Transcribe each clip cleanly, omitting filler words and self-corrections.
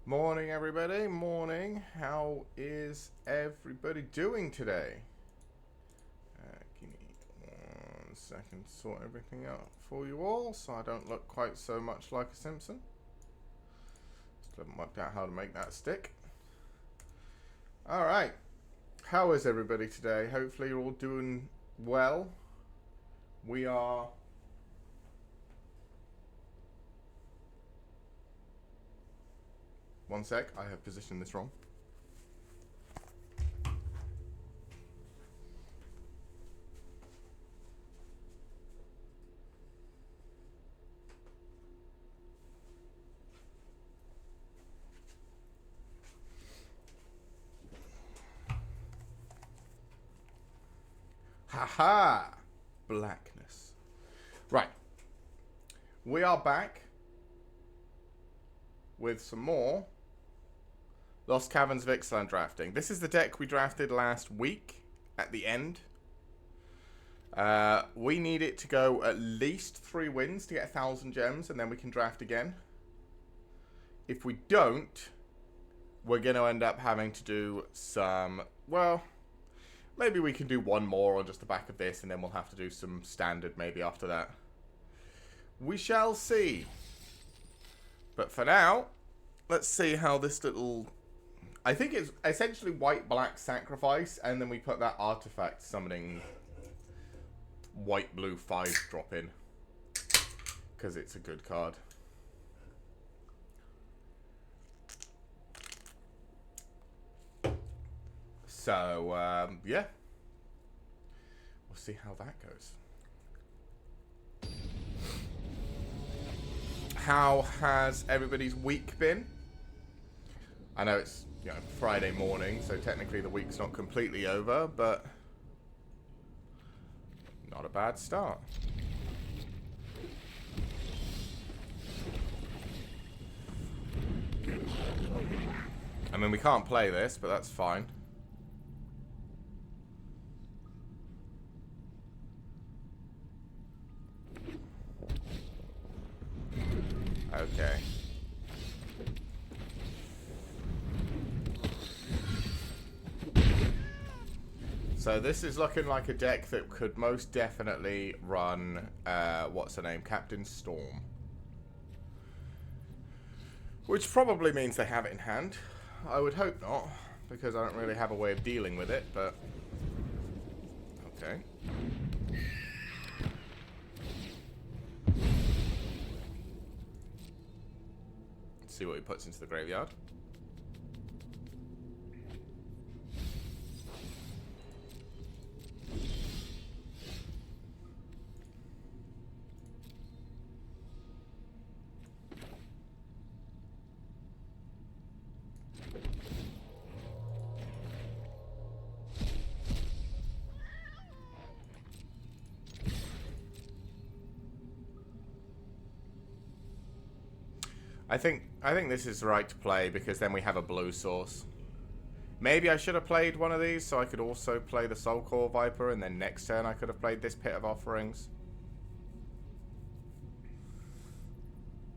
Morning, everybody. Morning. How is everybody doing today? Give me 1 second to sort everything out for you all so I don't look quite so much like a Simpson. Still haven't worked out how to make that stick. Alright. How is everybody today? Hopefully you're all doing well. We are... One sec, I have positioned this wrong. Haha! Blackness. Right. We are back with some more Lost Caverns of Ixalan drafting. This is the deck we drafted last week at the end. We need it to go at least 3 wins to get 1,000 gems, and then we can draft again. If we don't, we're going to end up having to do some, well, maybe we can do one more on just the back of this, and then we'll have to do some standard maybe after that. We shall see. But for now, let's see how this little... I think it's essentially white-black sacrifice, and then we put that artifact summoning white-blue 5-drop in. Because it's a good card. So, yeah. We'll see how that goes. How has everybody's week been? I know it's, Friday morning, so technically the week's not completely over, but not a bad start. I mean, we can't play this, but that's fine. Okay. So this is looking like a deck that could most definitely run, what's her name? Captain Storm. Which probably means they have it in hand. I would hope not, because I don't really have a way of dealing with it, but... Okay. Let's see what he puts into the graveyard. I think this is the right to play because then we have a blue source. Maybe I should have played one of these so I could also play the Soulcore Viper, and then next turn I could have played this Pit of Offerings.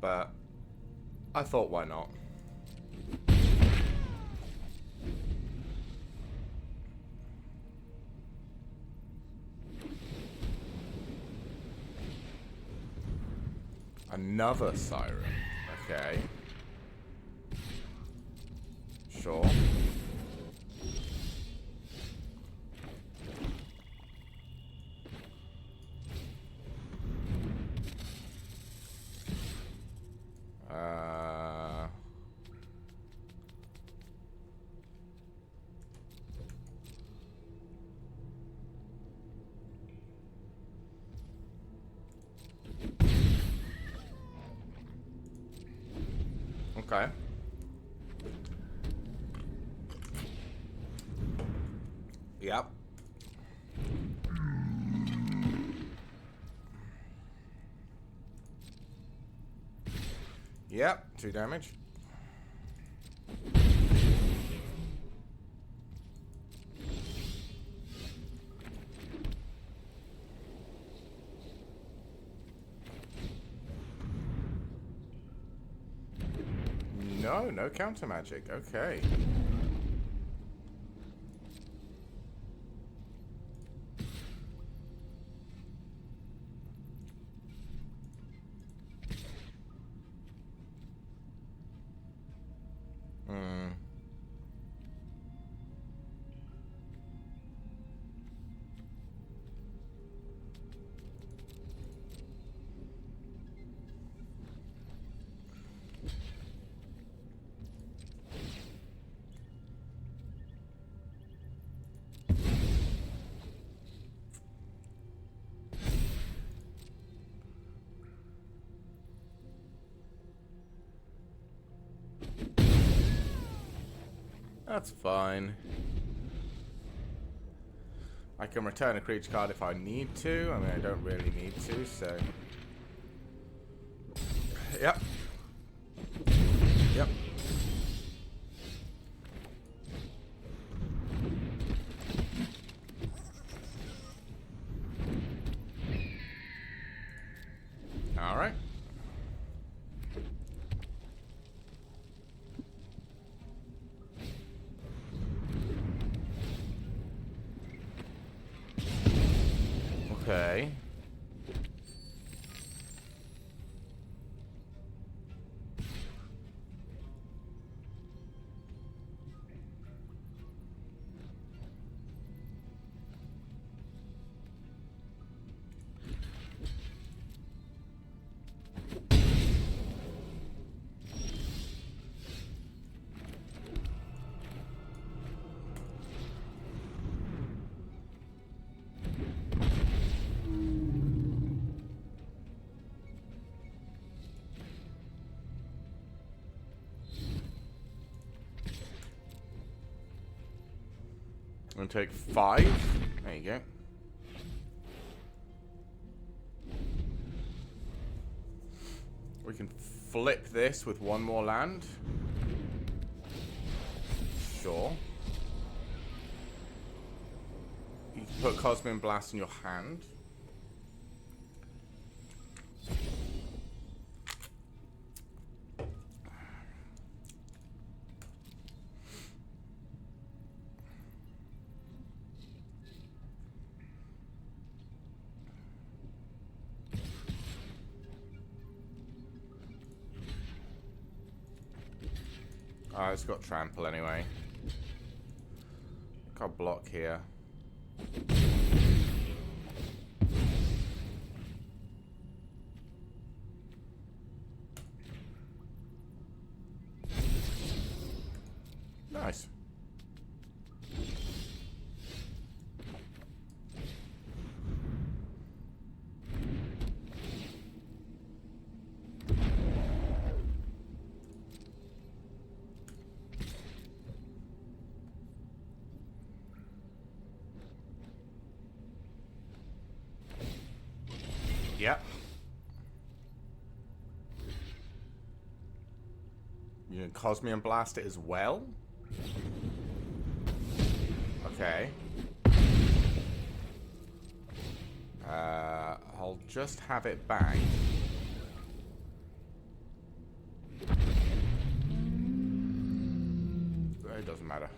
But I thought, why not? Another Siren. Okay. Sure. Okay. Yep. Yep, 2 damage. No. no counter magic. Okay. Hmm. That's fine. I can return a creature card if I need to. I mean, I don't really need to, so... Yep. Yep. Alright. Okay. I'm gonna take 5. There you go. We can flip this with one more land. Sure. You can put Cosmic Blast in your hand. Oh, it's got trample anyway. Got block here. Nice. Yep. You can Cosmium Blast it as well? Okay. I'll just have it back. It doesn't matter.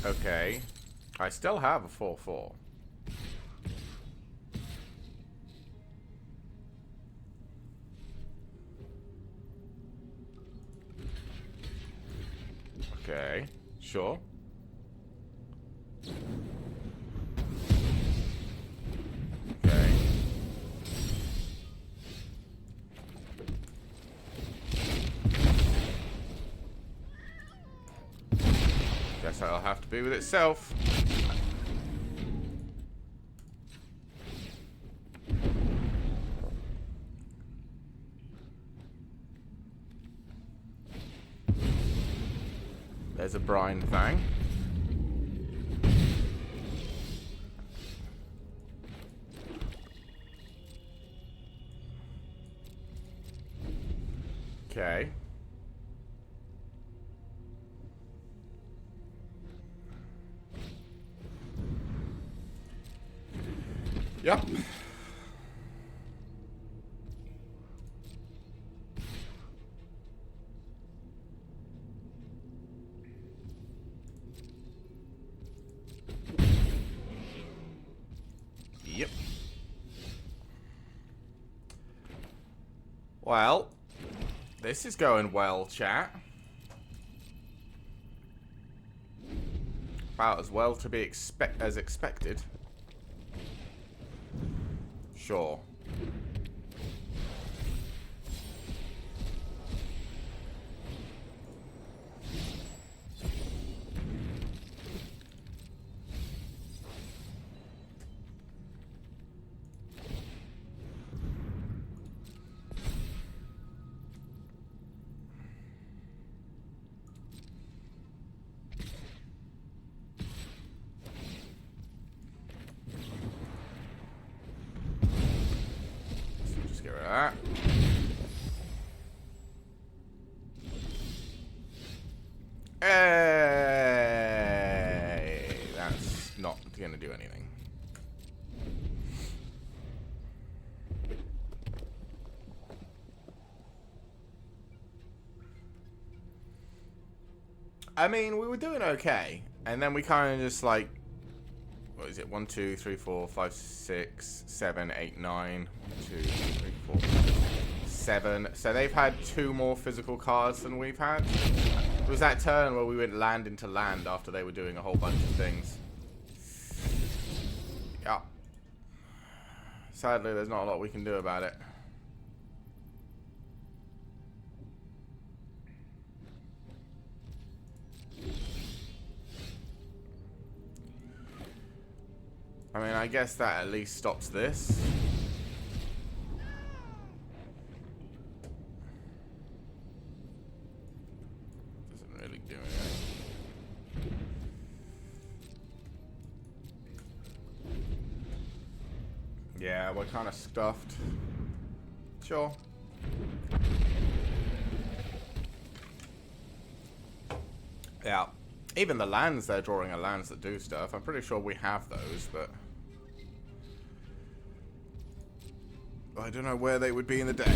Okay. I still have a 4/4. Okay. Sure. Okay. Guess that'll have to be with itself. There's a brine thing. Okay. Yep. Yep. Well, this is going well, chat. About as well to be as expected. Sure. Get rid of that. Hey, that's not going to do anything. I mean, we were doing okay, and then we kind of just like, what is it? 1, 2, 3, 4, 5, 6, 7, 8, 9. 1, 2, 3, 4, 7. So they've had 2 more physical cards than we've had. It was that turn where we went land into land after they were doing a whole bunch of things. Yeah. Sadly, there's not a lot we can do about it. I mean, I guess that at least stops this. Doesn't really do anything. Yeah, we're kind of stuffed. Sure. Yeah. Even the lands they're drawing are lands that do stuff. I'm pretty sure we have those, but I don't know where they would be in the deck.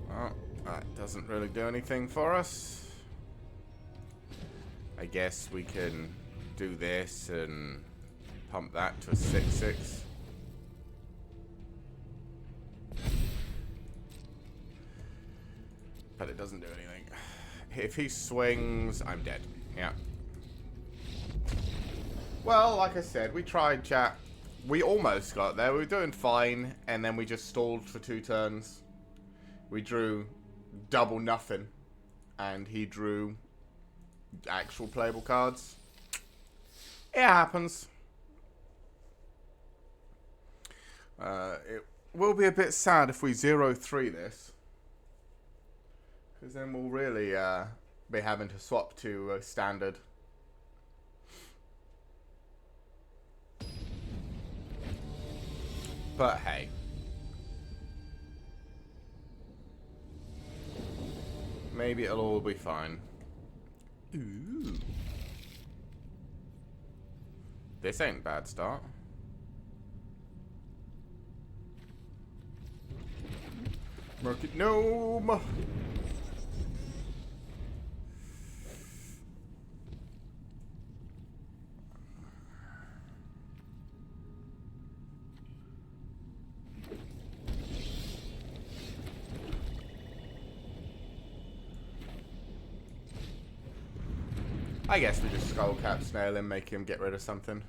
Well, that doesn't really do anything for us. I guess we can do this and pump that to a 6/6. But it doesn't do anything. If he swings, I'm dead. Yeah. Well, like I said, we tried, chat. We almost got there. We were doing fine, and then we just stalled for 2 turns. We drew double nothing, and he drew actual playable cards. It happens. It will be a bit sad if we 0-3 this. Because then we'll really be having to swap to a standard. But hey. Maybe it'll all be fine. Ooh. This ain't a bad start. Market Gnome! I guess we just skullcap snail him, make him get rid of something.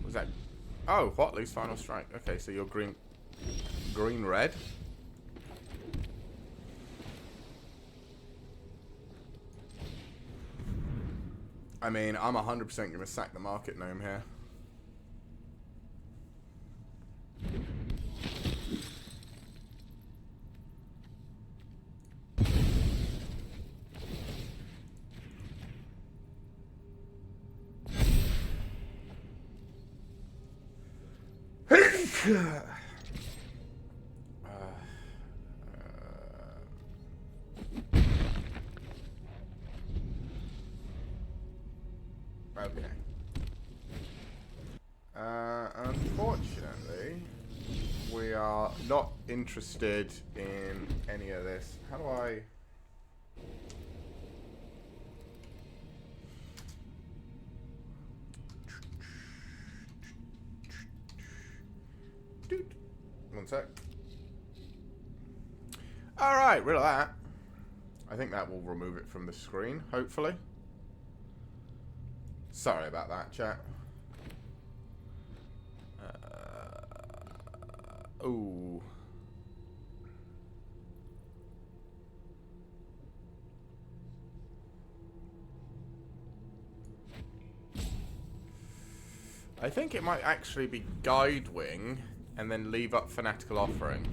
Was that? Oh, Watley's final strike. Okay, so you're green, red. I mean, I'm 100% going to sack the market gnome here. Okay. Unfortunately, we are not interested in any of this. How do I... One sec. Alright, rid of that. I think that will remove it from the screen, hopefully. Sorry about that, chat. Ooh. I think it might actually be Guide Wing and then leave up Fanatical Offering.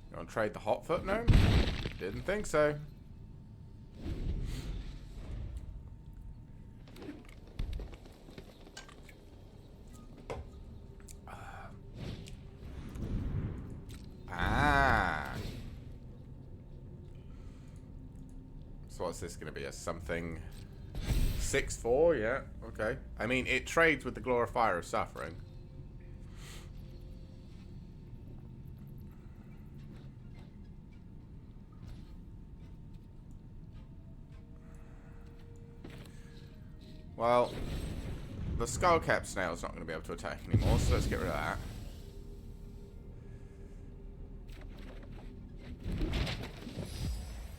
You want to trade the Hotfoot gnome? Didn't think so. So what's this going to be? A something 6/4? Yeah, okay. I mean, it trades with the Glorifier of Suffering. Well, the Skullcap Snail's not going to be able to attack anymore, so let's get rid of that.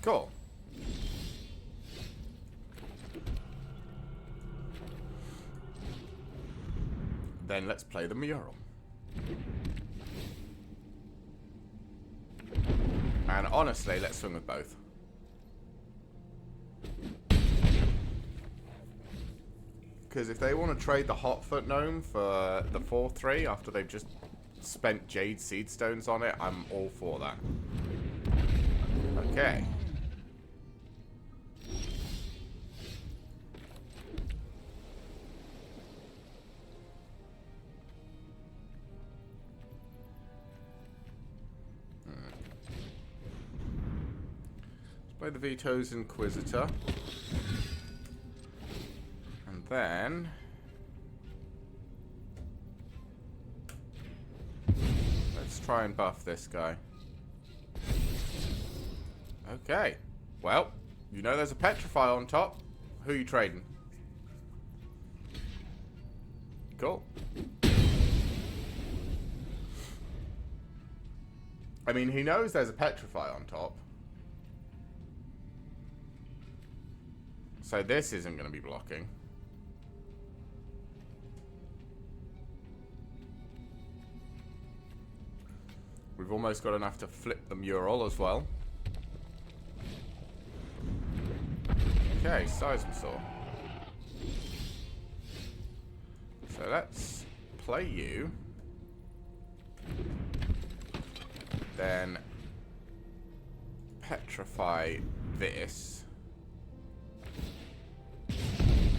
Cool. Then let's play the mural. And honestly, let's swing with both. Because if they want to trade the Hotfoot Gnome for the 4/3 after they've just spent Jade Seed Stones on it, I'm all for that. Okay. Let's play the Veto's Inquisitor. And then... let's try and buff this guy. Okay. Well, you know there's a Petrify on top. Who are you trading? Cool. I mean, he knows there's a Petrify on top. So this isn't going to be blocking. We've almost got enough to flip the mural as well. Okay, Seismosaur. So let's play you. Then petrify this.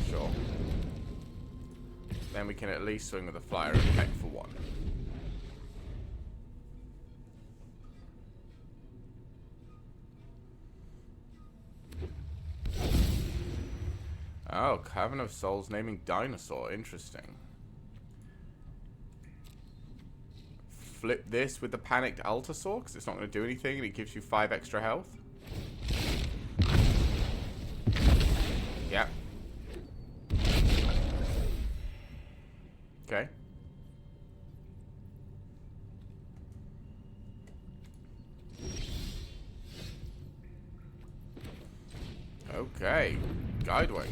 Sure. Then we can at least swing with a flyer and peck for one. Oh, Cavern of Souls naming dinosaur. Interesting. Flip this with the Panicked Altasaur, because it's not going to do anything and it gives you 5 extra health. Yeah. Okay. Okay. Guideway.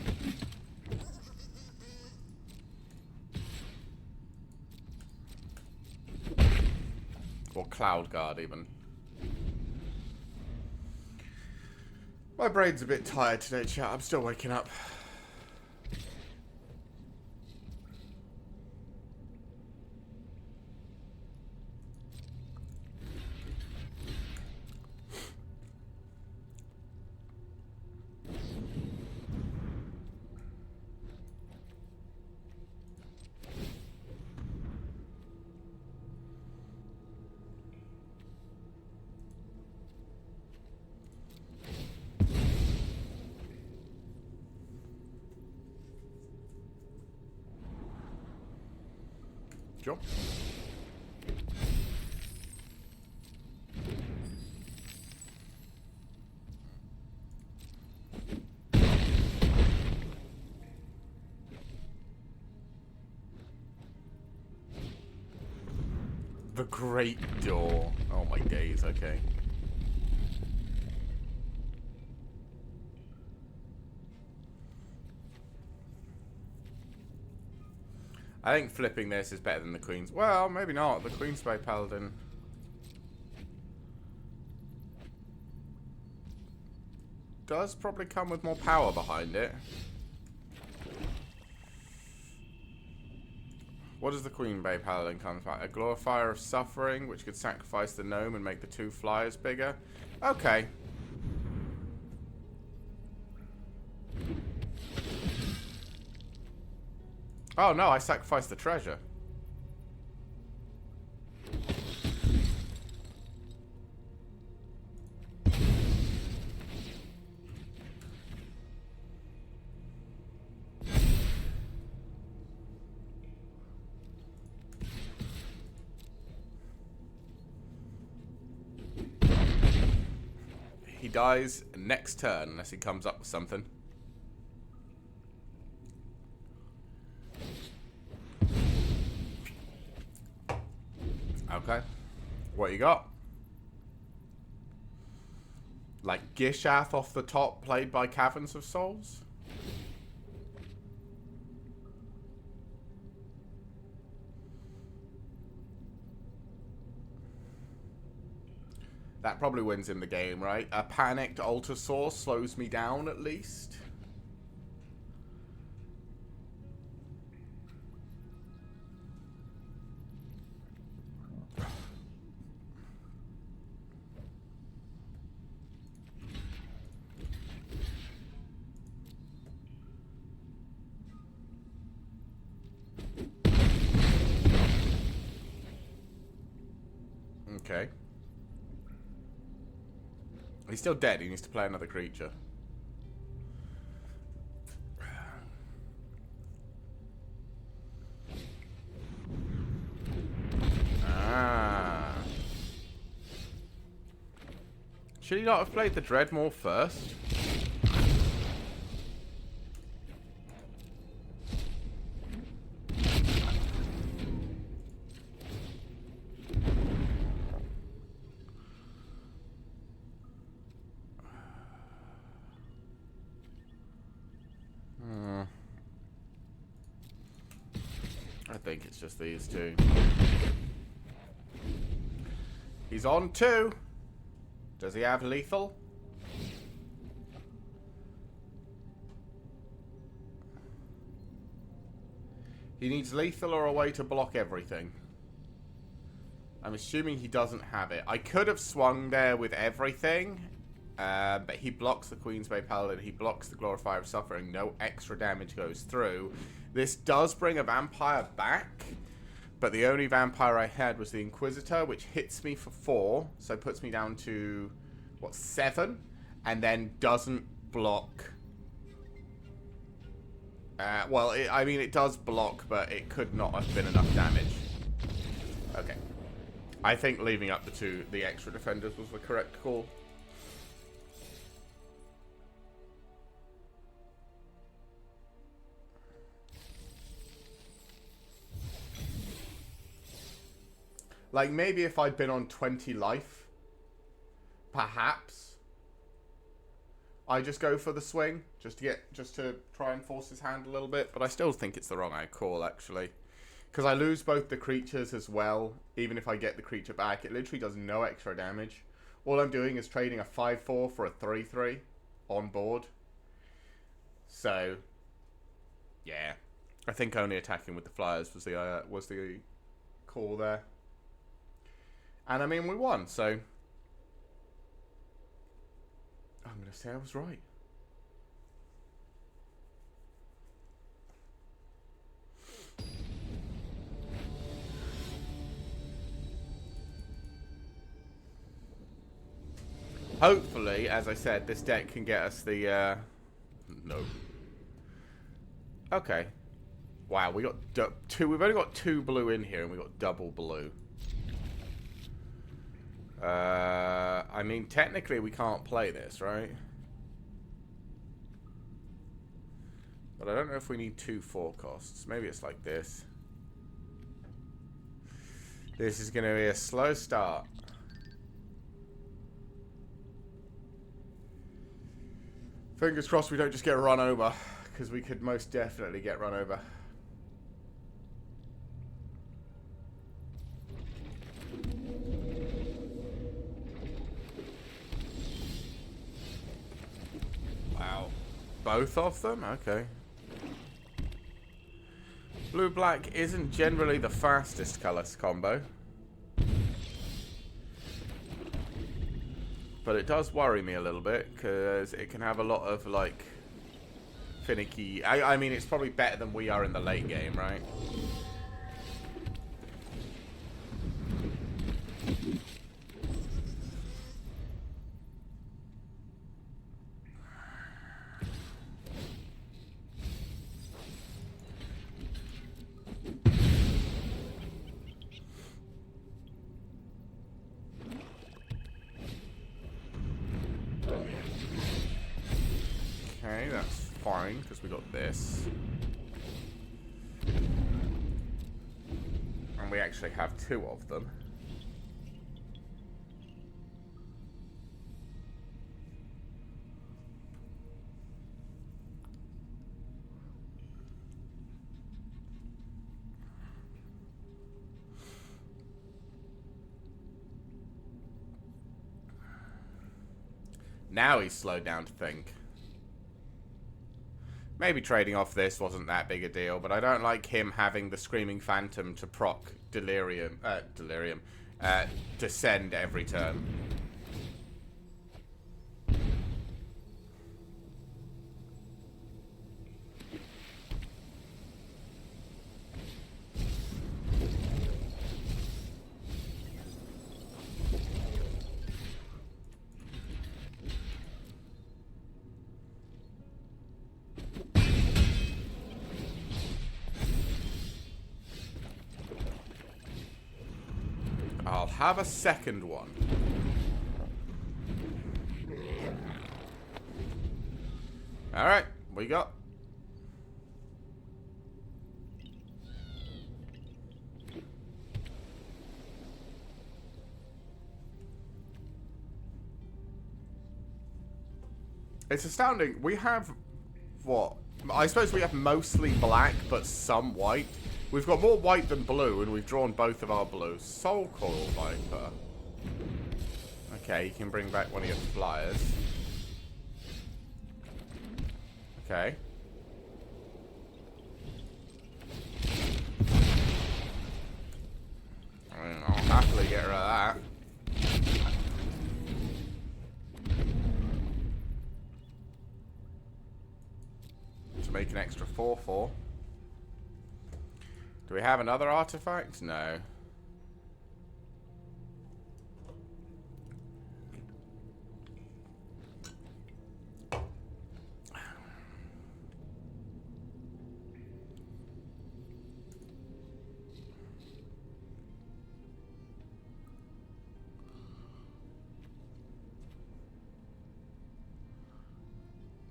Or Cloud Guard, even. My brain's a bit tired today, chat. I'm still waking up. Sure. The Great Door. Oh my days, okay. I think flipping this is better than the Queen's. Well, maybe not. The Queensway Paladin. Does probably come with more power behind it. What does the Queen Bay Paladin come from? A Glorifier of Suffering, which could sacrifice the gnome and make the 2 flyers bigger. Okay. Oh no, I sacrificed the treasure. He dies next turn unless he comes up with something. Okay. What you got? Like Gishath off the top, played by Caverns of Souls? That probably wins in the game, right? A panicked Altar Source slows me down at least. Okay. He's still dead. He needs to play another creature. Ah. Should he not have played the Dreadmore first? I think it's just these two. He's on 2. Does he have lethal? He needs lethal or a way to block everything. I'm assuming he doesn't have it. I could have swung there with everything, but he blocks the Queensway Paladin. He blocks the Glorifier of Suffering. No extra damage goes through. This does bring a vampire back, but the only vampire I had was the Inquisitor, which hits me for 4, so puts me down to, what, 7? And then doesn't block. Well, I mean, it does block, but it could not have been enough damage. Okay. I think leaving up the extra defenders was the correct call. Like, maybe if I'd been on 20 life, perhaps I just go for the swing, just to try and force his hand a little bit. But I still think it's the wrong call, actually, because I lose both the creatures as well. Even if I get the creature back, it literally does no extra damage. All I'm doing is trading a 5/4 for a 3/3 on board. So, yeah, I think only attacking with the flyers was the call there. And I mean, we won, so I'm going to say I was right. Hopefully, as I said, this deck can get us the... no. Okay. Wow, we got two. We've only got 2 blue in here, and we got double blue. I mean, technically we can't play this, right? But I don't know if we need 2 forecasts. Maybe it's like this. This is going to be a slow start. Fingers crossed we don't just get run over, because we could most definitely get run over. Wow. Both of them? Okay. Blue-black isn't generally the fastest colours combo. But it does worry me a little bit, because it can have a lot of, like, finicky... I mean, it's probably better than we are in the late game, right? Okay, that's fine, because we got this. And we actually have 2 of them. Now he's slowed down to think. Maybe trading off this wasn't that big a deal, but I don't like him having the Screaming Phantom to proc Descend every turn. I'll have a second one. Alright, we got. It's astounding. We have, what? I suppose we have mostly black, but some white. We've got more white than blue, and we've drawn both of our blues. Soul Coil Viper. Okay, you can bring back one of your flyers. Okay. I mean, I'll happily get rid of that. To make an extra 4/4. Do we have another artifact? No.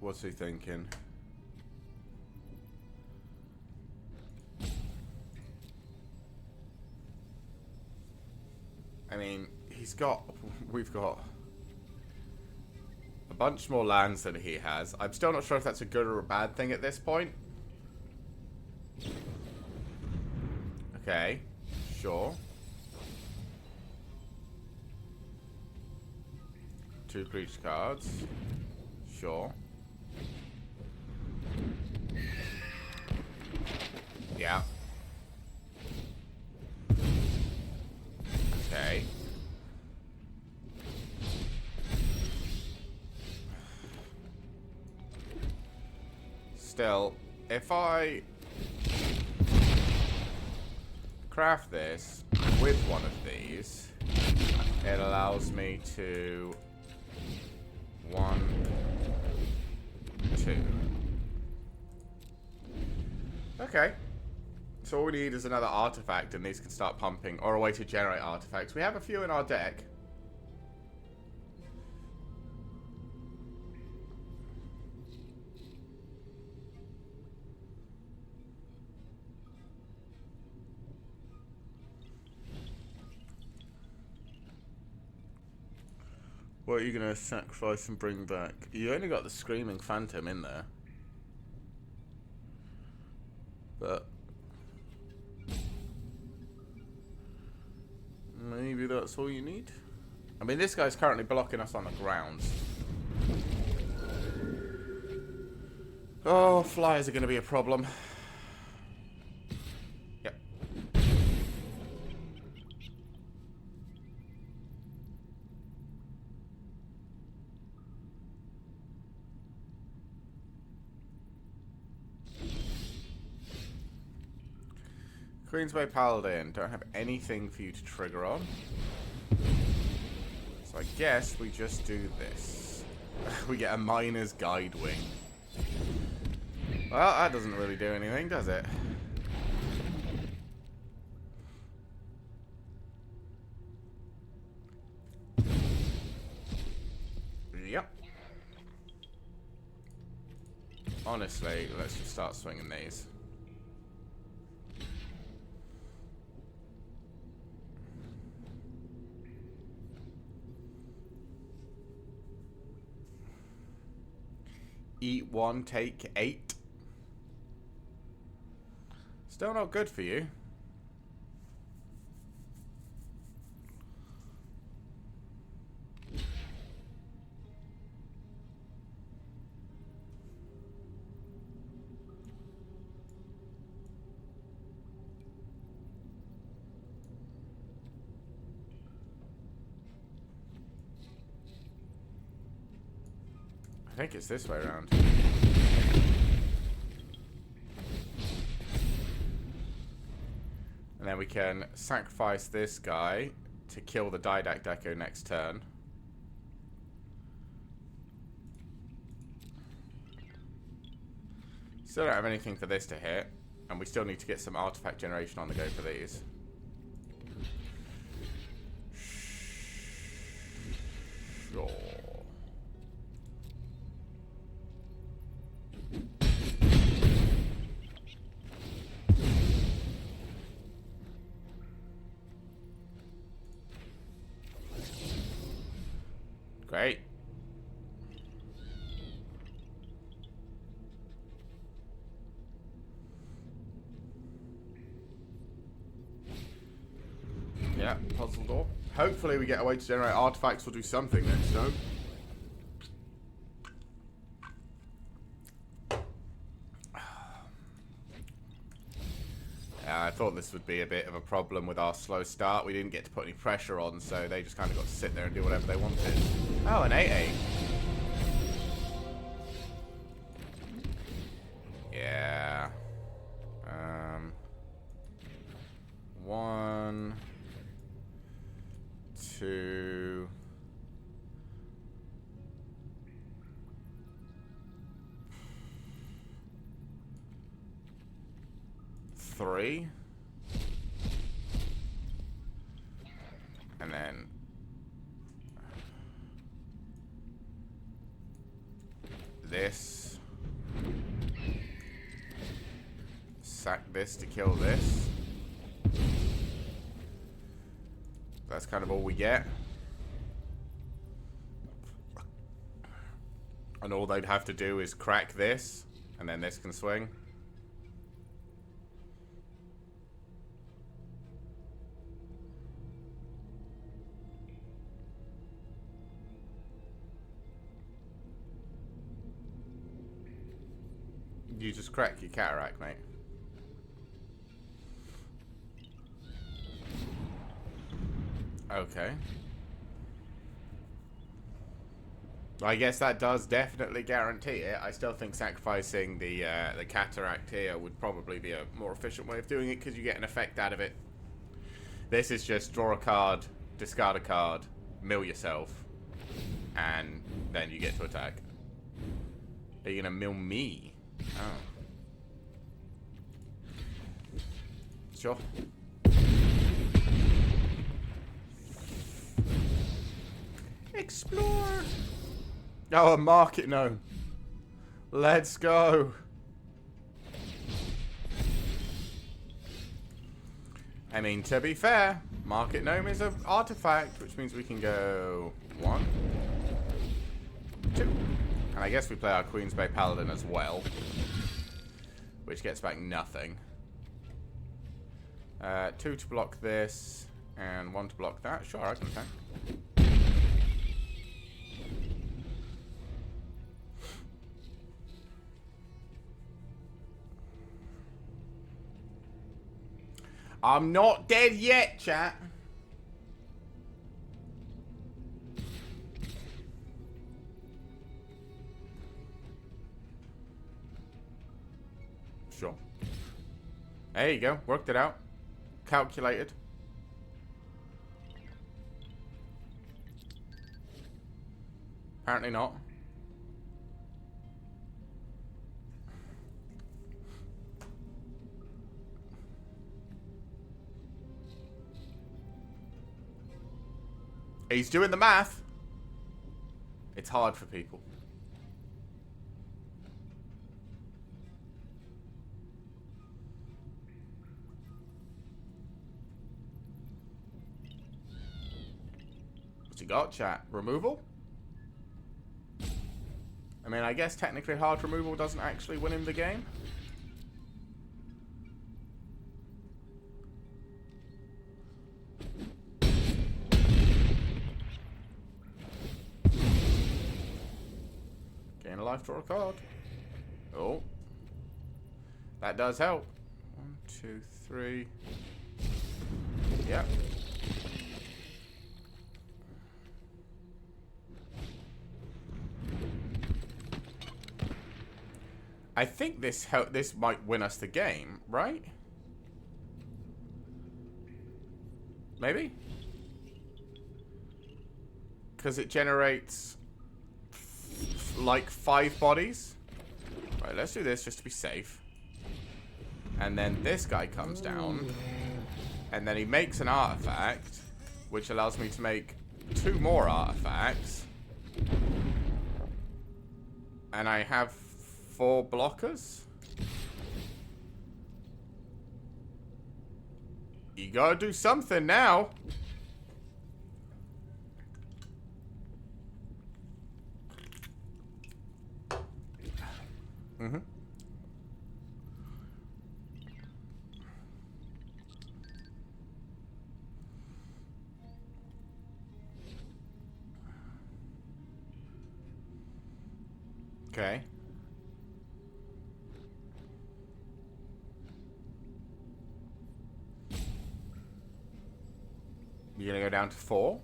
What's he thinking? I mean, we've got a bunch more lands than he has. I'm still not sure if that's a good or a bad thing at this point. Okay, sure. 2 creature cards. Sure. Yeah. Okay. Still, if I craft this with one of these, it allows me to 1, 2. Okay. So all we need is another artifact, and these can start pumping, or a way to generate artifacts. We have a few in our deck. What are you going to sacrifice and bring back? You only got the Screaming Phantom in there. But maybe that's all you need. I mean, this guy's currently blocking us on the ground. Oh, flyers are going to be a problem. Yep. Queensway Paladin, don't have anything for you to trigger on. So I guess we just do this. We get a Miner's Guide Wing. Well, that doesn't really do anything, does it? Yep. Honestly, let's just start swinging these. Eat 1, take 8. Still not good for you. I think it's this way around. And then we can sacrifice this guy to kill the Didact Echo next turn. Still don't have anything for this to hit. And we still need to get some artifact generation on the go for these. Sure. Great. Yeah, puzzle door. Hopefully we get a way to generate artifacts or do something next time. I thought this would be a bit of a problem with our slow start. We didn't get to put any pressure on, so they just kind of got to sit there and do whatever they wanted. Oh, an 8-8. Yeah. 1, 2... 3. And then this. Sack this to kill this. That's kind of all we get. And all they'd have to do is crack this, and then this can swing. You just crack your cataract, mate. Okay. I guess that does definitely guarantee it. I still think sacrificing the cataract here would probably be a more efficient way of doing it because you get an effect out of it. This is just draw a card, discard a card, mill yourself, and then you get to attack. Are you gonna mill me? Oh. Sure. Explore. Oh, a market gnome. Let's go. I mean, to be fair, market gnome is an artifact, which means we can go 1, 2. And I guess we play our Queen's Bay Paladin as well, which gets back nothing. 2 to block this, and 1 to block that. Sure, I can attack. I'm not dead yet, chat. Sure. There you go. Worked it out. Calculated. Apparently not. He's doing the math. It's hard for people. What's he got, chat? Removal? I mean, I guess technically hard removal doesn't actually win him the game. Gain a life, draw a card. Oh. That does help. 1, 2, 3. Yep. I think this might win us the game, right? Maybe? Because it generates like 5 bodies. Right, let's do this just to be safe. And then this guy comes down. And then he makes an artifact, which allows me to make 2 more artifacts. And I have 4 blockers. You gotta do something now. Mm-hmm. Okay. You're gonna go down to 4?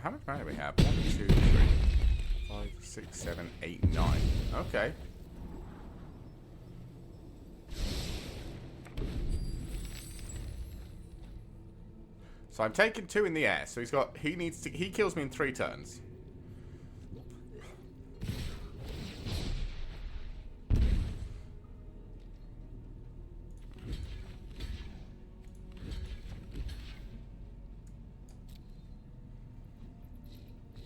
How much mana do we have? 1, 2, 3, 5, 6, 7, 8, 9. Okay. So I'm taking 2 in the air. So he kills me in 3 turns.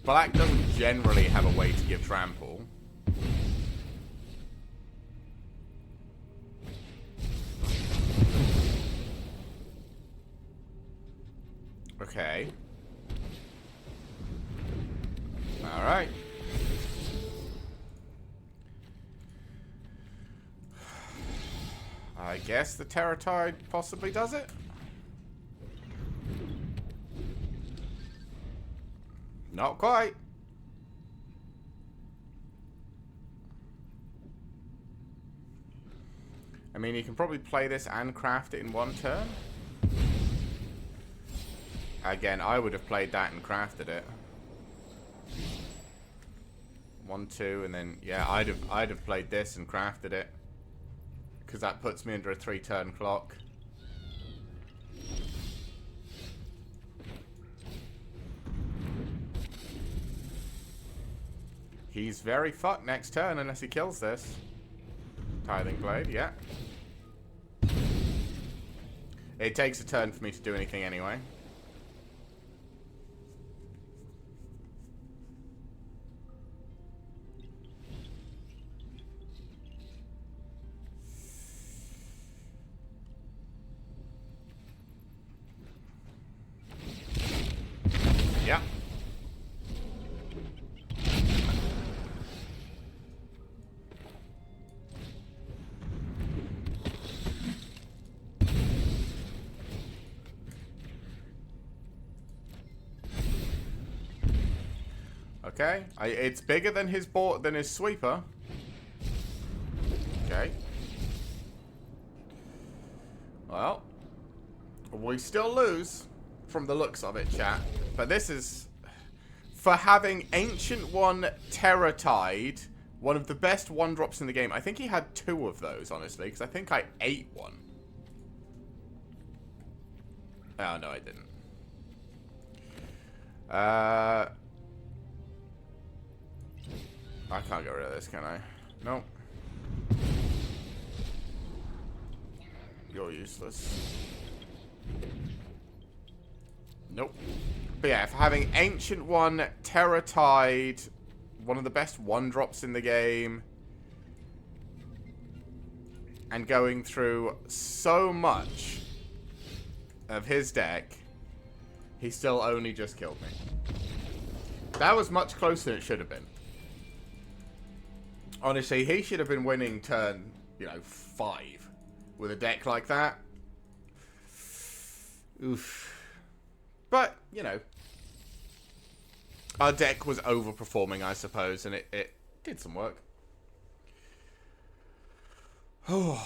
Black doesn't generally have a way to give trample. Okay. Alright. I guess the Terratide possibly does it? Not quite. I mean, you can probably play this and craft it in 1 turn. Again, I would have played that and crafted it. 1, 2, and then yeah, I'd have played this and crafted it, because that puts me under a 3-turn clock. He's very fucked next turn unless he kills this. Tithing Blade, yeah. It takes a turn for me to do anything anyway. Yeah. Okay, it's bigger than his sweeper. Okay. Well, we still lose from the looks of it, chat. But this is for having Ancient One Terror Tide, one of the best one drops in the game. I think he had 2 of those, honestly, because I think I ate one. Oh no, I didn't. I can't get rid of this, can I? Nope. You're useless. Nope. But yeah, for having Ancient One, Terror Tide, one of the best one drops in the game, and going through so much of his deck, he still only just killed me. That was much closer than it should have been. Honestly, he should have been winning turn, 5 with a deck like that. Oof. But, our deck was overperforming, I suppose, and it did some work. Oh,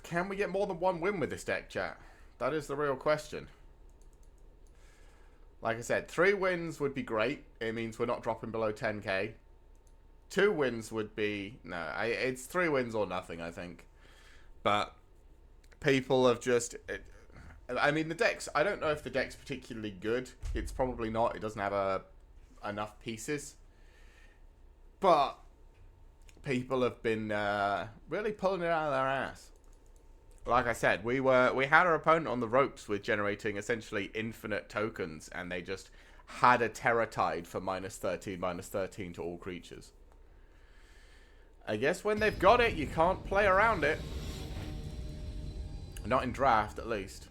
can we get more than one win with this deck, chat? That is the real question. Like I said, 3 wins would be great. It means we're not dropping below 10k. 2 wins would be... No, it's 3 wins or nothing, I think. But people have just... I mean, the deck's... I don't know if the deck's particularly good. It's probably not. It doesn't have enough pieces. But people have been really pulling it out of their ass. Like I said, we had our opponent on the ropes with generating essentially infinite tokens, and they just had a Terror Tide for -13 to all creatures. I guess when they've got it, you can't play around it. Not in draft, at least.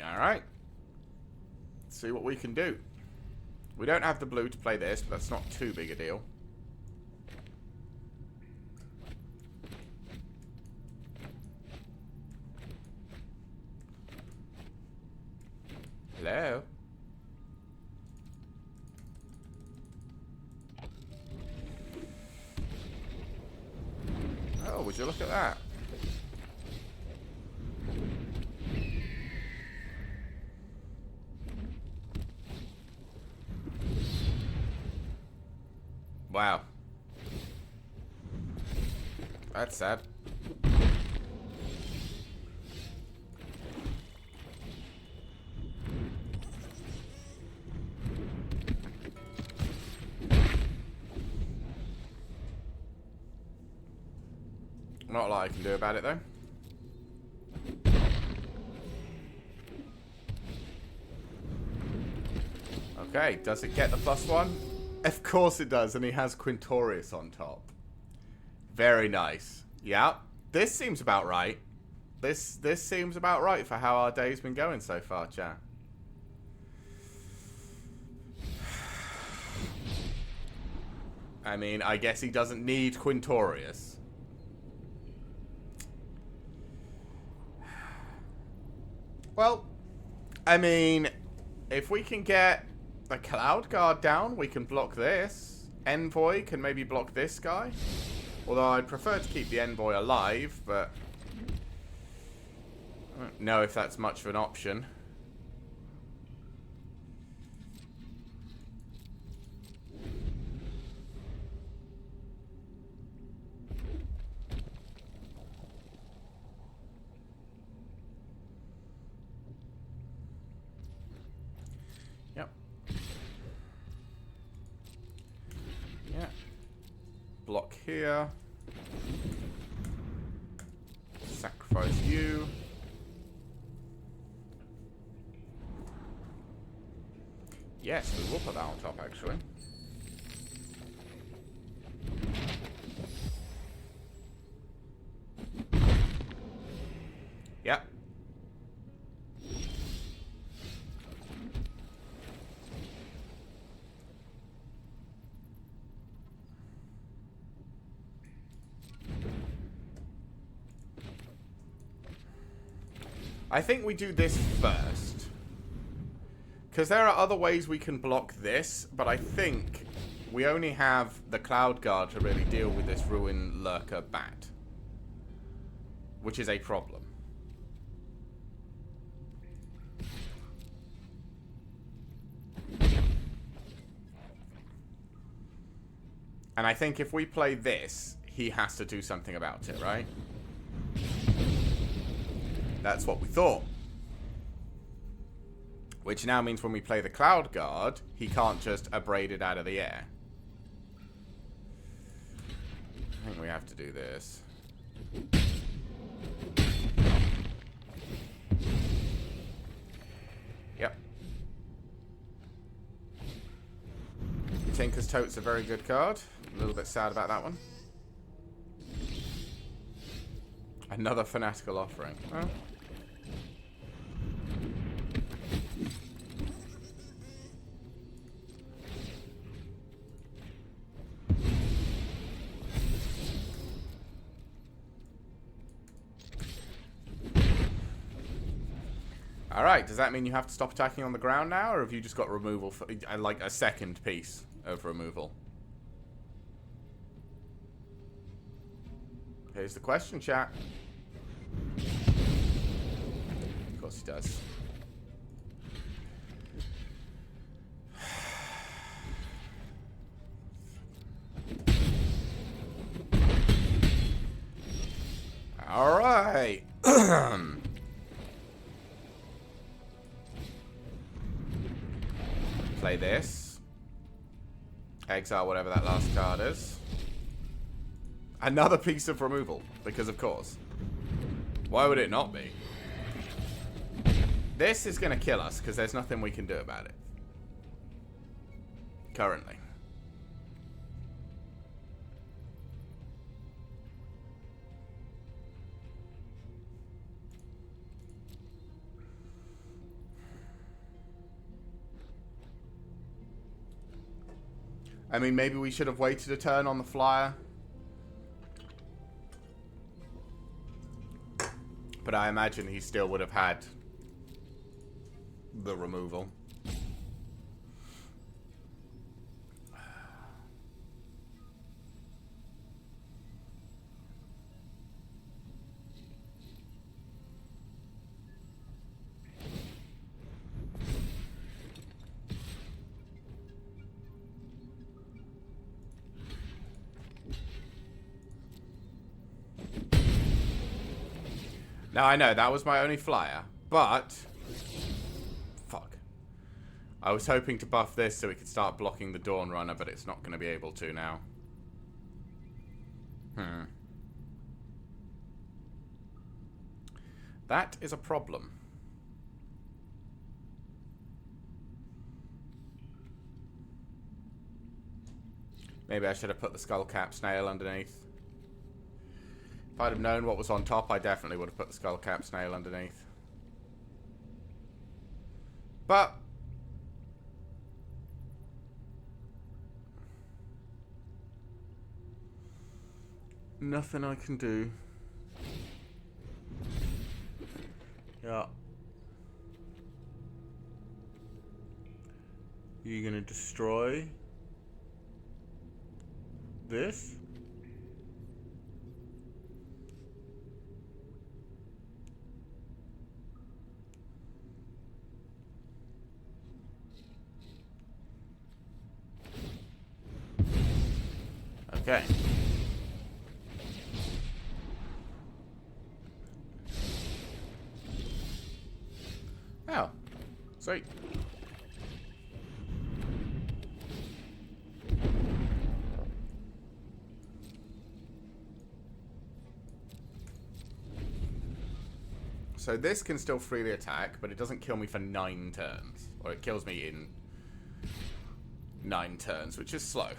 Alright. Let's see what we can do. We don't have the blue to play this, but that's not too big a deal. Hello? Oh, would you look at that? Wow. That's sad. Not a lot I can do about it, though. Okay, does it get the +1? Of course it does, and he has Quintorius on top. Very nice. Yeah, this seems about right. This seems about right for how our day's been going so far, chat. I mean, I guess he doesn't need Quintorius. Well, I mean, if we can get the Cloud Guard down, we can block this. Envoy can maybe block this guy. Although I'd prefer to keep the Envoy alive, but I don't know if that's much of an option. Yep. block here. Sacrifice you. Yes, we will put that on top, actually. Yep. I think we do this first. Because there are other ways we can block this, but I think we only have the Cloud Guard to really deal with this Ruin Lurker bat. Which is a problem. And I think if we play this, he has to do something about it, right? That's what we thought. Which now means when we play the Cloud Guard, he can't just abrade it out of the air. I think we have to do this. Yep. Tinker's Tote's a very good card. A little bit sad about that one. Another Fanatical Offering. Oh. Alright, does that mean you have to stop attacking on the ground now, or have you just got removal for, like, a second piece of removal? Here's the question, chat. Of course he does. Alright. Play this. Exile whatever that last card is. Another piece of removal, because of course. Why would it not be? This is going to kill us, because there's nothing we can do about it. Currently. I mean, maybe we should have waited a turn on the flyer. But I imagine he still would have had the removal. Now, I know, that was my only flyer, but... Fuck. I was hoping to buff this so it could start blocking the Dawn Runner, but it's not going to be able to now. That is a problem. Maybe I should have put the Skullcap Snail underneath. If I'd have known what was on top, I definitely would have put the Skullcap Snail underneath. But... nothing I can do. Yeah. You gonna destroy this? Okay. Oh. Sweet. So this can still freely attack, but it doesn't kill me for 9 turns. Or it kills me in 9 turns, which is slow.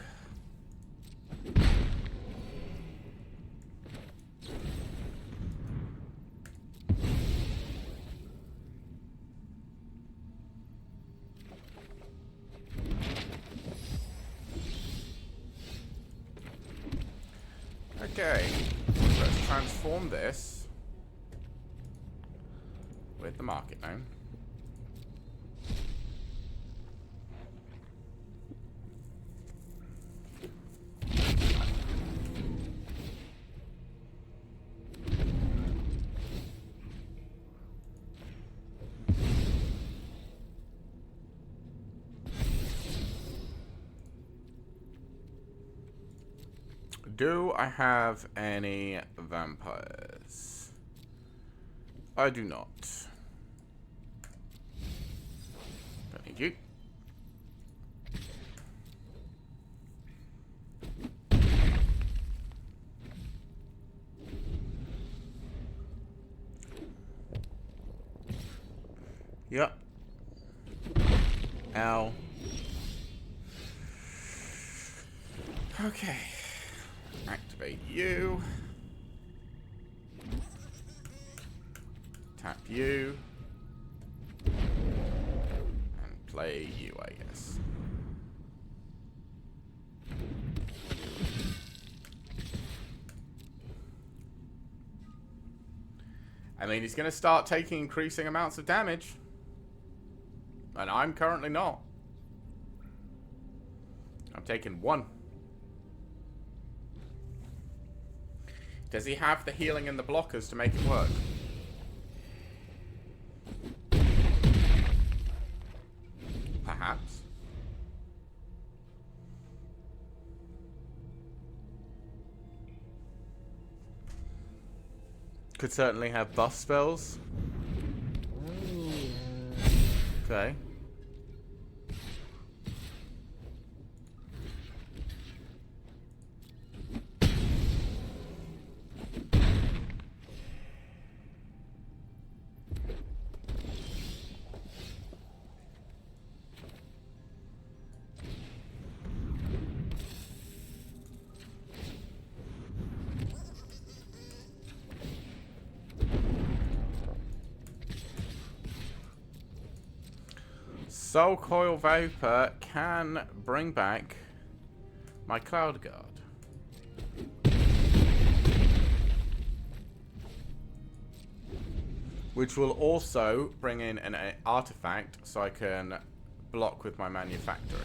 Okay, let's transform this with the market gnome. Do I have any vampires? I do not. Don't need you. Yep. Ow. Okay. Activate you. Tap you. And play you, I guess. I mean, he's going to start taking increasing amounts of damage. And I'm currently not. I'm taking 1. Does he have the healing and the blockers to make it work? Perhaps. Could certainly have buff spells. Okay. Soul Coil Vapor can bring back my Cloud Guard. Which will also bring in an artifact so I can block with my manufactory.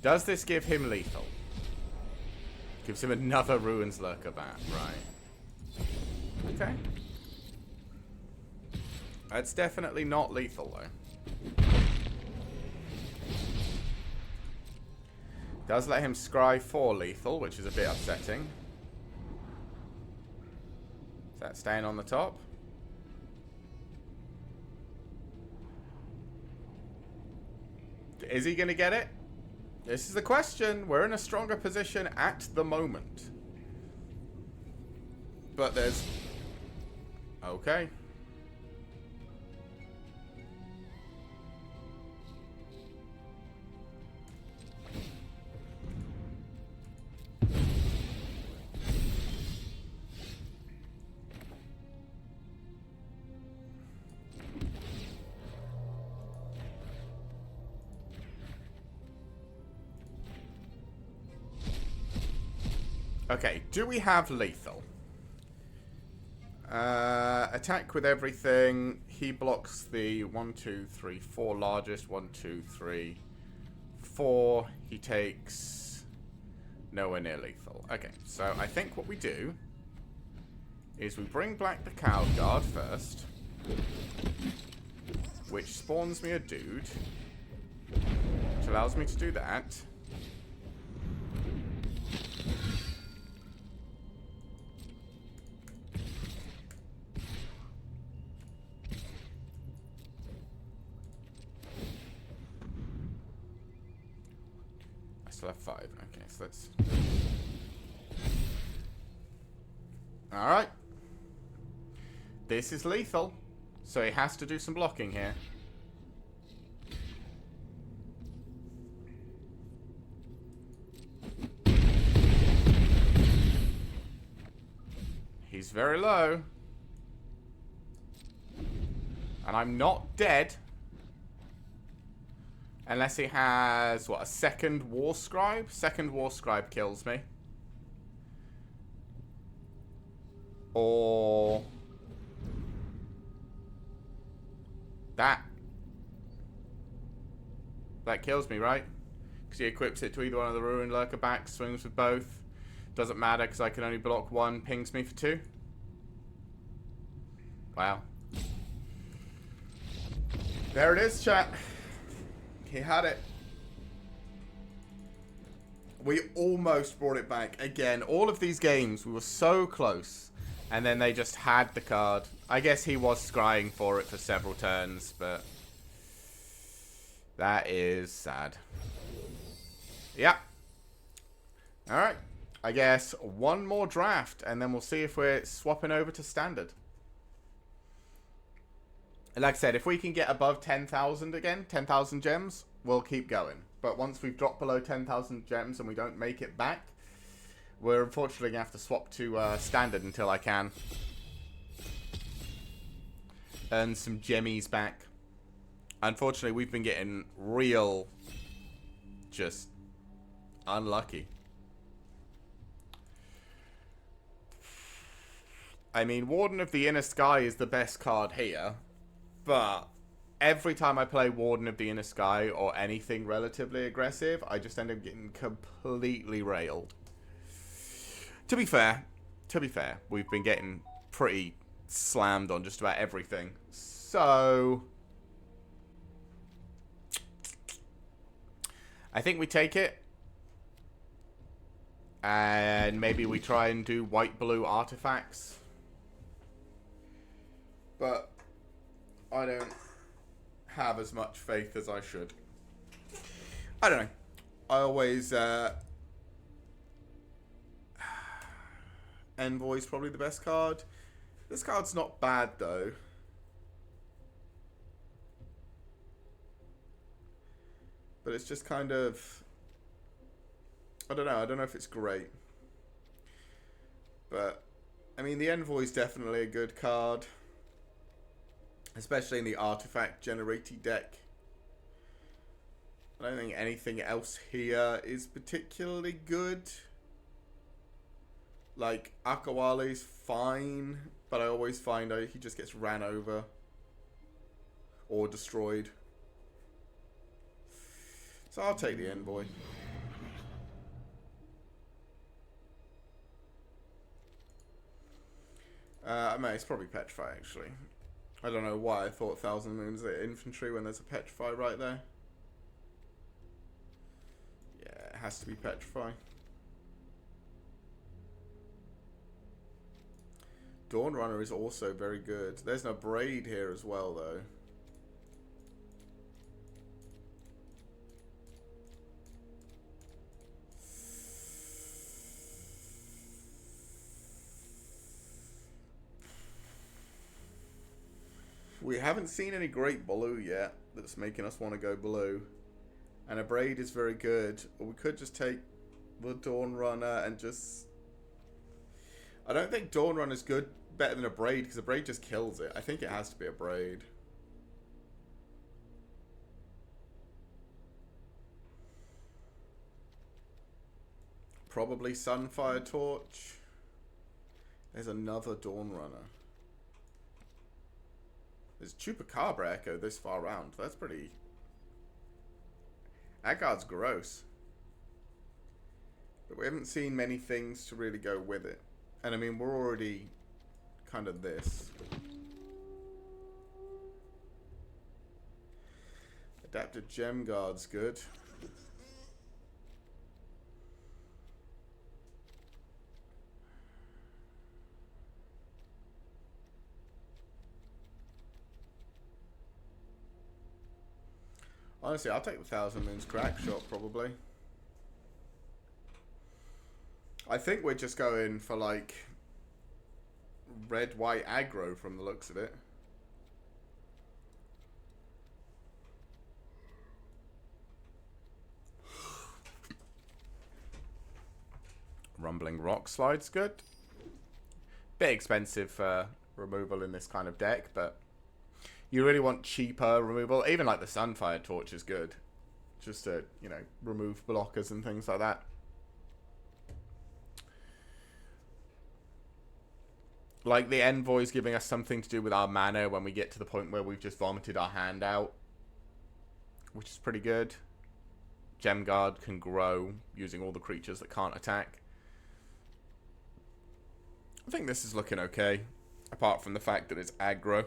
Does this give him lethal? Gives him another Ruins Lurker bat, right. Okay. That's definitely not lethal, though. Does let him scry for lethal, which is a bit upsetting. Is that staying on the top? Is he going to get it? This is the question. We're in a stronger position at the moment. But there's... Okay. Okay, do we have lethal? Attack with everything. He blocks the 1, 2, 3, 4 largest. 1, 2, 3, 4. He takes nowhere near lethal. Okay, so I think what we do is we bring back the Cloud Guard first, which spawns me a dude, which allows me to do that. Still have 5. Okay, so let's... Alright. This is lethal. So he has to do some blocking here. He's very low. And I'm not dead. Unless he has, what, a second War Scribe? Second War Scribe kills me. Or... that kills me, right? Because he equips it to either one of the Ruined Lurker backs, swings with both. Doesn't matter because I can only block one, pings me for 2. Wow. There it is, chat. He had it. We almost brought it back. Again, all of these games, we were so close. And then they just had the card. I guess he was scrying for it for several turns, but... that is sad. Yeah. Alright. I guess one more draft, and then we'll see if we're swapping over to standard. Like I said, if we can get above 10,000 again, 10,000 gems, we'll keep going. But once we've dropped below 10,000 gems and we don't make it back, we're unfortunately going to have to swap to standard until I can earn some gemmies back. Unfortunately, we've been getting real just unlucky. I mean, Warden of the Inner Sky is the best card here. But every time I play Warden of the Inner Sky or anything relatively aggressive, I just end up getting completely railed. To be fair, we've been getting pretty slammed on just about everything. So I think we take it. And maybe we try and do white-blue artifacts. But I don't have as much faith as I should. I don't know. I always... Envoy's probably the best card. This card's not bad, though. But it's just kind of... I don't know. I don't know if it's great. But, I mean, the Envoy's definitely a good card. Especially in the artifact generating deck. I don't think anything else here is particularly good. Like, Akawale's fine, but I always find he just gets ran over. Or destroyed. So I'll take the Envoy. I mean, it's probably Petrify, actually. I don't know why I thought Thousand Moons are infantry when there's a Petrify right there. Yeah, it has to be Petrify. Dawnrunner is also very good. There's no Braid here as well, though. We haven't seen any great blue yet that's making us want to go blue. And a Braid is very good. Or we could just take the Dawnrunner and just... I don't think Dawnrunner is good, better than a Braid, because a Braid just kills it. I think it has to be a Braid. Probably Sunfire Torch. There's another Dawnrunner. There's Chupacabra Echo this far around. That's pretty... That card's gross. But we haven't seen many things to really go with it. And I mean, we're already kind of this. Adapted Gem Guard's good. Honestly, I'll take the Thousand Moons Crack Shot, probably. I think we're just going for, like, red-white aggro from the looks of it. Rumbling Rock Slide's good. Bit expensive for removal in this kind of deck, but you really want cheaper removal. Even like the Sunfire Torch is good. Just to, you know, remove blockers and things like that. Like the Envoy's giving us something to do with our mana when we get to the point where we've just vomited our hand out, which is pretty good. Gem Guard can grow using all the creatures that can't attack. I think this is looking okay, apart from the fact that it's aggro.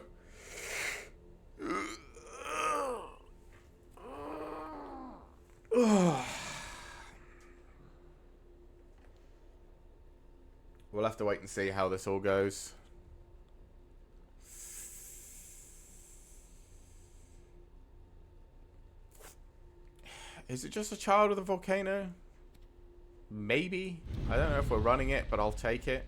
We'll have to wait and see how this all goes. Is it just a child of the volcano? Maybe. I don't know if we're running it, but I'll take it.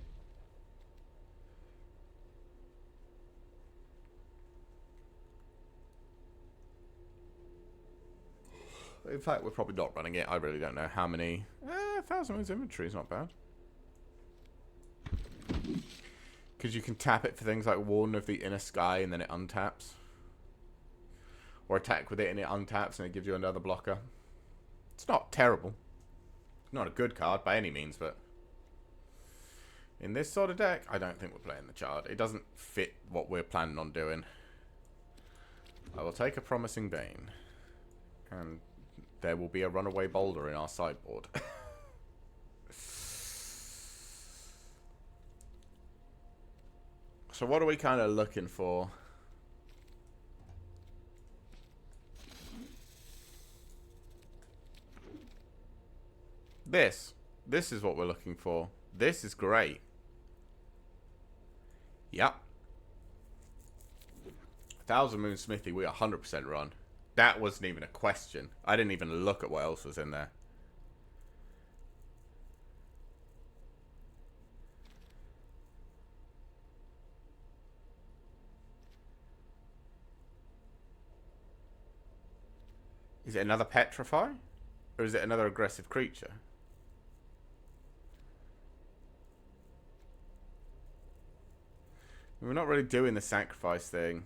In fact, we're probably not running it. I really don't know how many. 1,000 Moons inventory is not bad. Because you can tap it for things like Warden of the Inner Sky and then it untaps. Or attack with it and it untaps and it gives you another blocker. It's not terrible. Not a good card by any means, but in this sort of deck, I don't think we're playing the Chard. It doesn't fit what we're planning on doing. I will take a Promising Bane. And there will be a Runaway Boulder in our sideboard. So what are we kind of looking for? This is what we're looking for. This is great. Yep. 1,000 Moon Smithy, we 100% run. That wasn't even a question. I didn't even look at what else was in there. Is it another Petrify? Or is it another aggressive creature? We're not really doing the sacrifice thing.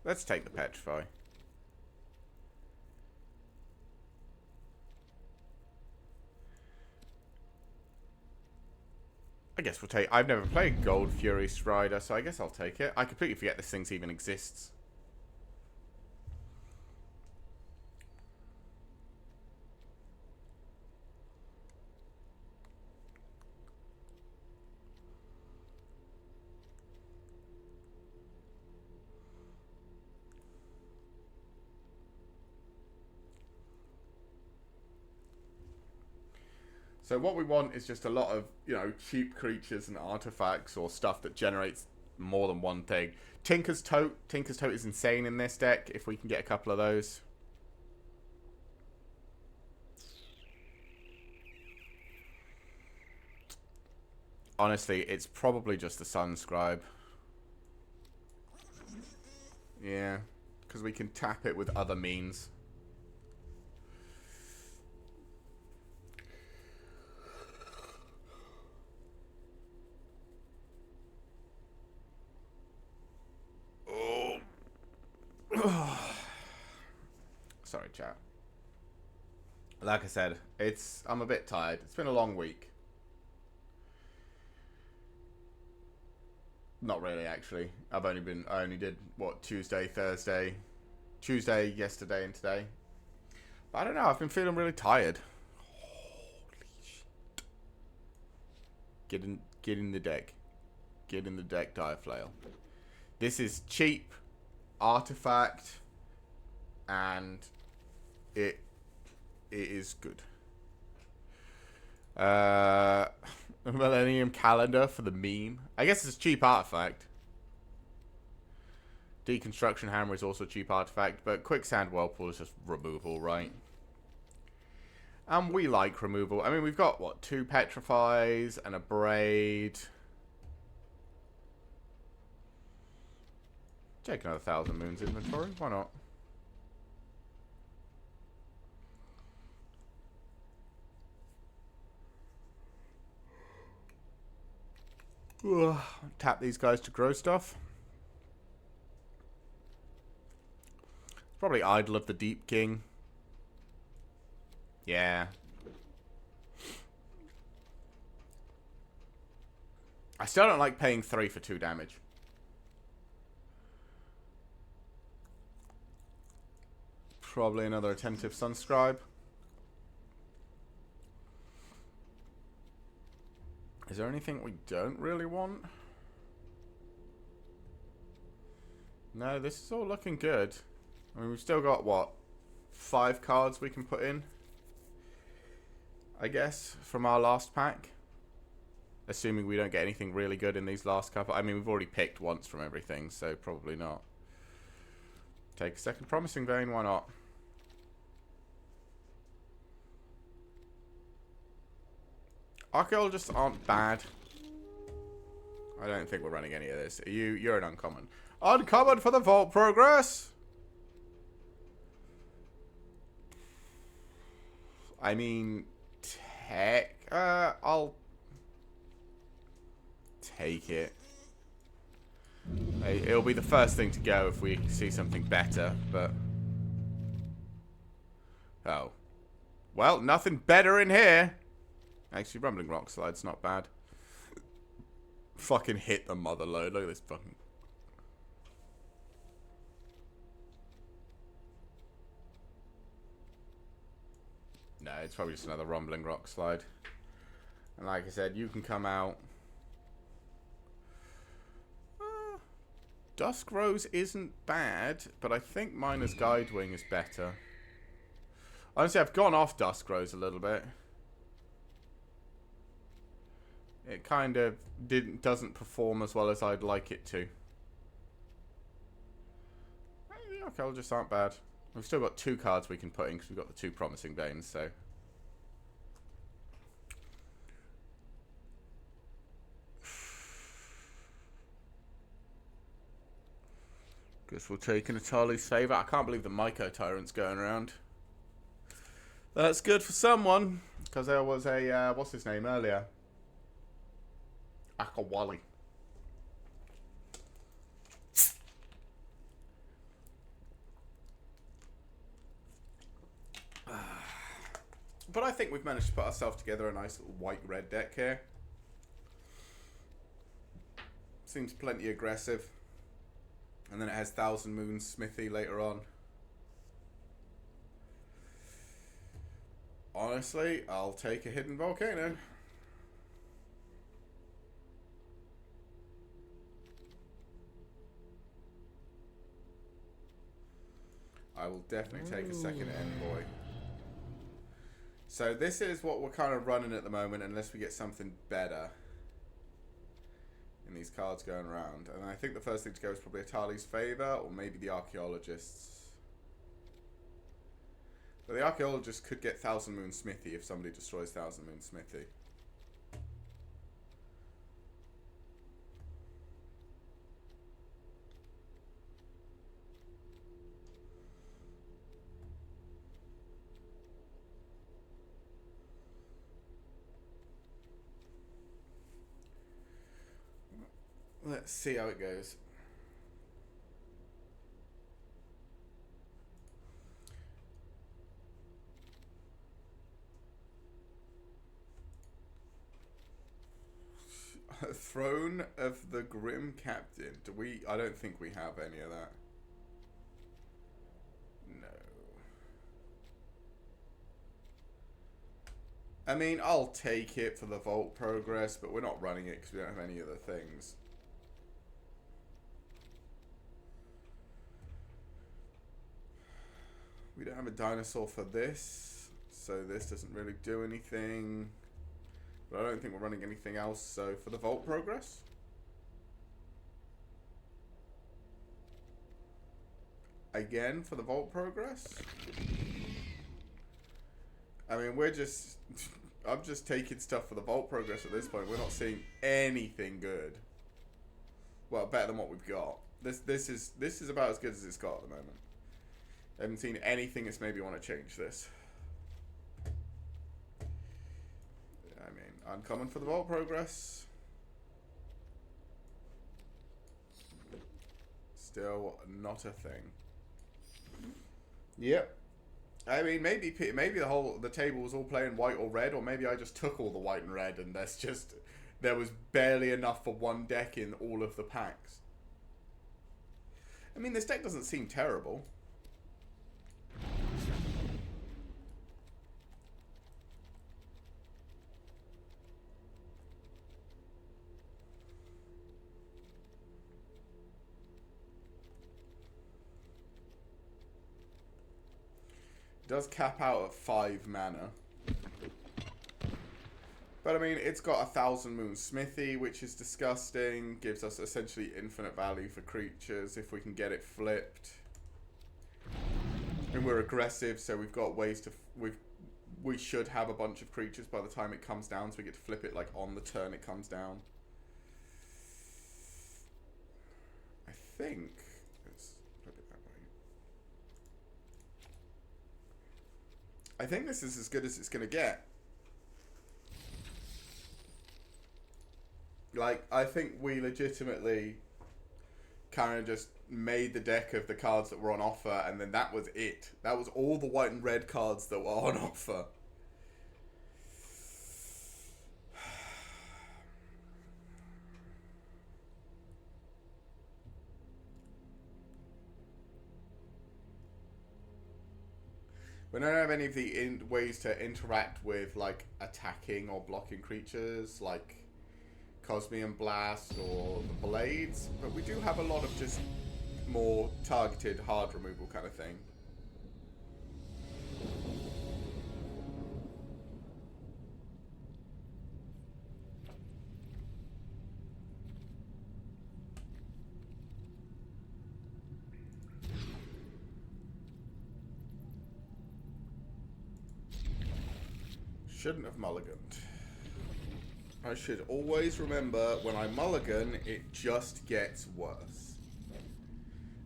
Let's take the Petrify. I guess we'll take... I've never played Gold Fury Strider, so I guess I'll take it. I completely forget this thing even exists. So what we want is just a lot of, you know, cheap creatures and artifacts or stuff that generates more than one thing. Tinker's Tote. Tinker's Tote is insane in this deck, if we can get a couple of those. Honestly, it's probably just the Sunscribe. Yeah, because we can tap it with other means. Sorry, chat. Like I said, I'm a bit tired. It's been a long week. Not really, actually. I only did, what, Tuesday, yesterday, and today. But I don't know, I've been feeling really tired. Holy shit. Get in the deck. Get in the deck, Dire Flail. This is cheap artifact, and it is good. Millennium Calendar for the meme. I guess it's a cheap artifact. Deconstruction Hammer is also a cheap artifact, but Quicksand Whirlpool is just removal, right? And we like removal. I mean, we've got, what, 2 Petrifies and a Braid. Take another 1,000 moons inventory. Why not? Ugh. Tap these guys to grow stuff. Probably Idol of the Deep King. Yeah. I still don't like paying 3 for 2 damage. Probably another Attentive Sunscribe. Is there anything we don't really want? No, this is all looking good. I mean, we've still got, what, 5 cards we can put in? I guess, from our last pack. Assuming we don't get anything really good in these last couple. I mean, we've already picked once from everything, so probably not. Take a second Promising Vein, why not? Archaeologists aren't bad. I don't think we're running any of this. You're an uncommon. Uncommon for the vault progress! I mean, I'll take it. It'll be the first thing to go if we see something better, but... Oh. Well, nothing better in here. Actually, Rumbling Rock Slide's not bad. Fucking hit the mother load. Look at this fucking... No, it's probably just another Rumbling Rock Slide. And like I said, you can come out. Dusk Rose isn't bad, but I think Miner's Guidewing is better. Honestly, I've gone off Dusk Rose a little bit. It kind of doesn't perform as well as I'd like it to. The Archaeologists aren't bad. We've still got 2 cards we can put in because we've got the 2 Promising Veins, so... Guess we'll take an Atali's Favour. I can't believe the Myco Tyrant's going around. That's good for someone. Because there was a, what's his name earlier? Akawali. But I think we've managed to put ourselves together a nice little white-red deck here. Seems plenty aggressive. And then it has Thousand Moons Smithy later on. Honestly, I'll take a Hidden Volcano. I will definitely take a second Envoy. So this is what we're kind of running at the moment, unless we get something better in these cards going around. And I think the first thing to go is probably Atali's Favour, or maybe the Archaeologists. But the Archaeologists could get Thousand Moon Smithy if somebody destroys Thousand Moon Smithy. Let's see how it goes. Throne of the Grim Captain. Do we? I don't think we have any of that. No. I mean, I'll take it for the Vault progress, but we're not running it because we don't have any other things. We don't have a dinosaur for this, so this doesn't really do anything. But I don't think we're running anything else, so for the Vault progress. Again, for the Vault progress. I mean, we're just... I'm just taking stuff for the Vault progress at this point. We're not seeing anything good. Well, better than what we've got. This is about as good as it's got at the moment. I haven't seen anything that's made me want to change this. I mean, uncommon for the vault progress. Still not a thing. Yep. I mean, maybe the table was all playing white or red, or maybe I just took all the white and red, and there was barely enough for one deck in all of the packs. I mean, this deck doesn't seem terrible. It does cap out at 5 mana. But I mean, it's got a 1,000 Moon Smithy, which is disgusting. Gives us essentially infinite value for creatures if we can get it flipped. And we're aggressive, so we've got ways to... We should have a bunch of creatures by the time it comes down, so we get to flip it like on the turn it comes down. I think... Let's flip it that way. I think this is as good as it's going to get. Like, I think we legitimately kind of just made the deck of the cards that were on offer, and then that was it. That was all the white and red cards that were on offer. We don't have any of the ways to interact with, like, attacking or blocking creatures, like Cosmian Blast or the Blades, but we do have a lot of just more targeted hard removal kind of thing. Shouldn't have mulliganed. I should always remember when I mulligan, it just gets worse.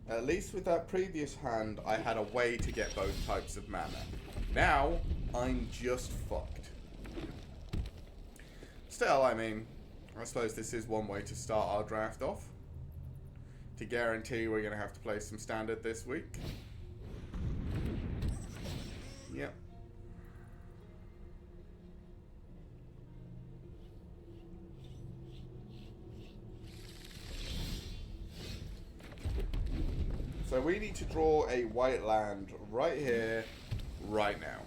At least with that previous hand, I had a way to get both types of mana. Now, I'm just fucked. Still, I mean, I suppose this is one way to start our draft off. To guarantee we're going to have to play some standard this week. Yep. So we need to draw a white land right here, right now.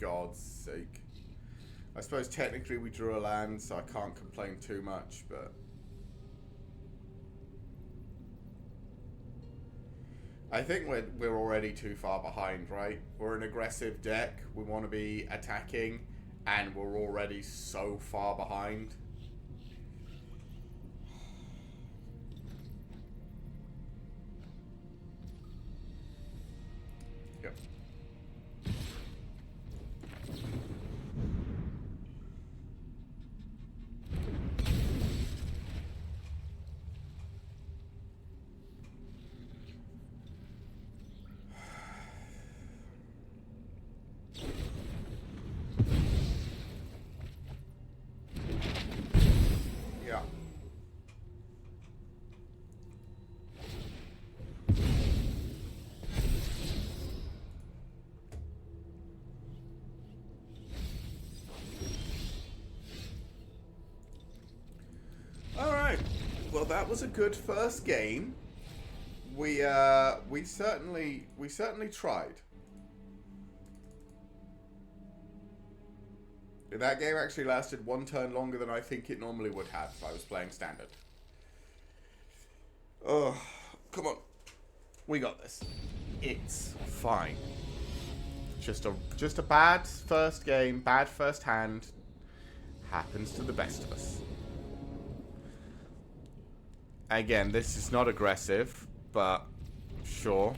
God's sake. I suppose technically we drew a land, so I can't complain too much, but... I think we're already too far behind, right? We're an aggressive deck, we want to be attacking, and we're already so far behind. Yep. Well, that was a good first game. We certainly tried. That game actually lasted one turn longer than I think it normally would have if I was playing standard. Oh, come on. We got this. It's fine. Just a bad first game, bad first hand. Happens to the best of us. Again, this is not aggressive, but sure.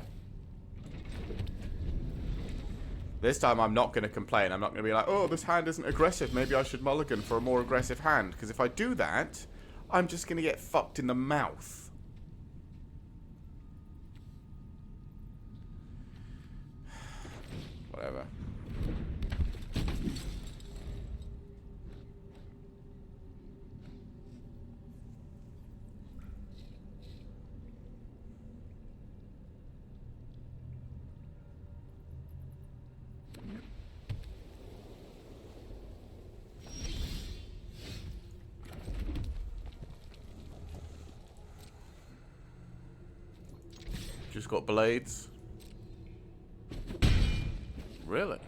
This time I'm not going to complain. I'm not going to be like, oh, this hand isn't aggressive. Maybe I should mulligan for a more aggressive hand. Because if I do that, I'm just going to get fucked in the mouth. Whatever. Just got blades. Really?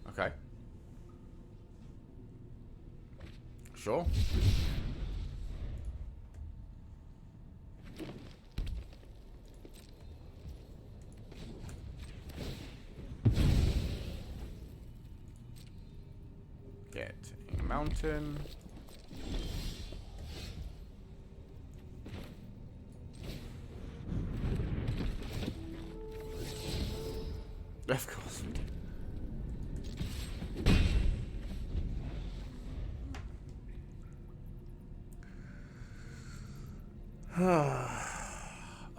Okay. Sure. Get a mountain. Of course we do.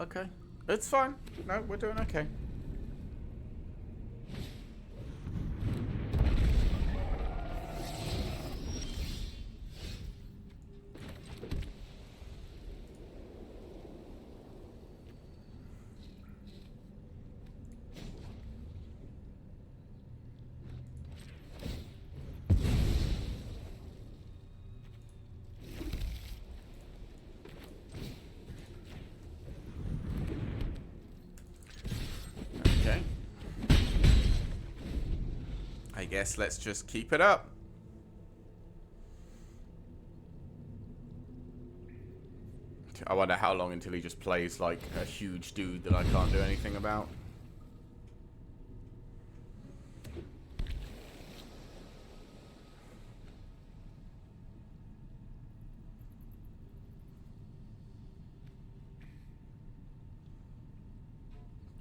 Okay. It's fine. No, we're doing okay. I guess let's just keep it up. I wonder how long until he just plays like a huge dude that I can't do anything about.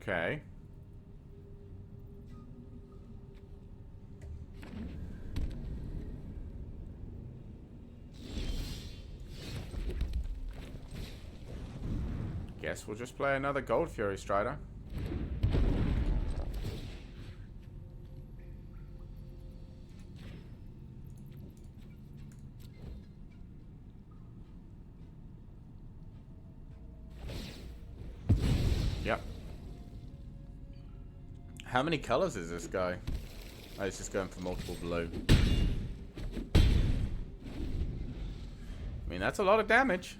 Okay. Guess we'll just play another Gold Fury Strider. Yep. How many colors is this guy? Oh, he's just going for multiple blue. I mean, that's a lot of damage.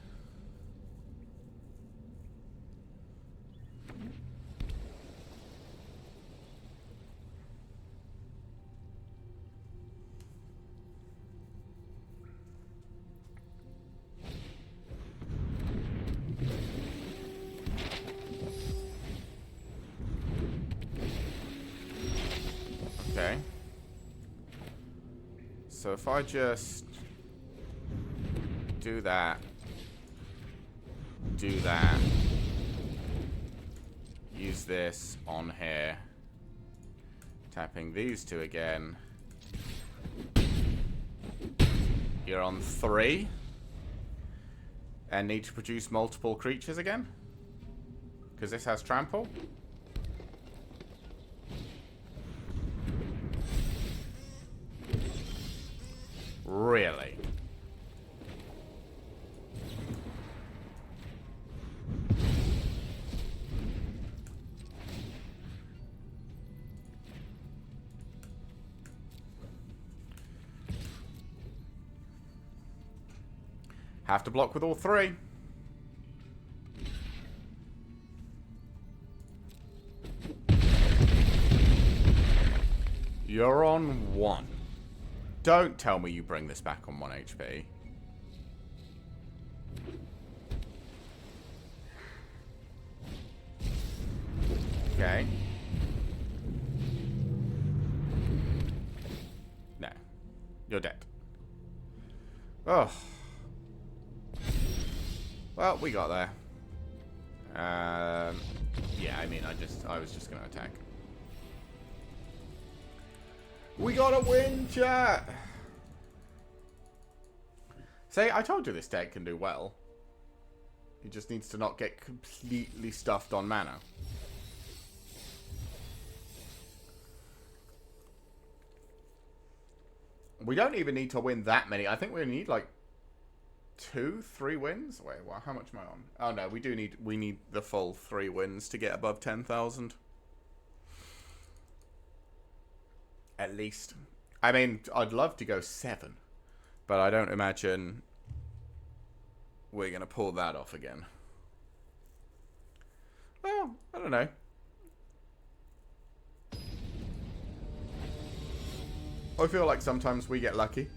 Okay. So if I just do that, use this on here, tapping these two again, you're on 3, and need to produce multiple creatures again, because this has trample. Really? Have to block with all 3. You're on 1. Don't tell me you bring this back on 1 HP. Okay. You're dead. Oh. Well, we got there. Yeah, I mean, I was just going to attack. We got a win, chat! See, I told you this deck can do well. He just needs to not get completely stuffed on mana. We don't even need to win that many. I think we need like 2, 3 wins. Wait, well, how much am I on? Oh no, we need the full 3 wins to get above 10,000. At least. I mean, I'd love to go 7, but I don't imagine we're gonna pull that off again. Well, I don't know. I feel like sometimes we get lucky.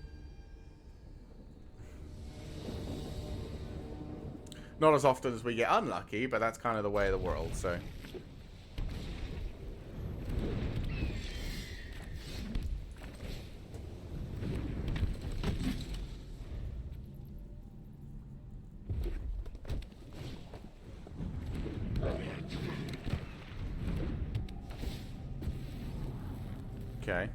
Not as often as we get unlucky, but that's kind of the way of the world, so. Okay.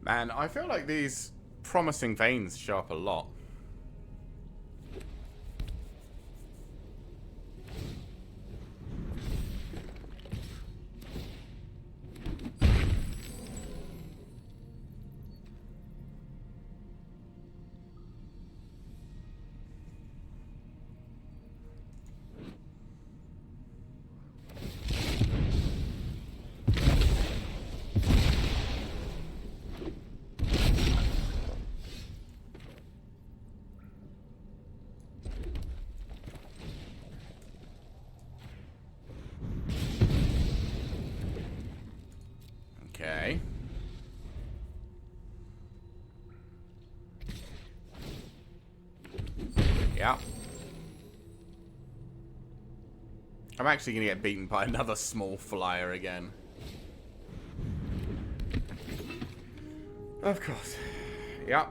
Man, I feel like these promising veins show up a lot. Okay. Yeah. I'm actually going to get beaten by another small flyer again. Of course. Yeah.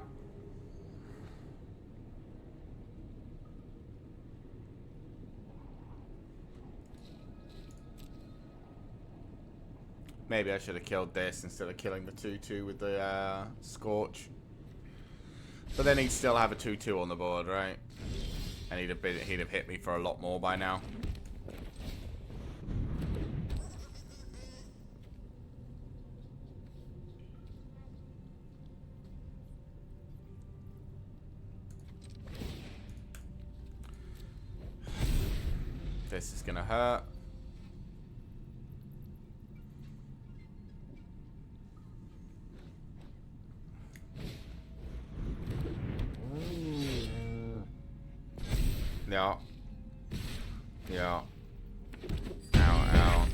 Maybe I should have killed this instead of killing the 2-2 with the Scorch. But then he'd still have a 2-2 on the board, right? And he'd have hit me for a lot more by now. This is gonna hurt. Yeah. Yeah. Ow, ow.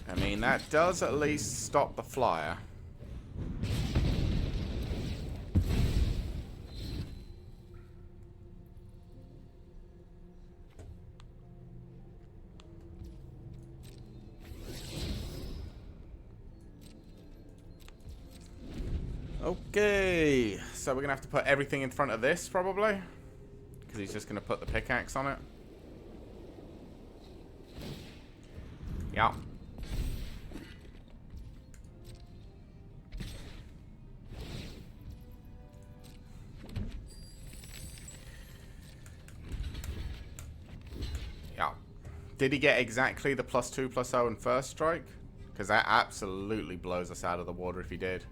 I mean, that does at least stop the flyer. Okay, so we're going to have to put everything in front of this, probably. Because he's just going to put the pickaxe on it. Yeah. Yeah. Did he get exactly the +2/+0 in first strike? Because that absolutely blows us out of the water if he did.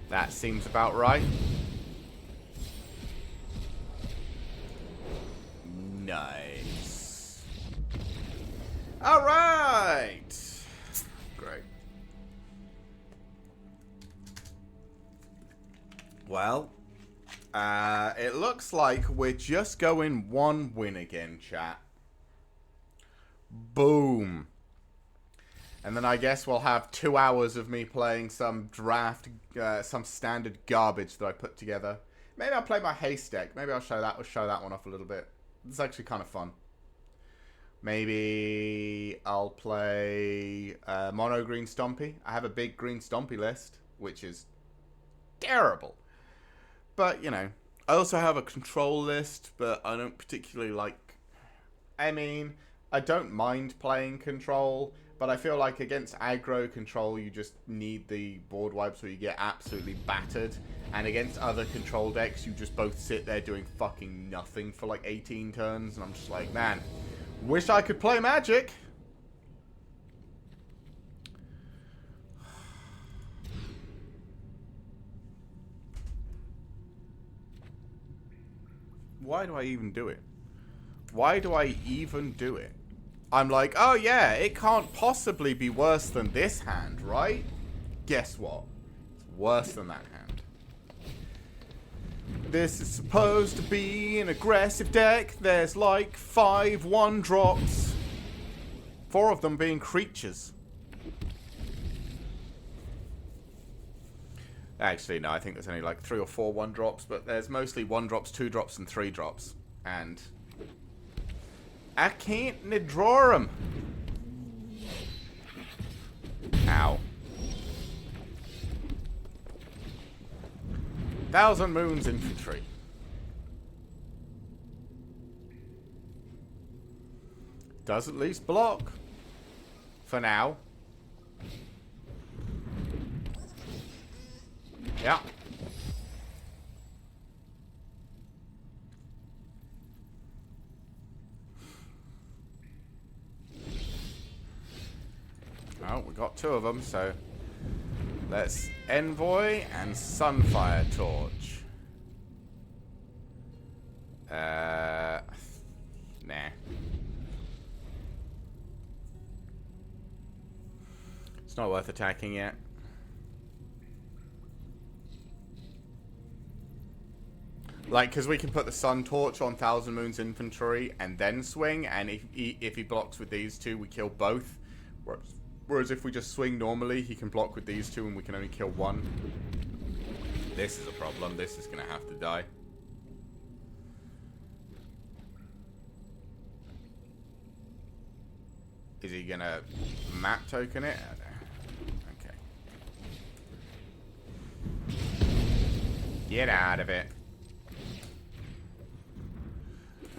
That seems about right. Nice. All right. Great. Well, it looks like we're just going 1 win again, chat. Boom. And then I guess we'll have 2 hours of me playing some draft, some standard garbage that I put together. Maybe I'll play my haste deck. Maybe I'll show that one off a little bit. It's actually kind of fun. Maybe I'll play mono green Stompy. I have a big green Stompy list, which is terrible. But, you know, I also have a control list, but I don't particularly like... I mean, I don't mind playing control, but I feel like against aggro control, you just need the board wipes where you get absolutely battered. And against other control decks, you just both sit there doing fucking nothing for like 18 turns. And I'm just like, man, wish I could play Magic. Why do I even do it? Why do I even do it? I'm like, oh yeah, it can't possibly be worse than this hand, right? Guess what? It's worse than that hand. This is supposed to be an aggressive deck. There's like 5 1-drops. 4 of them being creatures. Actually, no, I think there's only like 3 or 4 1-drops, but there's mostly 1-drops, 2-drops, and 3-drops. And I can't draw them. Ow. 1,000 Moons Infantry. Does at least block. For now. Yeah. Oh, we got 2 of them, so let's Envoy and Sunfire Torch. Nah. It's not worth attacking yet. Like, because we can put the Sun Torch on 1,000 Moons Infantry and then swing, and if he blocks with these 2, we kill both. Whereas if we just swing normally, he can block with these 2 and we can only kill 1. This is a problem. This is going to have to die. Is he going to map token it? Okay. Get out of it.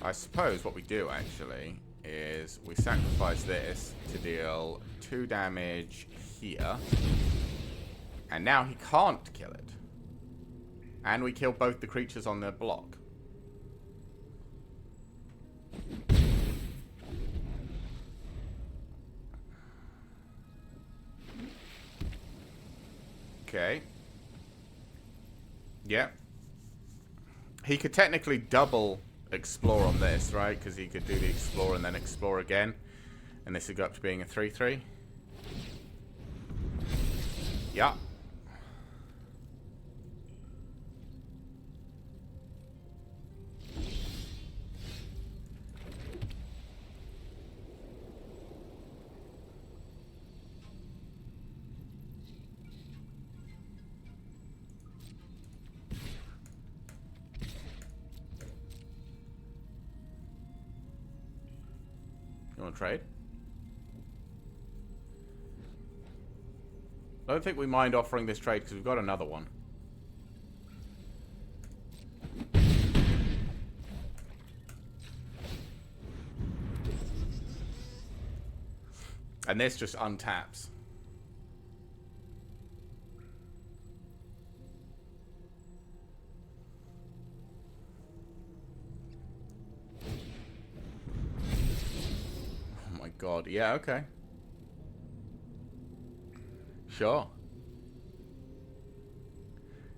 I suppose what we do, actually, is we sacrifice this to deal 2 damage here. And now he can't kill it. And we kill both the creatures on their block. Okay. Yep. He could technically double explore on this, right? Because he could do the explore and then explore again. And this would go up to being a 3/3. Yeah. You want to trade? I don't think we mind offering this trade because we've got another one. And this just untaps. Oh my god. Yeah, okay. Sure.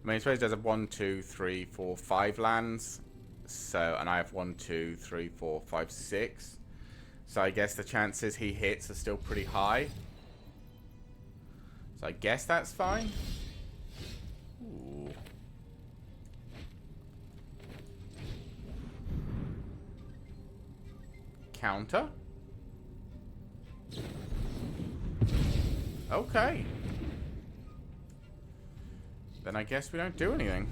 I mean, I suppose there's a 1, 2, 3, 4, 5 lands. So, and I have 1, 2, 3, 4, 5, 6. So I guess the chances he hits are still pretty high. So I guess that's fine. Ooh. Counter? Okay. Then I guess we don't do anything.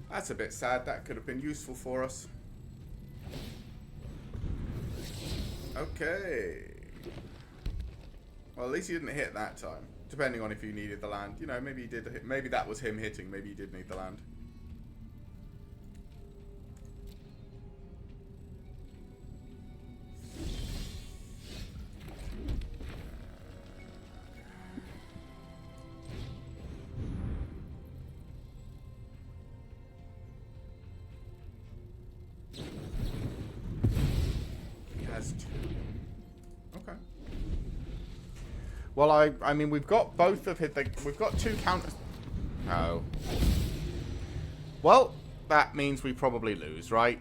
That's a bit sad. That could have been useful for us. Okay. Well, at least you didn't hit that time. Depending on if you needed the land. You know, maybe you did. Maybe that was him hitting. Maybe you did need the land. He has 2. Okay. Well, I mean, we've got both of his. We've got 2 counters. Oh. Well, that means we probably lose, right?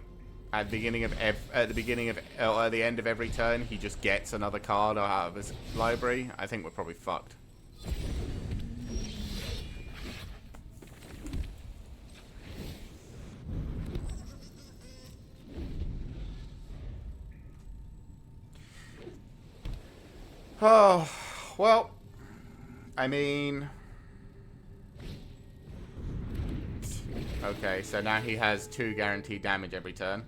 At the beginning of at the end of every turn, he just gets another card out of his library. I think we're probably fucked. Oh, well, I mean... Okay, so now he has 2 guaranteed damage every turn.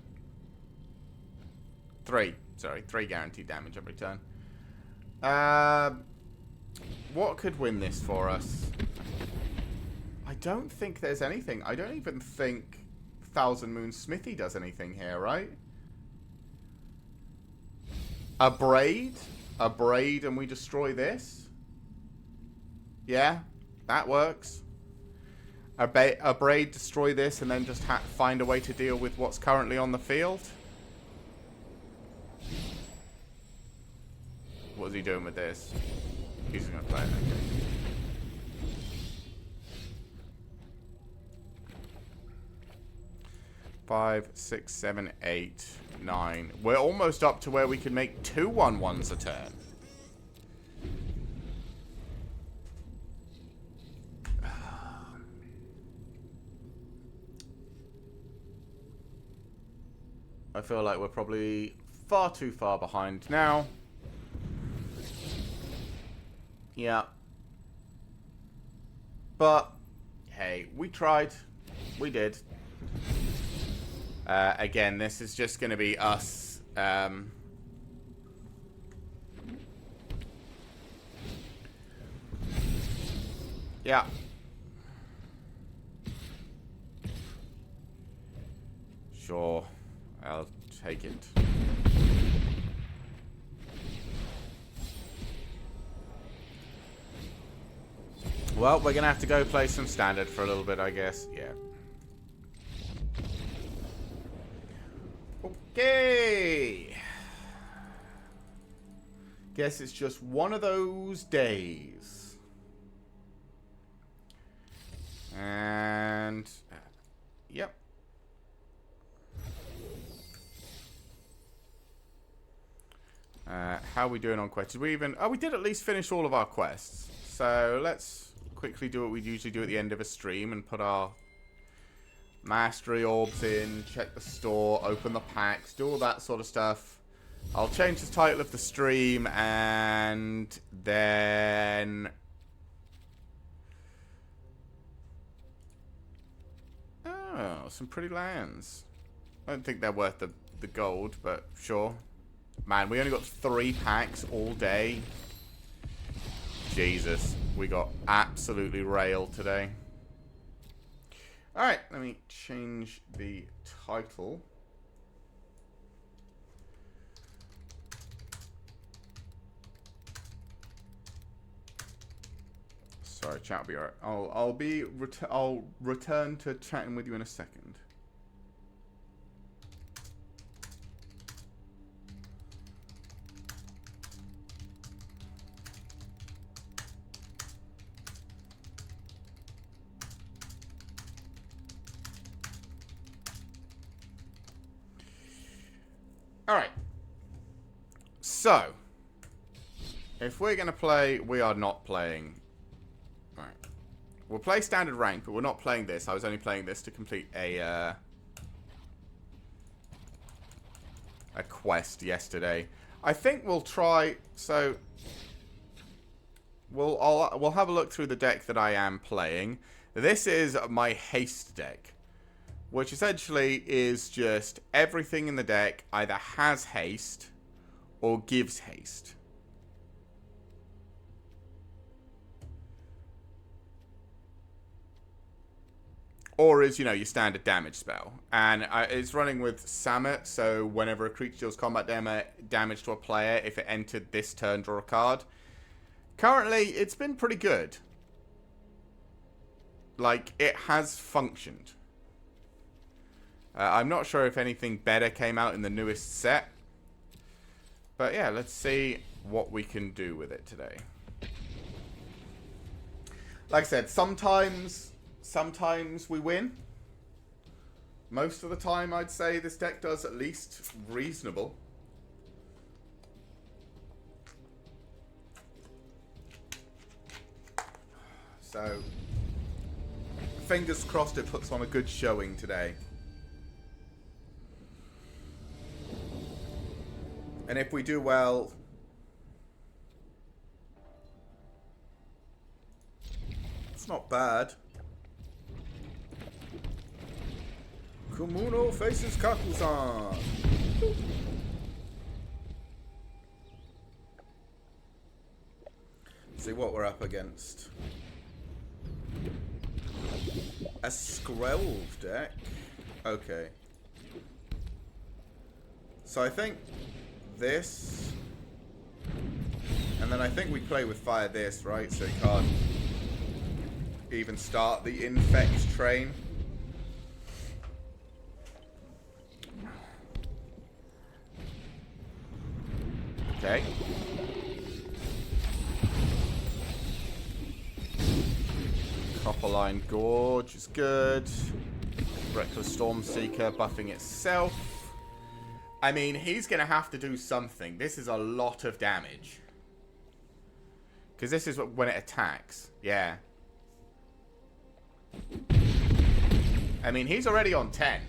3. Sorry, 3 guaranteed damage every turn. What could win this for us? I don't think there's anything. I don't even think Thousand Moon Smithy does anything here, right? A Braid? A Braid and we destroy this? Yeah, that works. A Braid, destroy this, and then just find a way to deal with what's currently on the field? What's he doing with this? He's just going to play it. Okay. 5, 6, 7, 8, 9. We're almost up to where we can make 2 1/1s a turn. I feel like we're probably far too far behind now. Yeah. But, hey, we tried. We did. Again, this is just going to be us. Yeah. Sure. I'll take it. Well, we're going to have to go play some standard for a little bit, I guess. Yeah. Okay. Guess it's just one of those days. And... yep. How are we doing on quests? Did we even... oh, we did at least finish all of our quests. So let's quickly do what we usually do at the end of a stream and put our mastery orbs in, check the store, open the packs, do all that sort of stuff. I'll change the title of the stream and then... oh, some pretty lands. I don't think they're worth the the gold, but sure. Man, we only got 3 packs all day. Jesus, we got absolutely railed today. Alright, let me change the title. Sorry, chat will be alright. I'll return to chatting with you in a second. Alright. So, if we're going to play, we are not playing. Alright. We'll play standard rank, but we're not playing this. I was only playing this to complete a quest yesterday. I think we'll try, so we'll have a look through the deck that I am playing. This is my haste deck, which essentially is just everything in the deck either has haste or gives haste. Or is, you know, your standard damage spell. And it's running with Samet, so whenever a creature deals combat damage to a player, if it entered this turn, draw a card. Currently, it's been pretty good. Like, it has functioned. I'm not sure if anything better came out in the newest set. But yeah, let's see what we can do with it today. Like I said, sometimes we win. Most of the time, I'd say this deck does at least reasonable. So, fingers crossed it puts on a good showing today. And if we do well, it's not bad. Kumuno faces Kaku-san. See what we're up against. A Skrelv deck? Okay. So I think this, and then I think we play with fire this, right? So you can't even start the infect train. Okay. Copperline Gorge is good. Reckless Stormseeker buffing itself. I mean, he's going to have to do something. This is a lot of damage. Because this is when it attacks. Yeah. I mean, he's already on 10.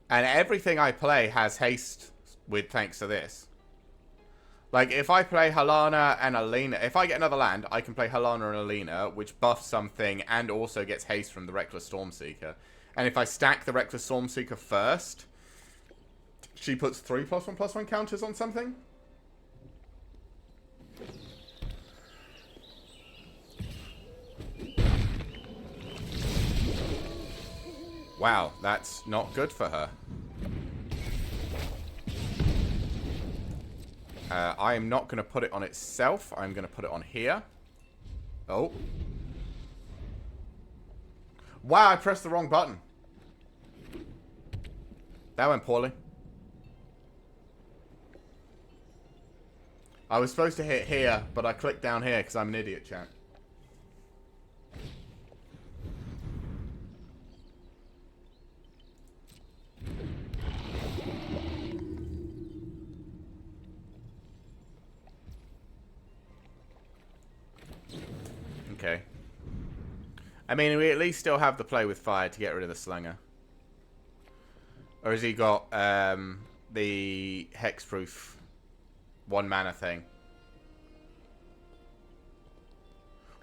And everything I play has haste with thanks to this. Like, if I play Helana and Alina, if I get another land, I can play Helana and Alina, which buffs something and also gets haste from the Reckless Stormseeker. And if I stack the Reckless Stormseeker first, she puts 3+1/+1 counters on something. Wow, that's not good for her. I am not going to put it on itself. I'm going to put it on here. Oh. Wow, I pressed the wrong button. That went poorly. I was supposed to hit here, but I clicked down here because I'm an idiot, chat. Okay. I mean, we at least still have the play with fire to get rid of the Slinger. Or has he got the hexproof 1 mana thing?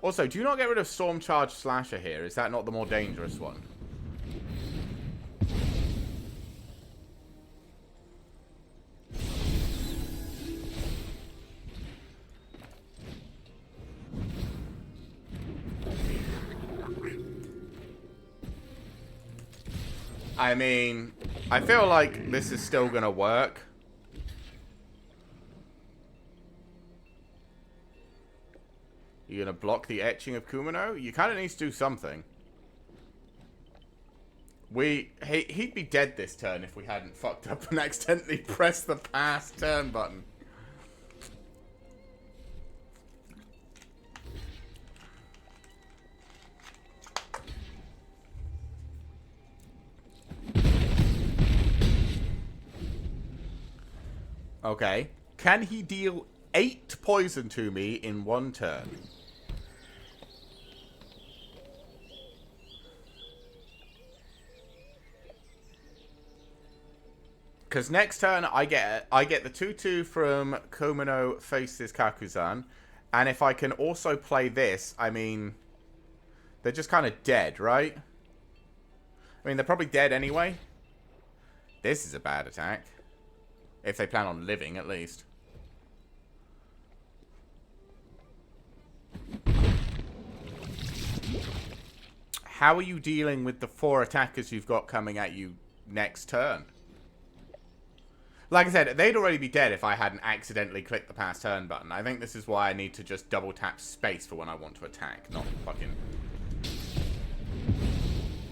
Also, do you not get rid of Storm Charge Slasher here? Is that not the more dangerous one? I mean, I feel like this is still going to work. You're going to block the etching of Kumino? You kind of need to do something. He'd be dead this turn if we hadn't fucked up and accidentally pressed the pass turn button. Okay. Can he deal 8 poison to me in 1 turn? Because next turn I get the 2/2 from Kumino faces Kakuzan, and if I can also play this, I mean, they're just kind of dead, right? I mean, they're probably dead anyway. This is a bad attack. If they plan on living, at least. How are you dealing with the 4 attackers you've got coming at you next turn? Like I said, they'd already be dead if I hadn't accidentally clicked the pass turn button. I think this is why I need to just double tap space for when I want to attack, not fucking...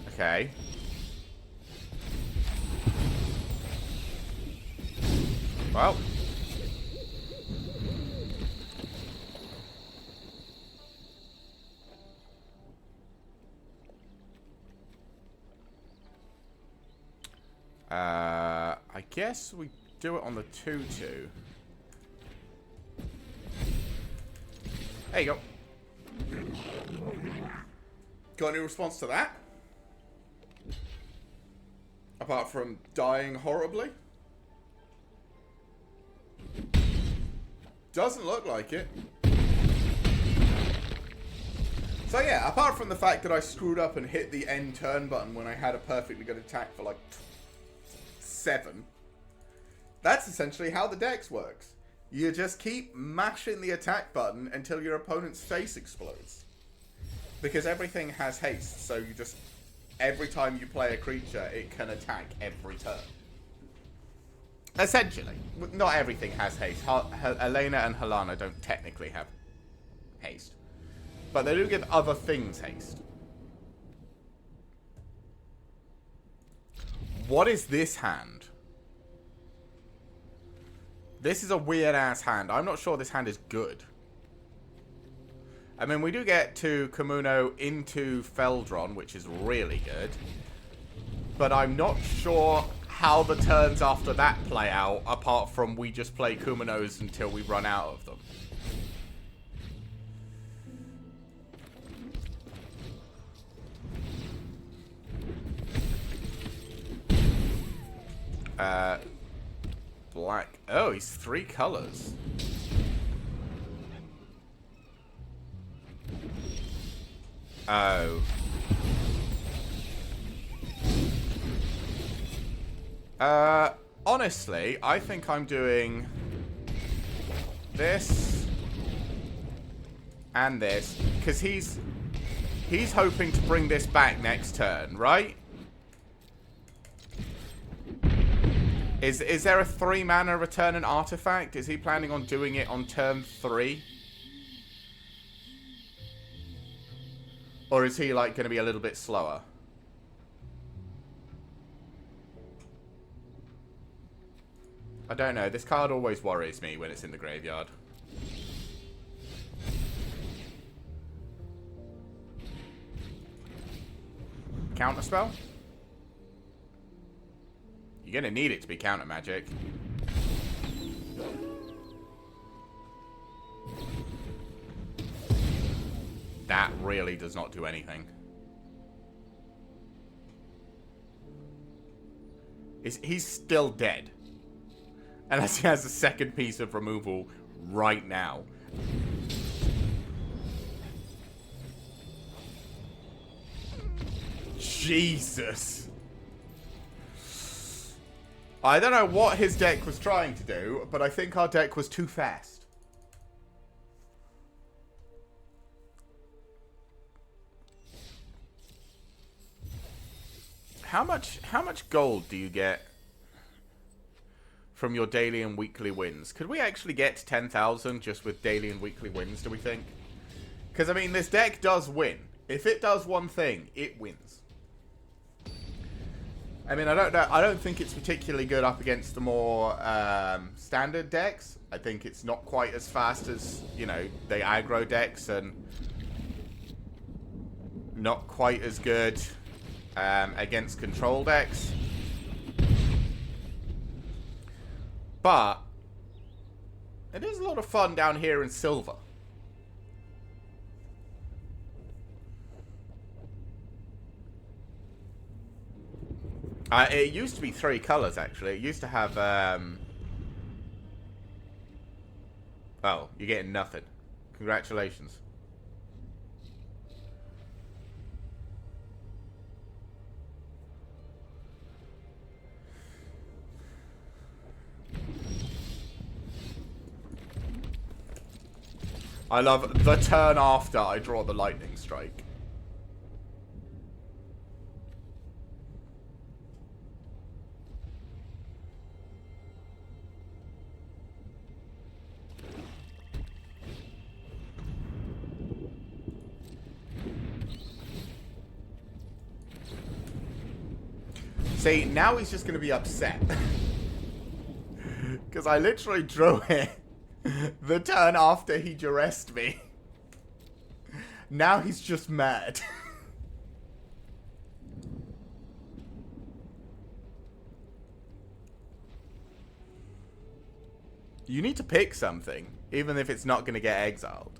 Okay. Well. I guess we do it on the 2/2. There you go. Got any response to that? Apart from dying horribly? Doesn't look like it. So yeah, apart from the fact that I screwed up and hit the end turn button when I had a perfectly good attack for like 7, that's essentially how the dex works. You just keep mashing the attack button until your opponent's face explodes. Because everything has haste, so you just... Every time you play a creature, it can attack every turn. Essentially. Not everything has haste. Elena and Helena don't technically have haste. But they do give other things haste. What is this hand? This is a weird-ass hand. I'm not sure this hand is good. I mean, we do get to Kumuno into Feldron, which is really good. But I'm not sure how the turns after that play out, apart from we just play Kumunos until we run out of them. Black. Oh, he's 3 colors. Oh. Honestly, I think I'm doing this and this, because he's hoping to bring this back next turn, right? Is there a 3 mana return an artifact? Is he planning on doing it on turn 3? Or is he like going to be a little bit slower? I don't know. This card always worries me when it's in the graveyard. Counterspell? You're going to need it to be counter magic. That really does not do anything. He's still dead. Unless he has a second piece of removal right now. Jesus. I don't know what his deck was trying to do, but I think our deck was too fast. How much gold do you get from your daily and weekly wins? Could we actually get to 10,000 just with daily and weekly wins, do we think? Because, I mean, this deck does win. If it does one thing, it wins. I mean, I don't know. I don't think it's particularly good up against the more standard decks. I think it's not quite as fast as, you know, the aggro decks, and not quite as good against control decks. But it is a lot of fun down here in silver. It used to be 3 colors, actually. It used to have, oh, you're getting nothing. Congratulations. I love the turn after I draw the lightning strike. See, now he's just going to be upset. Because I literally drew it the turn after he duressed me. Now he's just mad. You need to pick something, even if it's not going to get exiled.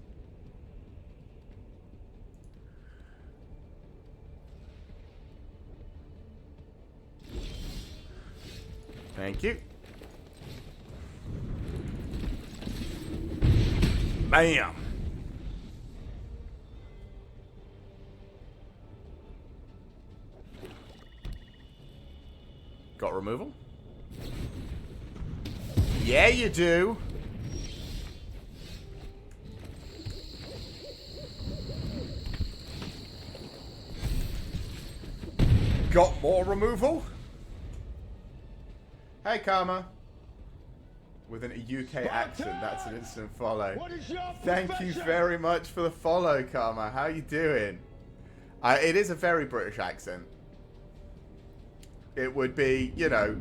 Thank you. Bam. Got removal? Yeah, you do. Got more removal? Hey, Karma. With an UK accent, that's an instant follow. Thank you very much for the follow, Karma. How you doing? It is a very British accent. It would be, you know,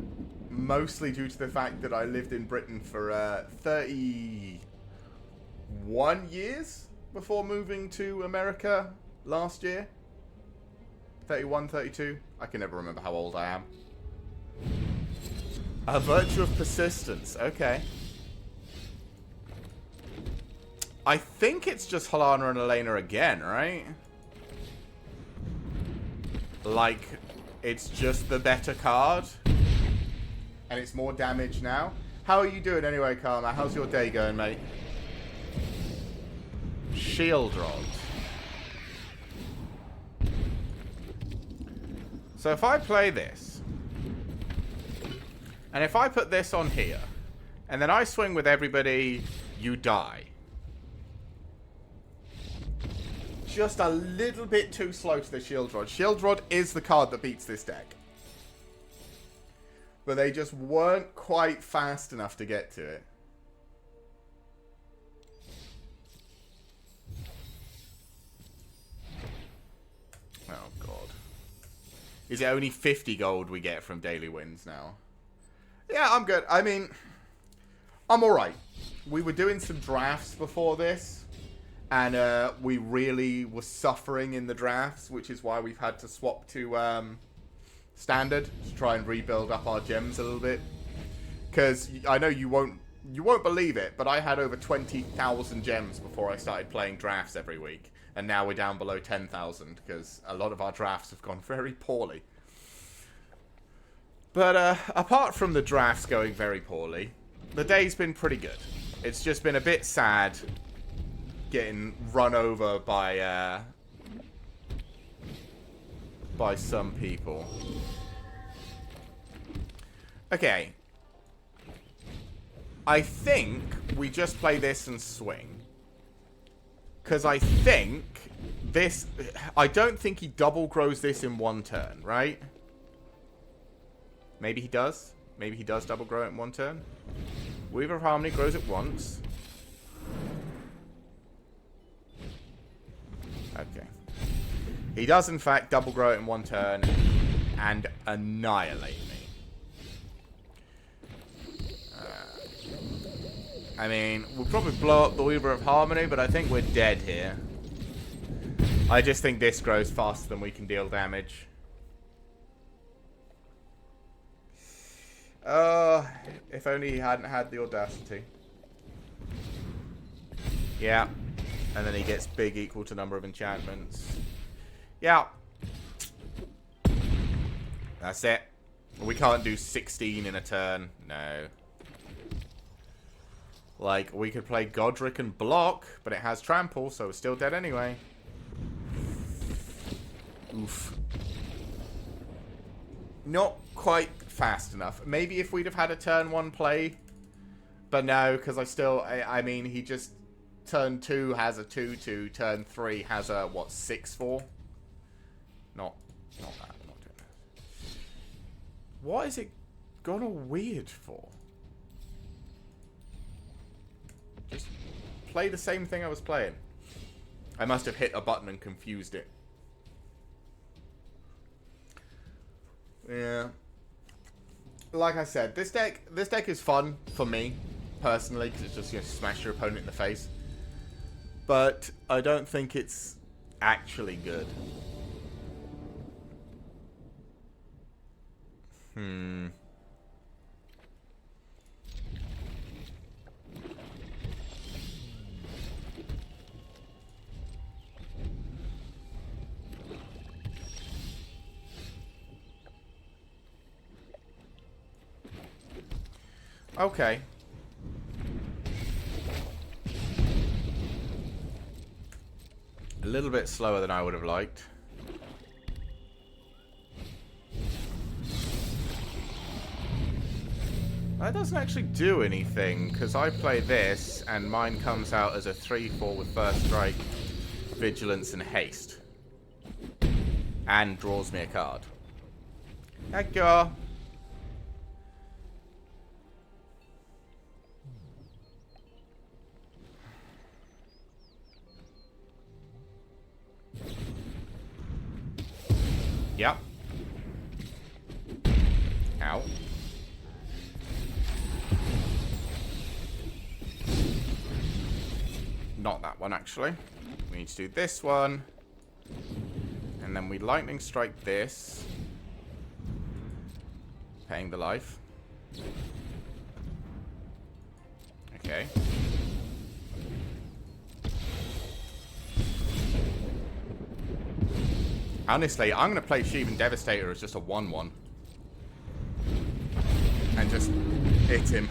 mostly due to the fact that I lived in Britain for 31 years before moving to America last year. 31, 32. I can never remember how old I am. A virtue of persistence. Okay. I think it's just Halana and Elena again, right? Like, it's just the better card. And it's more damage now. How are you doing anyway, Karma? How's your day going, mate? Shield Rod. So if I play this, and if I put this on here, and then I swing with everybody, you die. Just a little bit too slow to the Shield Rod. Shield Rod is the card that beats this deck. But they just weren't quite fast enough to get to it. Oh, God. Is it only 50 gold we get from daily wins now? Yeah, I'm good. I mean, I'm alright. We were doing some drafts before this, and we really were suffering in the drafts, which is why we've had to swap to standard to try and rebuild up our gems a little bit. Because I know you won't believe it, but I had over 20,000 gems before I started playing drafts every week, and now we're down below 10,000 because a lot of our drafts have gone very poorly. But apart from the drafts going very poorly, the day's been pretty good. It's just been a bit sad getting run over by some people. Okay. I think we just play this and swing. Because I think this... I don't think he double grows this in one turn, right? Maybe he does. Maybe he does double grow it in one turn. Weaver of Harmony grows it once. Okay. He does, in fact, double grow it in one turn and annihilate me. I mean, we'll probably blow up the Weaver of Harmony, but I think we're dead here. I just think this grows faster than we can deal damage. If only he hadn't had the audacity. Yeah. And then he gets big equal to number of enchantments. Yeah. That's it. We can't do 16 in a turn. No. Like, we could play Godric and block, but it has trample, so it's still dead anyway. Oof. Not quite fast enough. Maybe if we'd have had a turn 1 play. But no, because I mean, he just... Turn 2 has a 2/2. Turn 3 has a, what, 6/4? Not that. I'm not doing that. What is it gone all weird for? Just play the same thing I was playing. I must have hit a button and confused it. Yeah. Like I said, this deck is fun for me, personally, because it's just, you know, smash your opponent in the face. But I don't think it's actually good. Okay. A little bit slower than I would have liked. That doesn't actually do anything, because I play this, and mine comes out as a 3/4 with First Strike, Vigilance, and Haste. And draws me a card. Heck yeah. Yep. Ow. Not that one, actually. We need to do this one. And then we lightning strike this. Paying the life. Okay. Honestly, I'm going to play Sheevan Devastator as just a 1/1. And just hit him.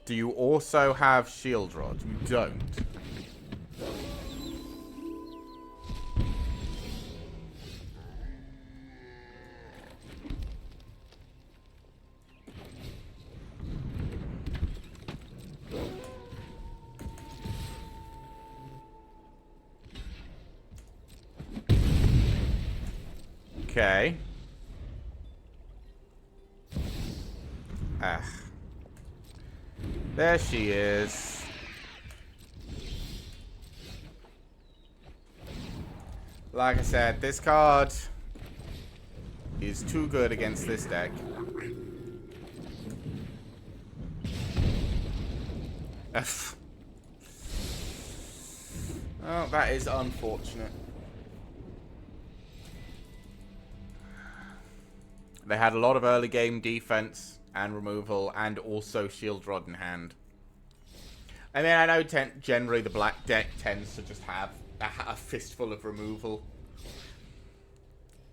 Do you also have Shield Rod? You don't. Okay. Ah. There she is. Like I said, this card is too good against this deck. Oh, that is unfortunate. They had a lot of early game defense and removal, and also Shield Rod in hand. I mean, I know generally the black deck tends to just have a fistful of removal.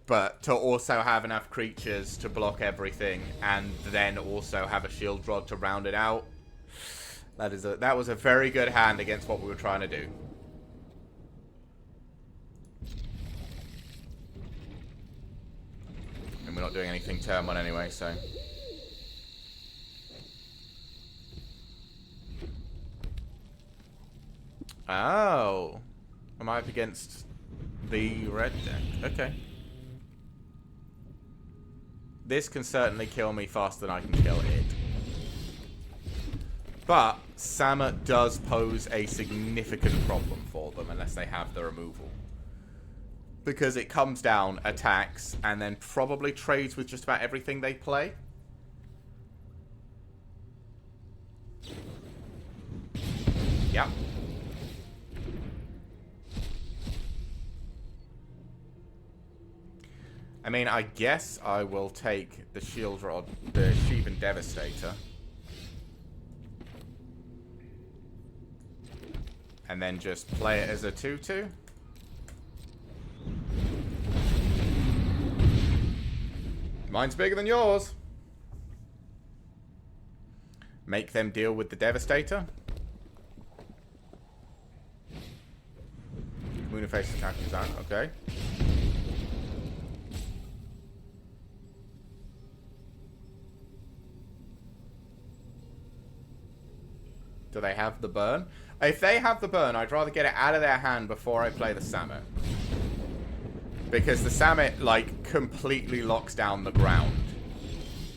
But to also have enough creatures to block everything, and then also have a Shield Rod to round it out, that was a very good hand against what we were trying to do. We're not doing anything turn 1 anyway, so... Oh. Am I up against The red deck. Okay. This can certainly kill me faster than I can kill it. But Sama does pose a significant problem for them unless they have the removal. Because it comes down, attacks, and then probably trades with just about everything they play. Yep. I mean, I guess I will take the Shield Rod, the Sheevan Devastator. And then just play it as a 2-2. Mine's bigger than yours. Make them deal with the Devastator. Mooniface attack is that, okay. Do they have the burn? If they have the burn, I'd rather get it out of their hand before I play the Samet. Because the Samet, like, completely locks down the ground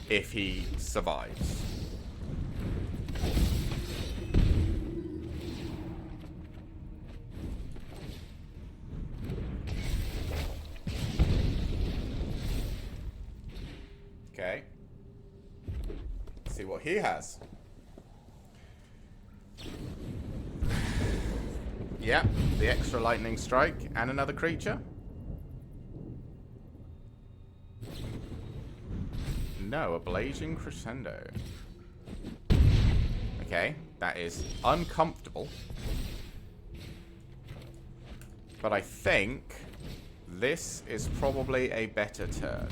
if he survives. Okay. Let's see what he has. Yeah, the extra lightning strike and another creature. No, a blazing crescendo. Okay, that is uncomfortable. But I think this is probably a better turn.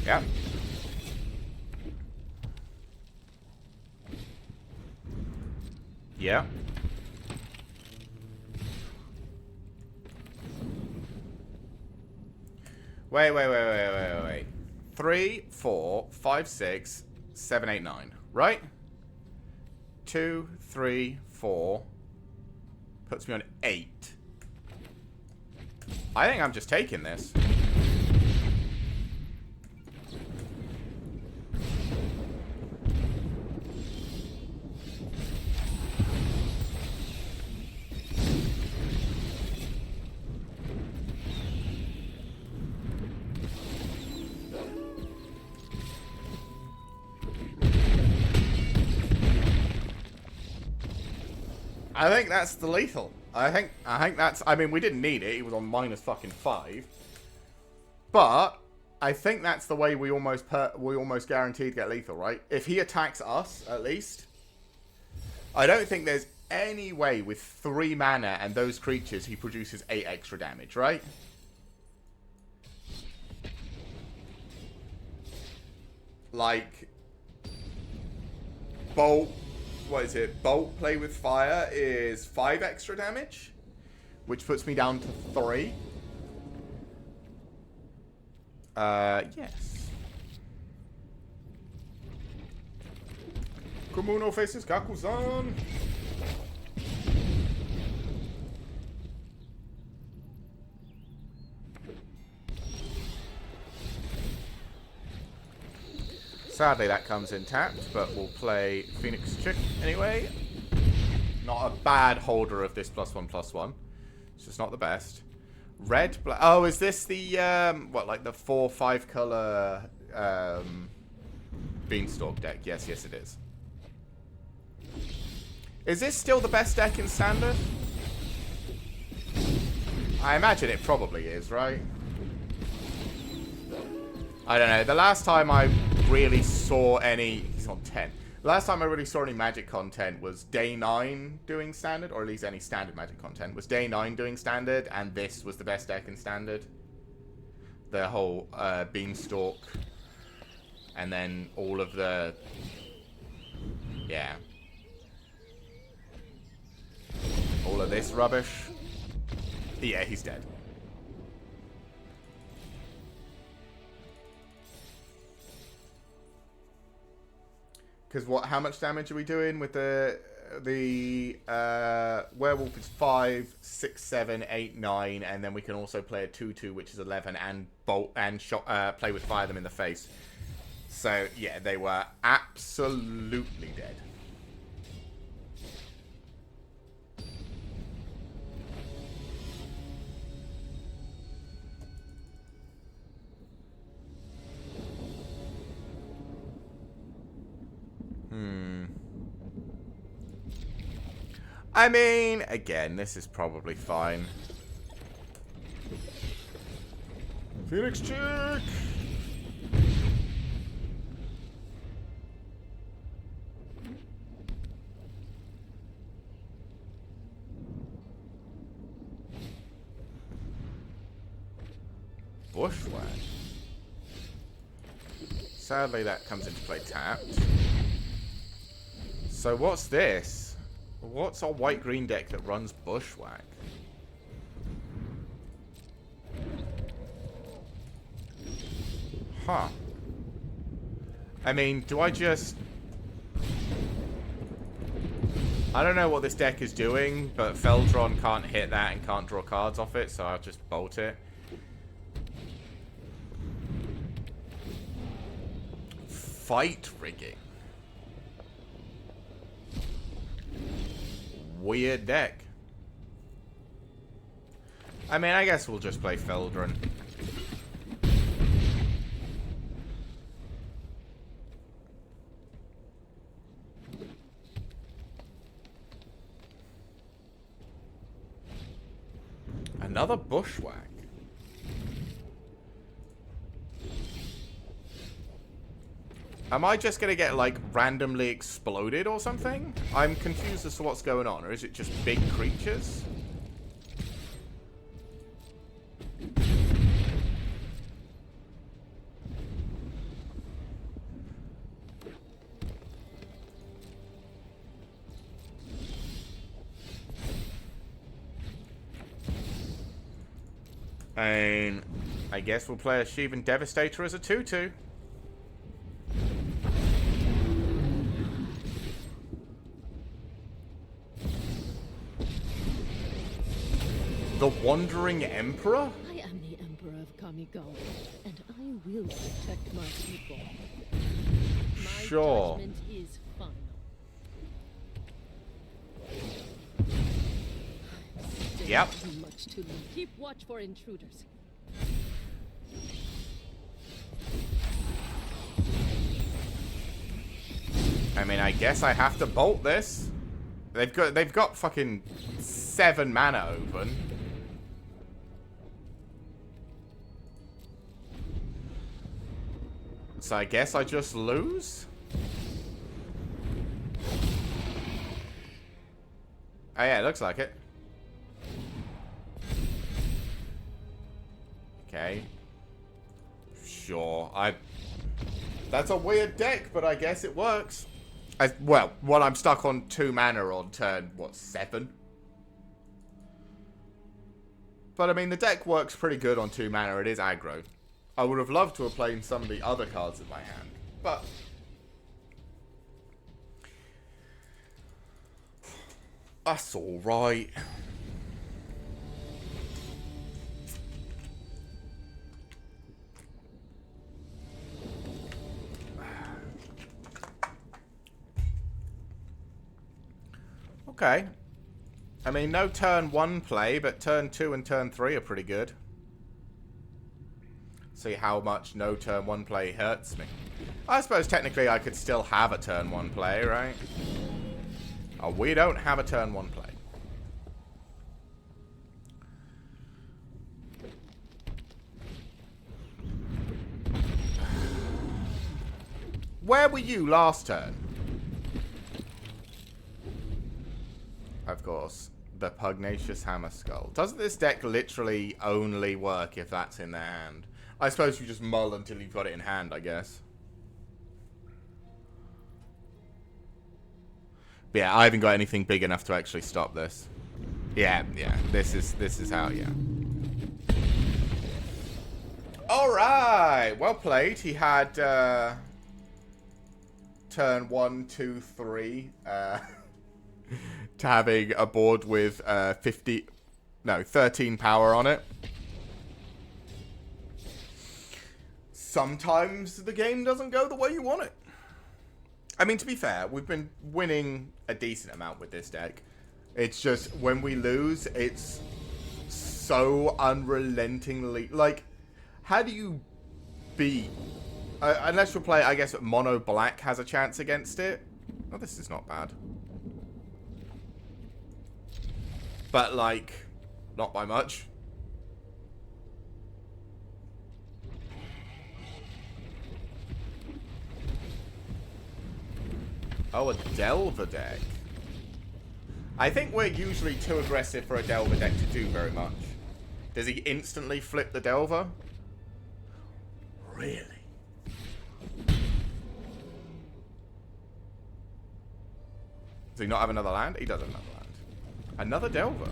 Yeah. Yeah. Wait. 3, 4, 5, 6, 7, 8, 9. Right? 2, 3, 4. Puts me on 8. I think I'm just taking this. I think that's the lethal. I think that's. I mean, we didn't need it. He was on minus fucking 5. But I think that's the way we almost guaranteed get lethal, right? If he attacks us, at least. I don't think there's any way with 3 mana and those creatures he produces 8 extra damage, right? Like Bolt. What is it? Bolt play with fire is 5 extra damage, which puts me down to 3. Yes. Kumuno faces Kakuzan. Sadly, that comes in tapped, but we'll play Phoenix Chick anyway. Not a bad holder of this +1/+1. It's just not the best. Red, black. Oh, is this the what, like the 4/5 color Beanstalk deck? Yes, it is. Is this still the best deck in Standard? I imagine it probably is, right? I don't know. The last time I really saw any... He's on 10. The last time I really saw any Magic content was Day 9 doing Standard, or at least any Standard Magic content, was Day 9 doing Standard, and this was the best deck in Standard. The whole Beanstalk, and then all of the... Yeah. All of this rubbish. Yeah, he's dead. Because how much damage are we doing with the werewolf is 5, 6, 7, 8, 9, and then we can also play a 2/2, which is 11, and bolt and play with fire them in the face. So yeah, they were absolutely dead. I mean, again, this is probably fine. Phoenix chick! Bushwhack. Sadly, that comes into play tapped. So what's this? What's our white-green deck that runs Bushwhack? Huh. I mean, do I just... I don't know what this deck is doing, but Feldron can't hit that and can't draw cards off it, so I'll just bolt it. Fight rigging. Weird deck. I mean, I guess we'll just play Feldron. Another Bushwhack. Am I just going to get, like, randomly exploded or something? I'm confused as to what's going on. Or is it just big creatures? And I guess we'll play a Sheevan Devastator as a 2/2. The Wandering Emperor? I am the Emperor of Kamigawa, and I will protect my people. My Sure. judgment is final. Yep. Too much to learn. Keep watch for intruders. I mean, I guess I have to bolt this. They've got fucking 7 mana open. So I guess I just lose? Oh yeah, it looks like it. Okay. Sure. That's a weird deck, but I guess it works. Well, I'm stuck on 2 mana on turn, what, 7? But I mean, the deck works pretty good on 2 mana. It is aggro. I would have loved to have played some of the other cards in my hand, but that's all right. Okay. I mean, no turn 1 play, but turn 2 and turn 3 are pretty good. See how much no turn 1 play hurts me. I suppose technically I could still have a turn 1 play, right? Oh, we don't have a turn 1 play. Where were you last turn? Of course. The Pugnacious Hammer Skull. Doesn't this deck literally only work if that's in their hand? I suppose you just mull until you've got it in hand, I guess. But yeah, I haven't got anything big enough to actually stop this. Yeah. This is how, yeah. Alright! Well played. He had, turn 1, 2, 3 to having a board with 13 power on it. Sometimes the game doesn't go the way you want it. I mean, to be fair, we've been winning a decent amount with this deck. It's just, when we lose, it's so unrelentingly... Like, how do you beat... unless you play, I guess, mono black has a chance against it. Oh, this is not bad. But, like, not by much. Oh, a Delver deck. I think we're usually too aggressive for a Delver deck to do very much. Does he instantly flip the Delver? Really? Does he not have another land? He does have another land. Another Delver. Ooh.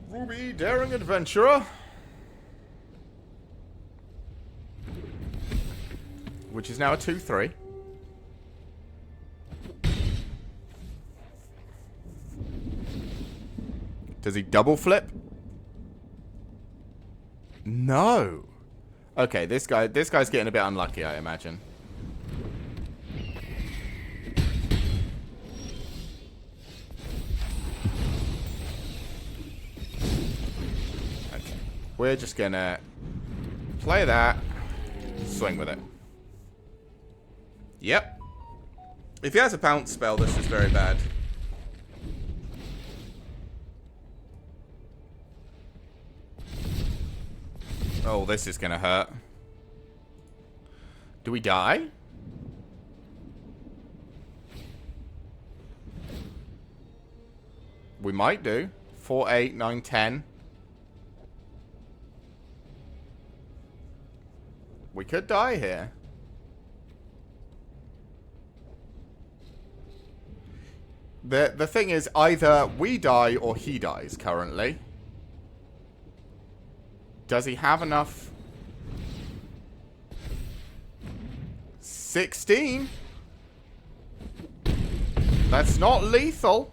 Ruby, daring adventurer. Which is now a 2/3. Does he double flip? No. Okay, this guy's getting a bit unlucky, I imagine. Okay. We're just gonna play that, swing with it. Yep. If he has a bounce spell, this is very bad. Oh, this is gonna hurt. Do we die? We might do. 4, 8, 9, 10. We could die here. The thing is, either we die or he dies currently. Does he have enough? 16? That's not lethal.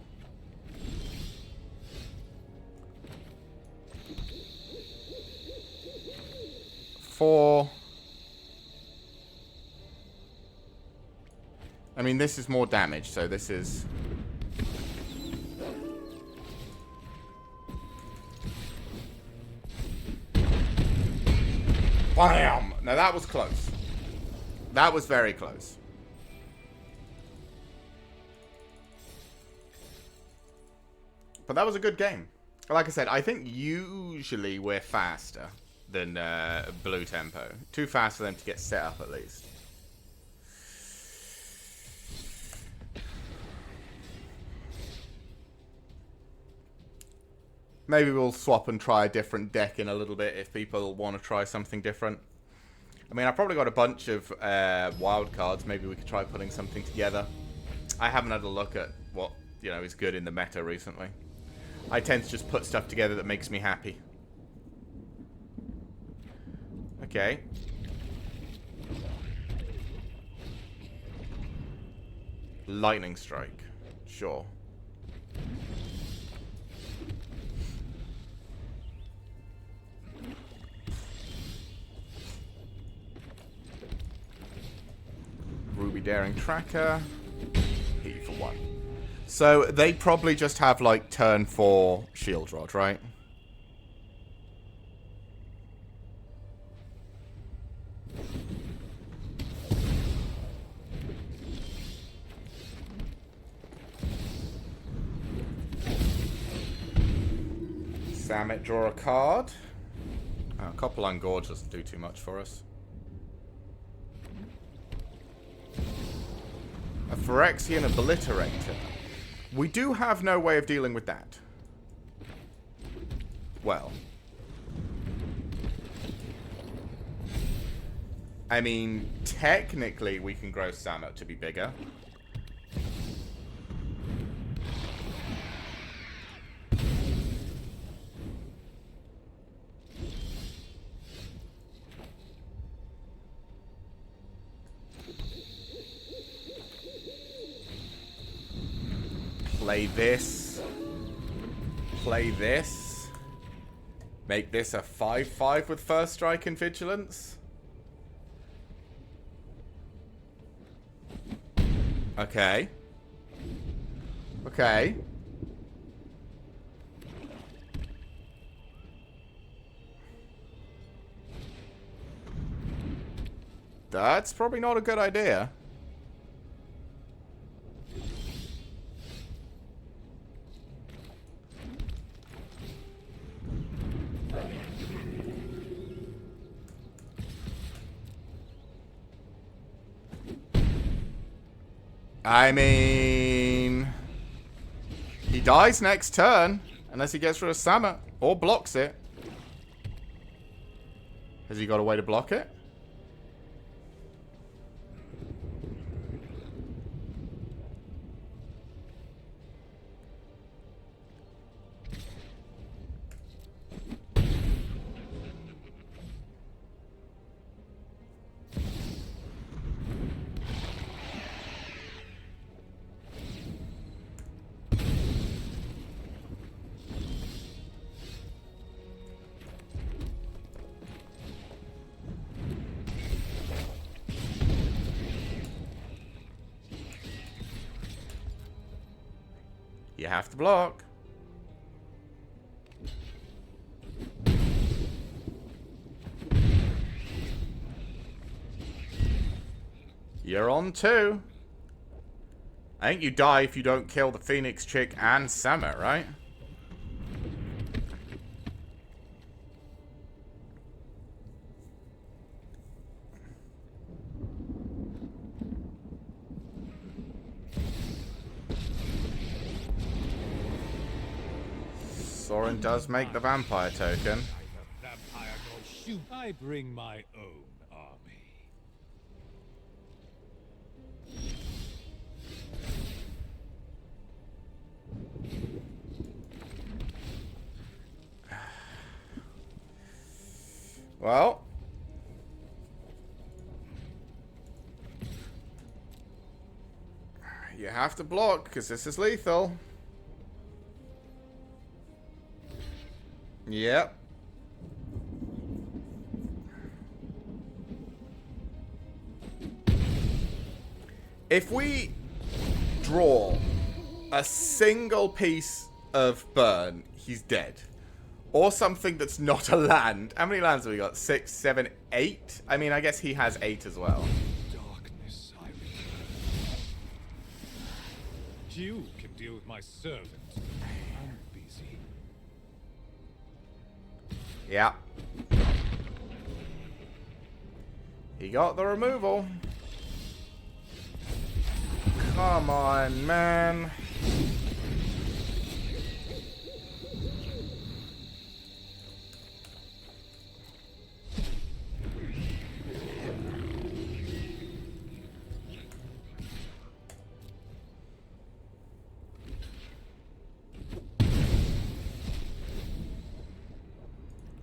Four. I mean, this is more damage, so this is... Bam! Now that was close. That was very close. But that was a good game. Like I said, I think usually we're faster than Blue Tempo. Too fast for them to get set up, at least. Maybe we'll swap and try a different deck in a little bit if people want to try something different. I mean, I've probably got a bunch of wild cards. Maybe we could try putting something together. I haven't had a look at what, you know, is good in the meta recently. I tend to just put stuff together that makes me happy. Okay. Lightning Strike. Sure. Ruby Daring Tracker. Hit you for 1. So they probably just have like turn 4 Shield Rod, right? Samet, draw a card. Oh, Copperline Gorge doesn't do too much for us. A Phyrexian Obliterator. We do have no way of dealing with that. Well. I mean, technically we can grow Samet to be bigger. play this. Play this. Make this a 5/5 with First Strike and Vigilance. Okay. Okay. That's probably not a good idea. I mean, he dies next turn unless he gets rid of Samet or blocks it. Has he got a way to block it? You have to block. You're on 2. I think you die if you don't kill the Phoenix chick and Samet, right? Soren does make the vampire token. I bring my own army. Well, you have to block because this is lethal. Yep. If we draw a single piece of burn, he's dead. Or something that's not a land. How many lands have we got? 6, 7, 8? I mean, I guess he has 8 as well. Darkness, I You can deal with my servant. I'm busy. Yeah. He got the removal. Come on, man.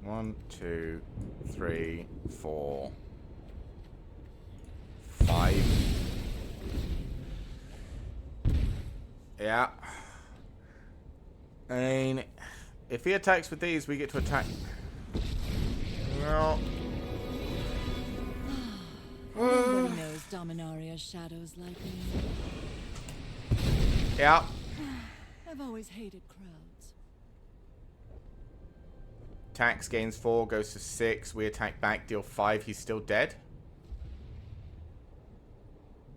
One, 2, 3, 4, 5. Yeah. I mean, if he attacks with these, we get to attack. No. Nobody knows Dominaria's shadows like me. Yeah. I've always hated crowds. Tax gains 4, goes to 6. We attack back, deal 5. He's still dead.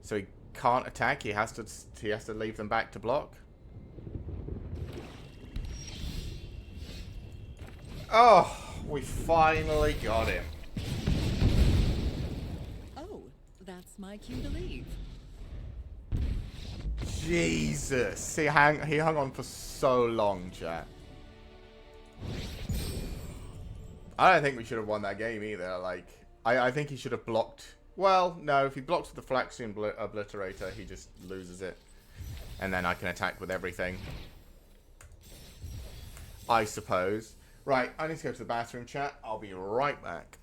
So he can't attack. He has to leave them back to block. Oh, we finally got him. Oh, that's my cue to leave. Jesus. He hung on for so long, chat. I don't think we should have won that game either. Like, I think he should have blocked. Well, no, if he blocks with the Flaxian Obliterator, he just loses it. And then I can attack with everything. I suppose. Right, I need to go to the bathroom, chat. I'll be right back.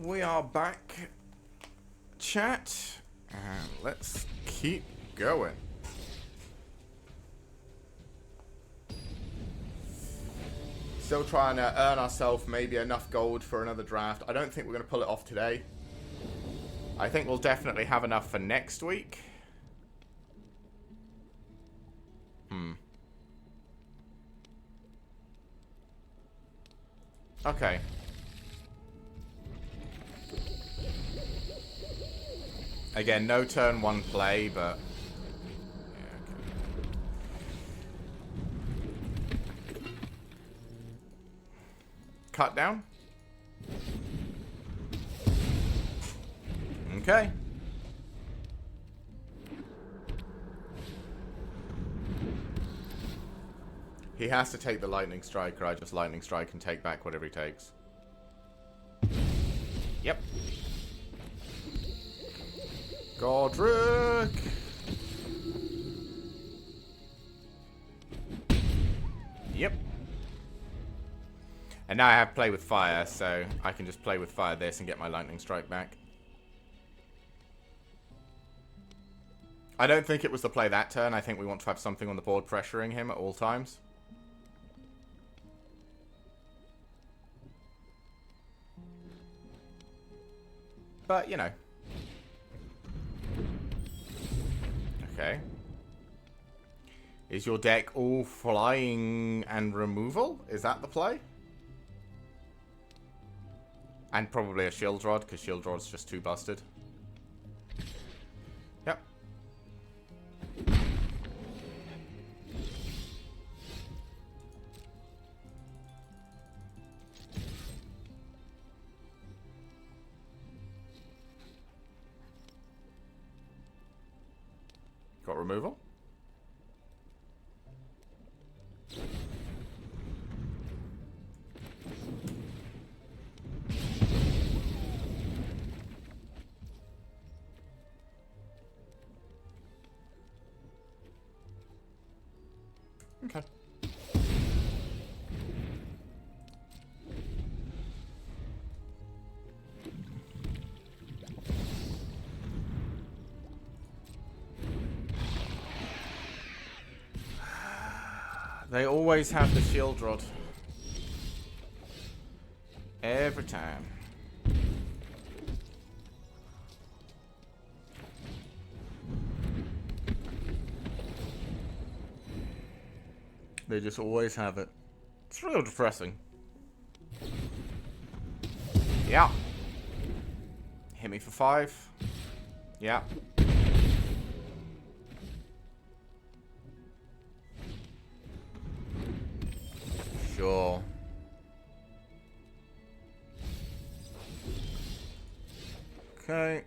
we are back, chat, and let's keep going. Still trying to earn ourselves maybe enough gold for another draft. I don't think we're going to pull it off today. I think we'll definitely have enough for next week. Okay. Again, no turn one play, but... yeah, okay. Cut down? Okay. He has to take the lightning strike, or I just lightning strike and take back whatever he takes. Yep. Godric! Yep. And now I have play with fire, so I can just play with fire this and get my lightning strike back. I don't think it was the play that turn. I think we want to have something on the board pressuring him at all times. But, you know. Okay. Is your deck all flying and removal? Is that the play? And probably a shield rod, because shield rod's just too busted. Yep. Got removal. Okay. They always have the shield rod. Every time. They just always have it. It's real depressing. Yeah. Hit me for 5. Yeah. Sure. Okay.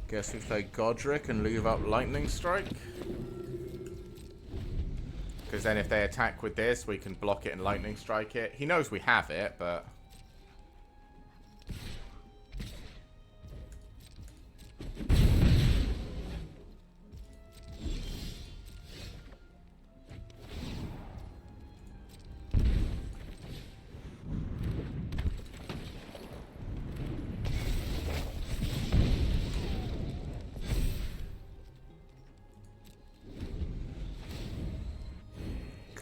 Guess we play Godric and leave up Lightning Strike. Because then if they attack with this, we can block it and Lightning Strike it. He knows we have it, but...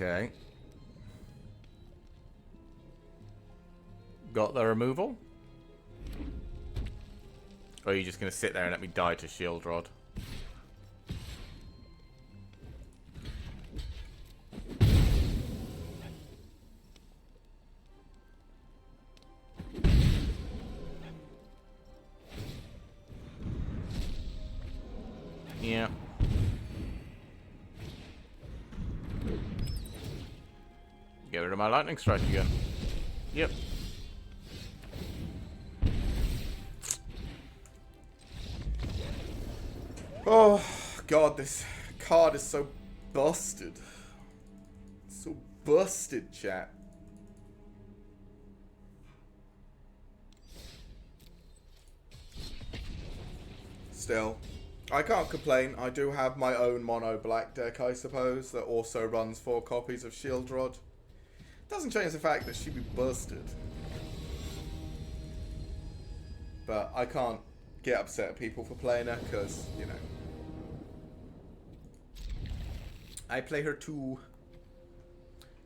Okay. Got the removal? Or are you just going to sit there and let me die to shield rod? Yeah. Get rid of my lightning strike again. Yep. Oh, God, this card is so busted. So busted, chat. Still, I can't complain. I do have my own mono black deck, I suppose, that also runs 4 copies of Shield Rod. Doesn't change the fact that she'd be busted. But I can't get upset at people for playing her because, you know, I play her too.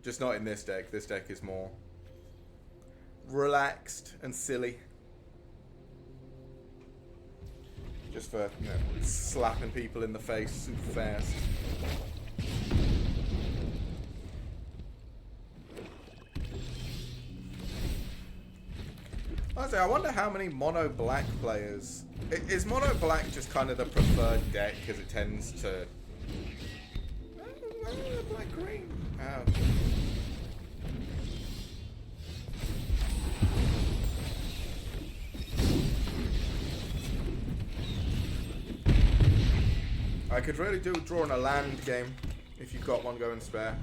Just not in this deck. This deck is more relaxed and silly. Just for, you know, slapping people in the face super fast. Honestly, I wonder how many mono black players... Is mono black just kind of the preferred deck because it tends to... black green. Oh. I could really do with drawing a land game if you've got one going spare.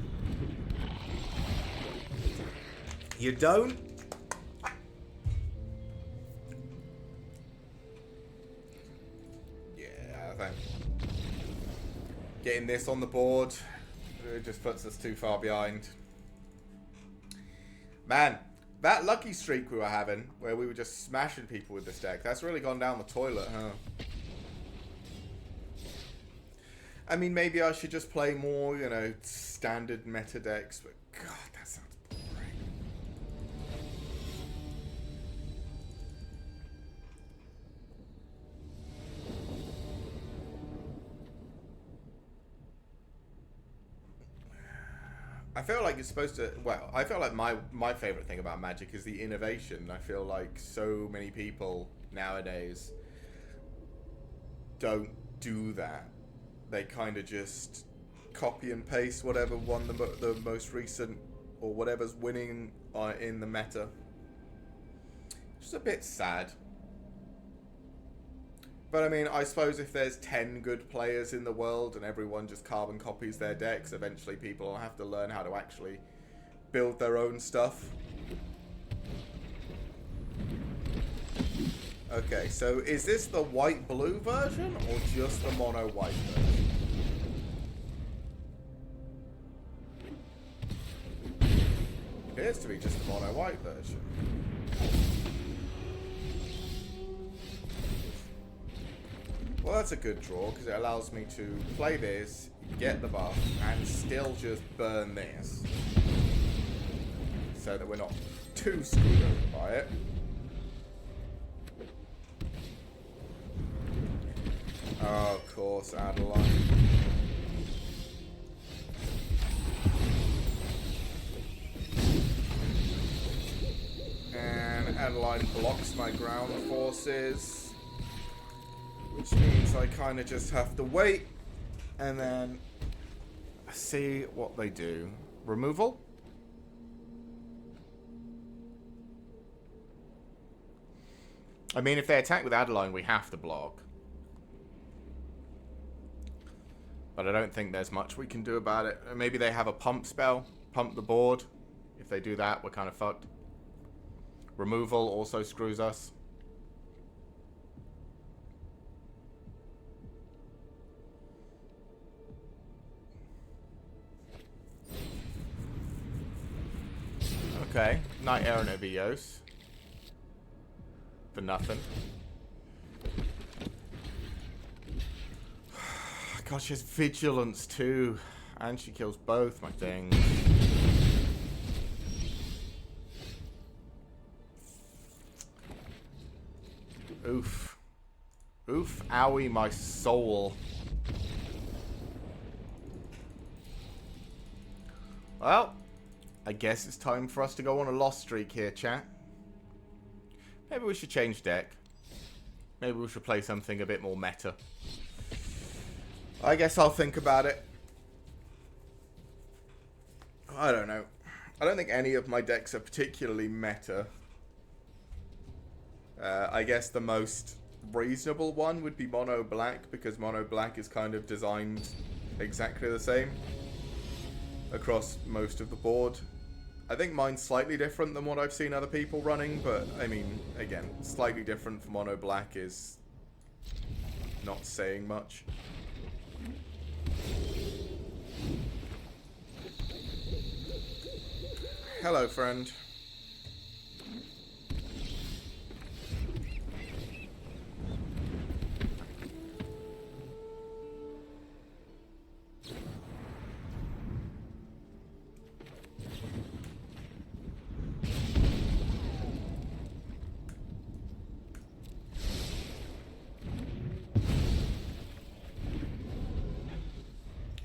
You don't? Yeah, I think getting this on the board, it just puts us too far behind. Man, that lucky streak we were having, where we were just smashing people with this deck, that's really gone down the toilet, huh? I mean, maybe I should just play more, you know, standard meta decks, but God, that sounds boring. I feel like it's supposed to, well, I feel like my favorite thing about Magic is the innovation. I feel like so many people nowadays don't do that. They kind of just copy and paste whatever won the most recent, or whatever's winning in the meta. Just a bit sad. But I mean, I suppose if there's 10 good players in the world and everyone just carbon copies their decks, eventually people will have to learn how to actually build their own stuff. Okay, so is this the white-blue version, or just the mono-white version? Appears to be just the mono-white version. Well, that's a good draw, because it allows me to play this, get the buff, and still just burn this. So that we're not too screwed over by it. Oh, of course, Adeline. And Adeline blocks my ground forces, which means I kind of just have to wait and then see what they do. Removal? I mean, if they attack with Adeline, we have to block. But I don't think there's much we can do about it. Maybe they have a pump spell. Pump the board. If they do that, we're kind of fucked. Removal also screws us. Okay. Knight Errant of Eos. For nothing. God, she has vigilance too. And she kills both my things. Oof. Oof, owie, my soul. Well, I guess it's time for us to go on a lost streak here, chat. Maybe we should change deck. Maybe we should play something a bit more meta. I guess I'll think about it. I don't know. I don't think any of my decks are particularly meta. I guess the most reasonable one would be Mono Black, because Mono Black is kind of designed exactly the same across most of the board. I think mine's slightly different than what I've seen other people running, but I mean, again, slightly different for Mono Black is not saying much. Hello, friend.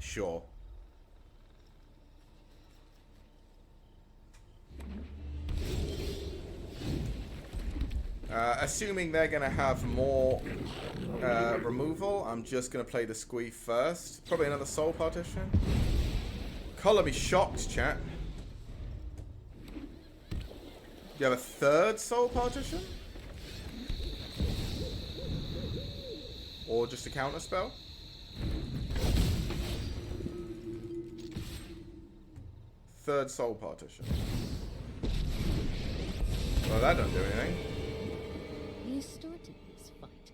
Sure. Assuming they're going to have more removal, I'm just going to play the squeef first. Probably another soul partition. Color be shocked, chat. You have a third soul partition? Or just a counter spell? Third soul partition. Well, that don't do anything. You started this fight,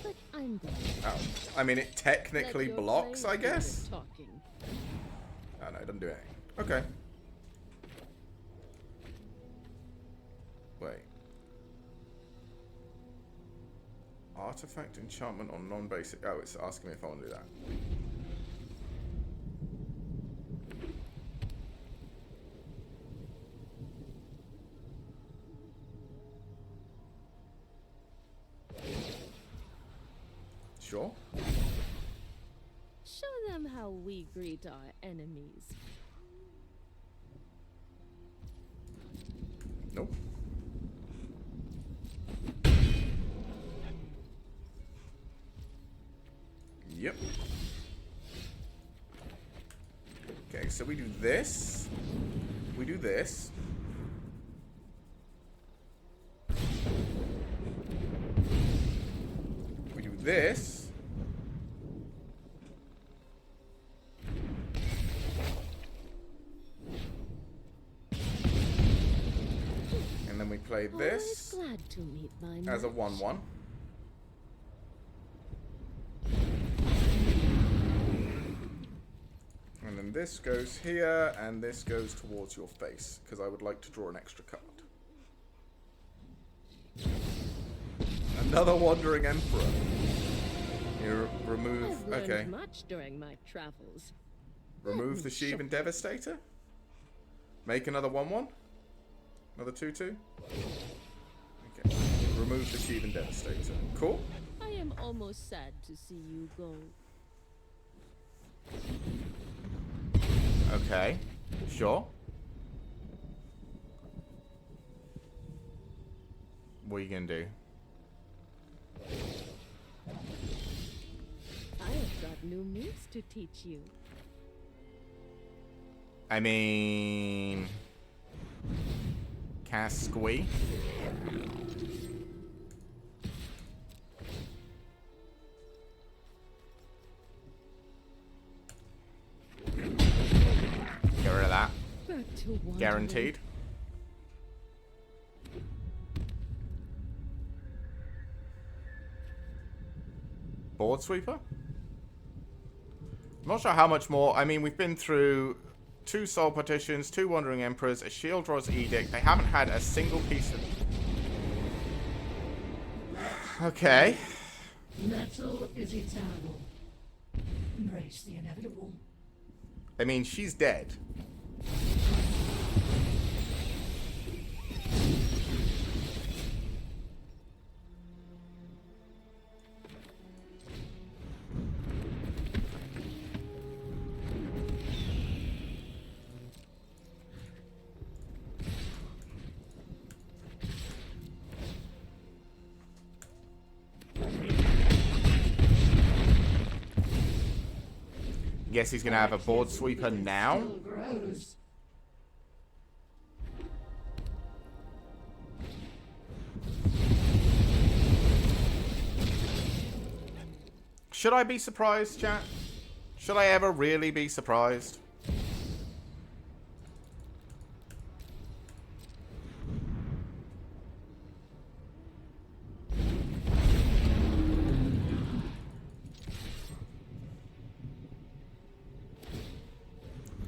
but I'm glad. Oh, I mean, it technically Let your blocks, I brain do the guess? talking. Oh, no, it doesn't do anything. Okay. Wait. Artifact enchantment on non-basic. Oh, it's asking me if I want to do that. Sure. Show them how we greet our enemies. Nope. Yep. Okay, so we do this. We do this. We do this. And then we play this Always glad to meet my as a match. 1/1. And then this goes here, and this goes towards your face, because I would like to draw an extra card. Another Wandering Emperor. You remove... I've learned Okay. much during my travels. Remove the Sheevan Devastator. Make another 1/1. Another 2/2. Okay. Remove the Sheevan Devastator. Cool. I am almost sad to see you go. Okay. Sure. What are you gonna do? I have got new moves to teach you. I mean... Cast Squee. Get rid of that. Back to wandering. Guaranteed. Board Sweeper? I'm not sure how much more. I mean, we've been through 2 Soul Partitions, 2 Wandering Emperors, a Shieldraw's Edict. They haven't had a single piece of... Okay. Metal is eternal. Embrace the inevitable. I mean, she's dead. Guess he's gonna have a board sweeper now. Still grows. Should I be surprised, chat? Should I ever really be surprised?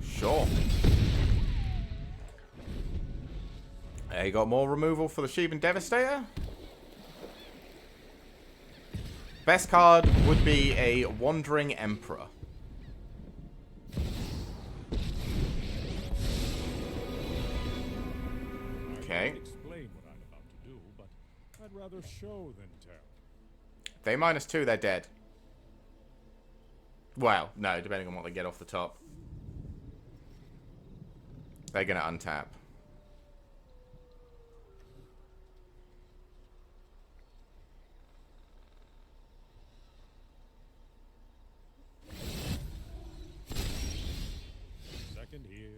Sure. Okay, got more removal for the Sheevan Devastator. Best card would be a Wandering Emperor. Okay. I can explain what I'm about to do, but I'd rather show than tell. They -2, they're dead. Well, no, depending on what they get off the top. They're gonna untap. Second here,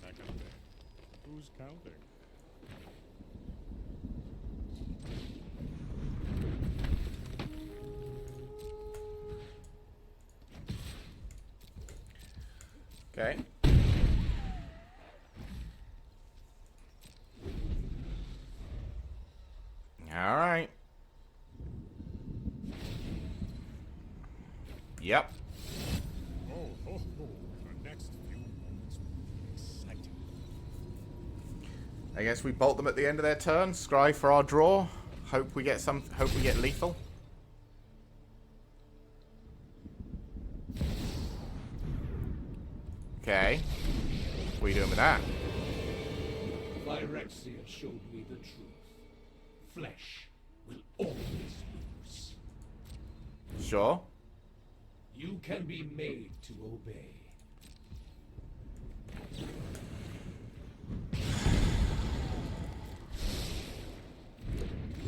second there. Who's counting? Okay. Alright. Yep. Oh, the next few moments will be exciting. I guess we bolt them at the end of their turn. Scry for our draw. Hope we get lethal. Okay. What are you doing with that? Phyrexia showed me the truth. Flesh will always lose. Sure. You can be made to obey.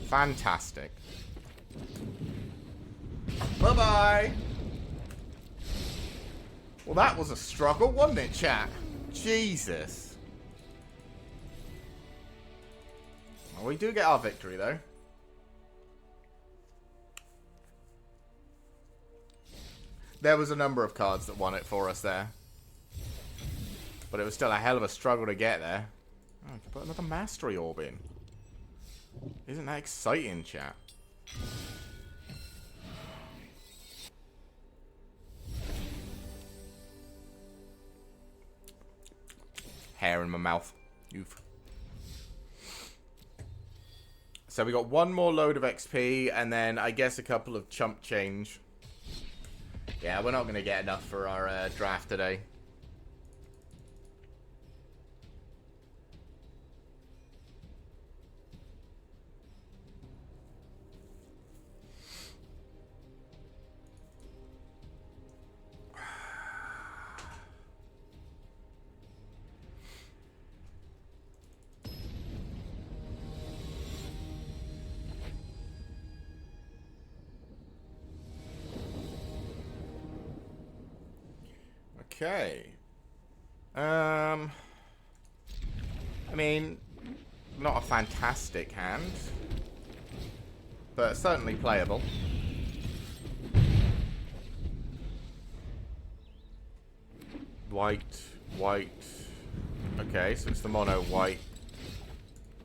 Fantastic. Bye-bye. Well, that was a struggle, wasn't it, chat? Jesus. Well, we do get our victory, though. There was a number of cards that won it for us there. But it was still a hell of a struggle to get there. Oh, I can put another Mastery Orb in. Isn't that exciting, chat? Hair in my mouth. Oof. So we got one more load of XP, and then I guess a couple of chump change. Yeah, we're not going to get enough for our draft today. Okay. I mean, not a fantastic hand, but certainly playable. White, white. Okay, so it's the mono white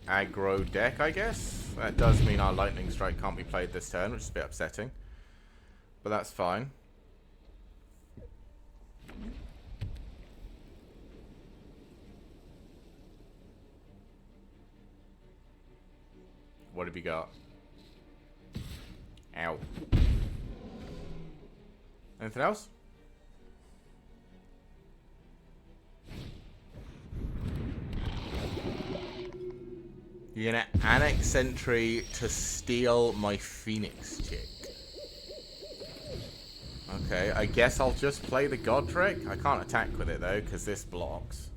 aggro deck, I guess. That does mean our Lightning Strike can't be played this turn, which is a bit upsetting. But that's fine. What have you got? Ow. Anything else? You're gonna annex Sentry to steal my Phoenix chick. Okay, I guess I'll just play the Godric. I can't attack with it though, because this blocks.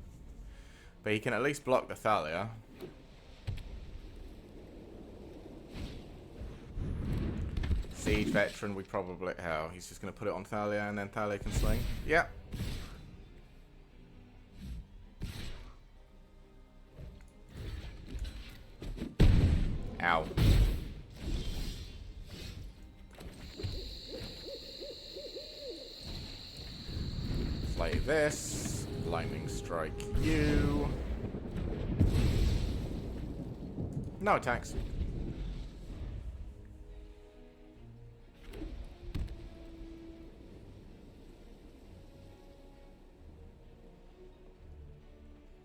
But he can at least block the Thalia. Siege Veteran, we probably... Oh, he's just going to put it on Thalia and then Thalia can swing. Yep. Ow. Play this. Lightning Strike you. No attacks.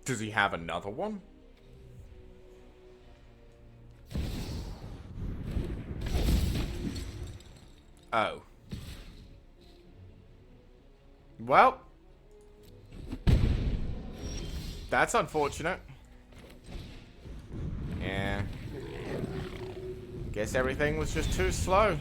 Does he have another one? Oh. Well. That's unfortunate. Yeah. Guess everything was just too slow.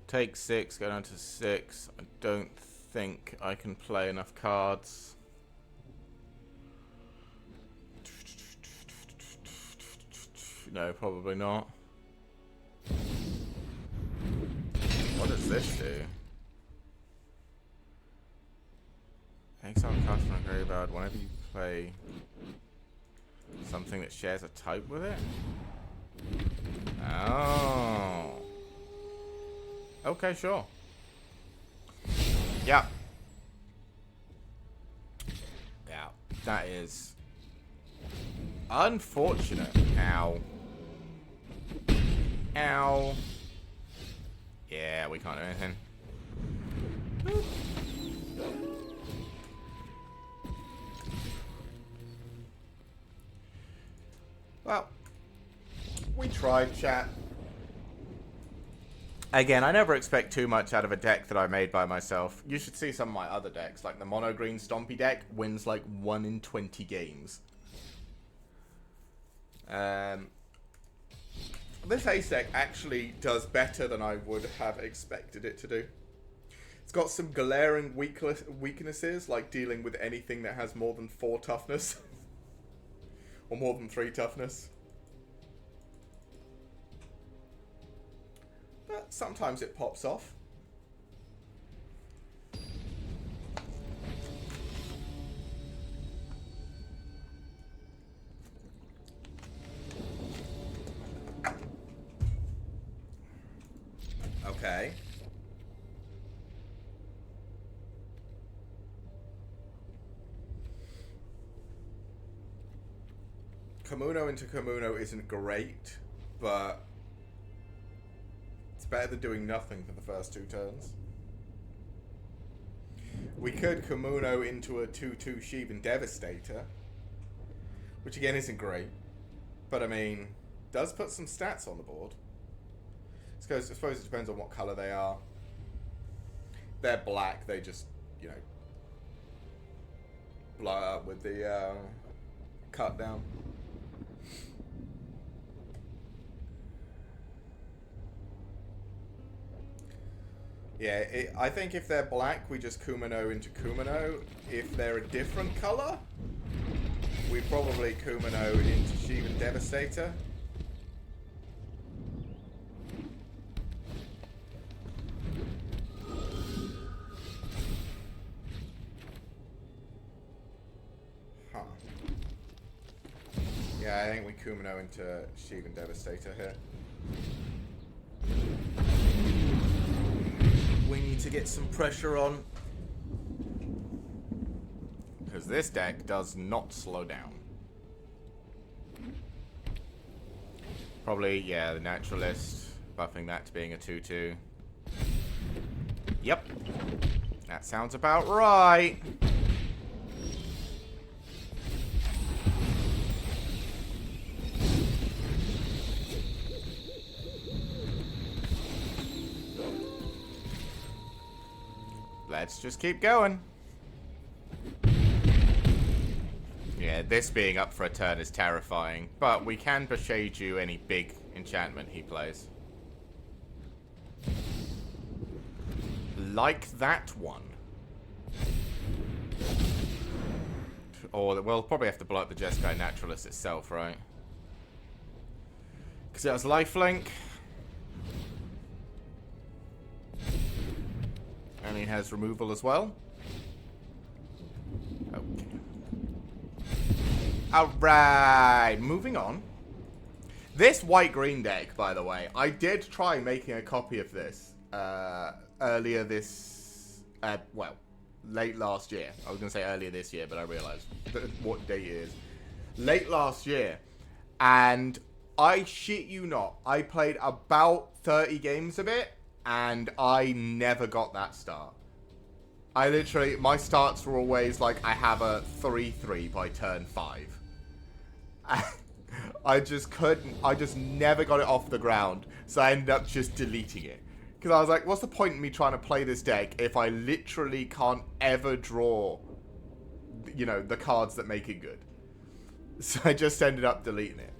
Take 6, go down to 6. I don't think I can play enough cards. No, probably not. What does this do? Exile card from a graveyard whenever you play something that shares a type with it? Oh. Okay, sure. Yeah. Yeah, that is unfortunate. Ow. Ow. Yeah, we can't do anything. Well, we tried, chat. Again, I never expect too much out of a deck that I made by myself. You should see some of my other decks, like the mono green Stompy deck wins like 1 in 20 games. This ace deck actually does better than I would have expected it to do. It's got some glaring weaknesses, like dealing with anything that has more than 4 toughness. Or more than 3 toughness. But sometimes it pops off. Okay. Kamuno into Kamuno isn't great, but it's better than doing nothing for the first 2 turns. We could Kamuno into a 2/2 Sheevan Devastator, which again isn't great, but I mean, does put some stats on the board. I suppose it depends on what color they are. They're black, they just, you know, blow up with the cut down. Yeah, I think if they're black, we just Kumano into Kumano. If they're a different color, we probably Kumano into Sheevan Devastator. Huh. Yeah, I think we Kumano into Sheevan Devastator here. We need to get some pressure on, because this deck does not slow down. Probably, yeah, the Naturalist, buffing that to being a 2/2. Yep, that sounds about right. Let's just keep going. Yeah, this being up for a turn is terrifying, but we can Bashiju any big enchantment he plays. Like that one. Or we'll probably have to blow up the Jeskai Naturalist itself, right? Because it has lifelink. And he has removal as well. Okay. Alright, moving on. This white-green deck, by the way, I did try making a copy of this earlier this... well, late last year. I was going to say earlier this year, but I realized what date it is. Late last year. And I shit you not, I played about 30 games of it, and I never got that start. I literally, my starts were always like, I have a 3-3 by turn 5. I just couldn't, I just never got it off the ground, so I ended up just deleting it. Because I was like, what's the point in me trying to play this deck if I literally can't ever draw, you know, the cards that make it good? So I just ended up deleting it.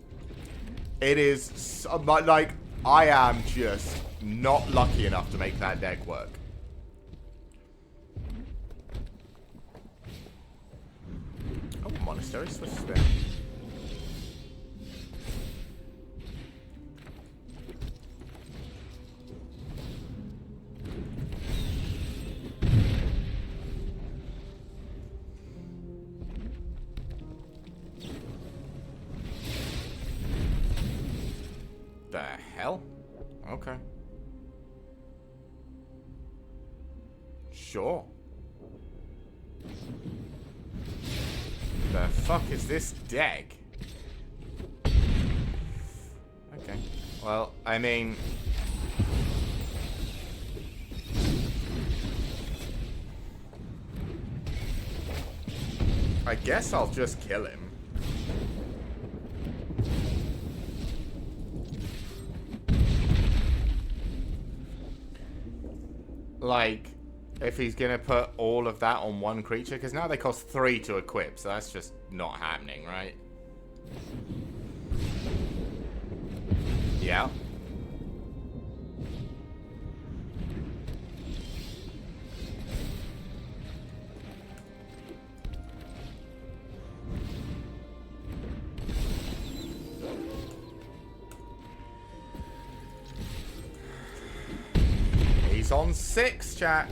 It is, like, I am just not lucky enough to make that deck work. Oh, Monastery switches there. The hell? Okay. Sure. The fuck is this deck? Okay. Well, I mean... I guess I'll just kill him. Like, if he's gonna put all of that on one creature, because now they cost 3 to equip, so that's just not happening, right? Yeah. He's on 6, chat.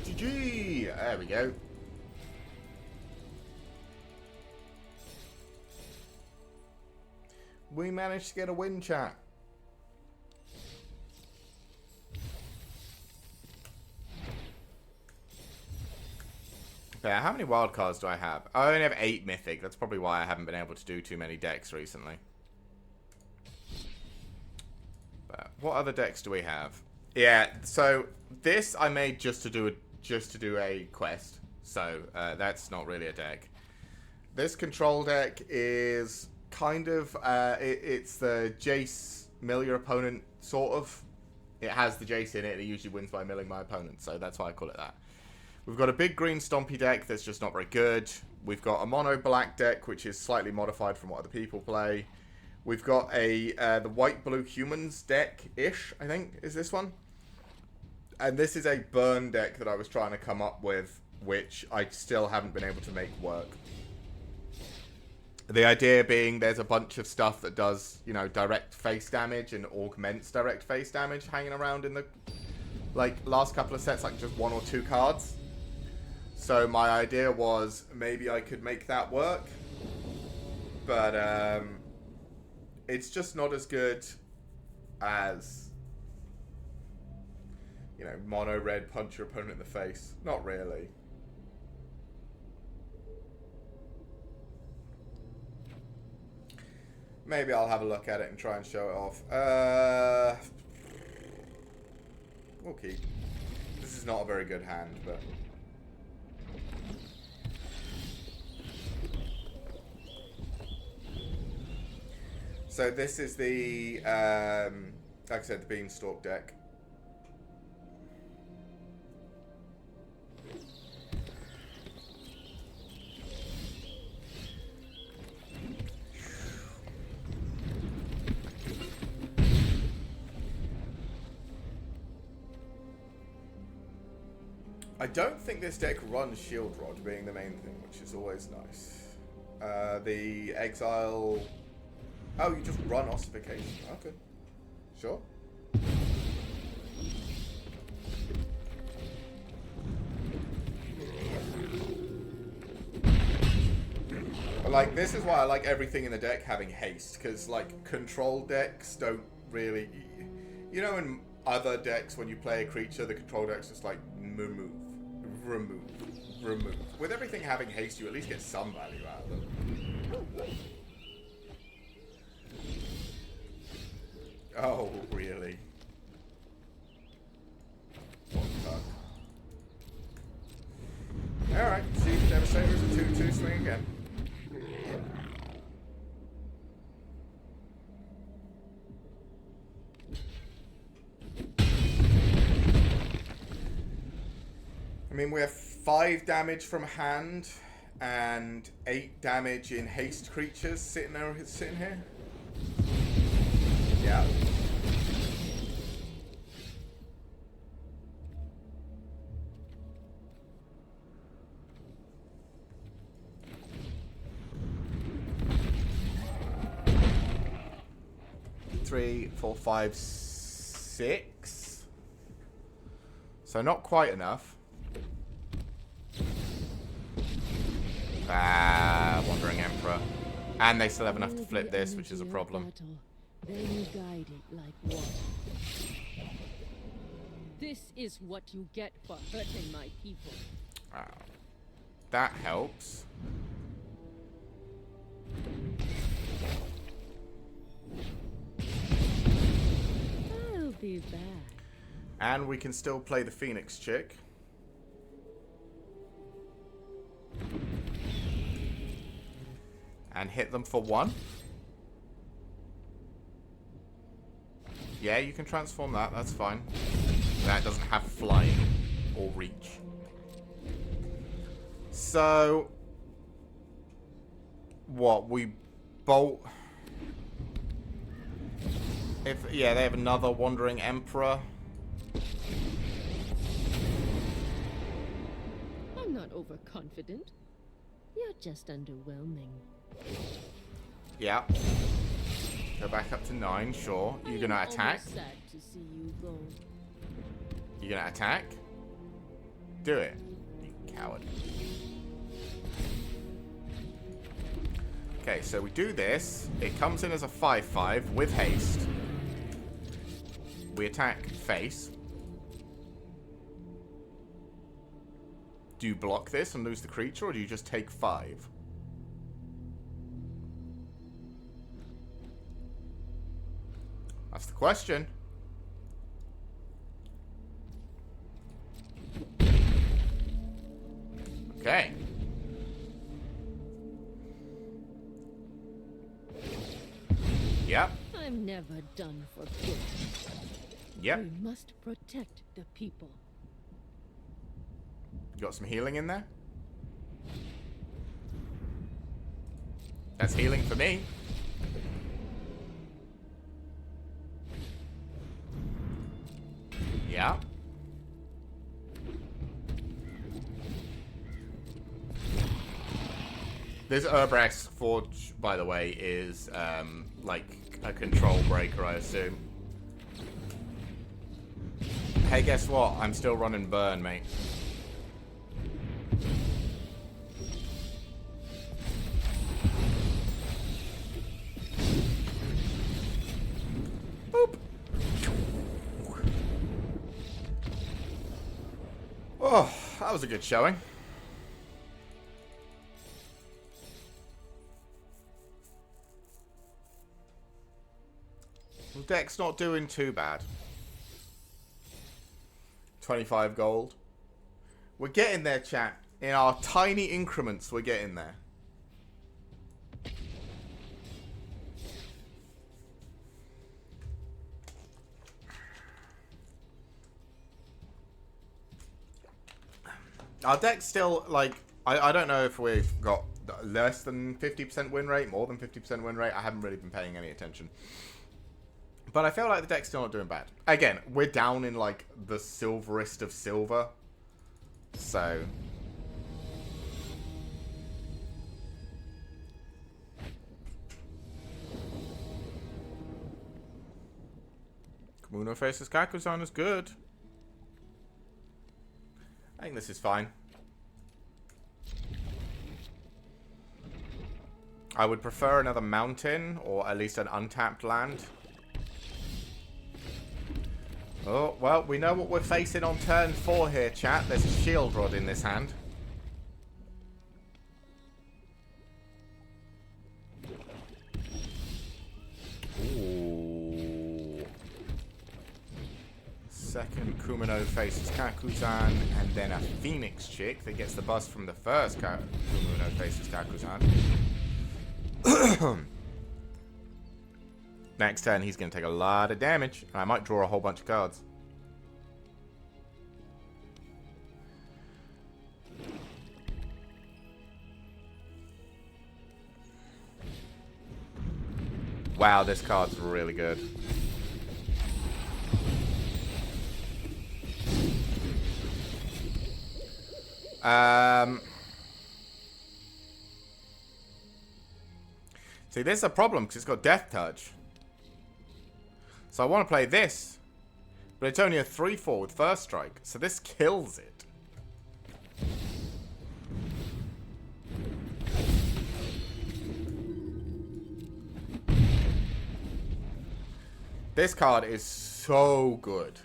GG. There we go. We managed to get a win, chat. Okay, how many wild cards do I have? I only have 8 mythic. That's probably why I haven't been able to do too many decks recently. But what other decks do we have? Yeah, so this I made just to do a quest. So that's not really a deck. This control deck is kind of it's the Jace mill your opponent sort of. It has the Jace in it. It usually wins by milling my opponent, so that's why I call it that. We've got a big green Stompy deck that's just not very good. We've got a mono black deck, which is slightly modified from what other people play. We've got a the white blue humans deck-ish, I think, is this one. And this is a burn deck that I was trying to come up with, which I still haven't been able to make work. The idea being there's a bunch of stuff that does, you know, direct face damage and augments direct face damage hanging around in the, like, last couple of sets, like just 1 or 2 cards. So my idea was maybe I could make that work, but it's just not as good as, you know, mono red punch your opponent in the face. Not really. Maybe I'll have a look at it and try and show it off. We'll keep. This is not a very good hand, but... So this is the, like I said, the Beanstalk deck. I don't think this deck runs Shield Rod, being the main thing, which is always nice. The Exile... Oh, you just run Ossification. Okay. Sure. Like, this is why I like everything in the deck having haste, because, like, control decks don't really... You know, in other decks, when you play a creature, the control deck's just like, remove. With everything having haste, you at least get some value out of them. Oh, really? What the fuck? Alright, see if Devastator is a 2-2 swing again. I mean, we have 5 damage from hand and 8 damage in haste creatures sitting here. Yeah. Three, 4, 5, 6. So not quite enough. Wandering Emperor. And they still have enough to flip this, which is a problem. Then you guide it like water. This is what you get for hurting my people. That helps. I'll be back. And we can still play the Phoenix chick. And hit them for 1. Yeah, you can transform that. That's fine. That doesn't have flying or reach. So, what? We bolt... Yeah, they have another Wandering Emperor. I'm not overconfident. You're just underwhelming. Yeah. Go back up to 9, sure. You're gonna attack? I'm sad to see you go. You're gonna attack? Do it, you coward. Okay, so we do this. It comes in as a 5/5 with haste. We attack face. Do you block this and lose the creature, or do you just take 5? That's the question. Okay. Yep. I'm never done for good. Yep. We must protect the people. You got some healing in there? That's healing for me. Yeah. This Urbrex Forge, by the way, is like a control breaker, I assume. Hey, guess what? I'm still running burn, mate. Boop. Oh, that was a good showing. The deck's not doing too bad. 25 gold. We're getting there, chat. In our tiny increments, we're getting there. Our deck's still, like, I don't know if we've got less than 50% win rate, more than 50% win rate. I haven't really been paying any attention. But I feel like the deck's still not doing bad. Again, we're down in, like, the silverest of silver. So... Kumuno faces Kakuzan is good. I think this is fine. I would prefer another mountain, or at least an untapped land. Oh, well, we know what we're facing on turn 4 here, chat. There's a shield rod in this hand. Ooh. Second Kumano faces Kakuzan, and then a Phoenix chick that gets the bust from the first Kumano faces Kakuzan. Next turn, he's going to take a lot of damage. I might draw a whole bunch of cards. Wow, this card's really good. See, this is a problem because it's got Death Touch. So I want to play this. But it's only a 3/4 with First Strike. So this kills it. This card is so good.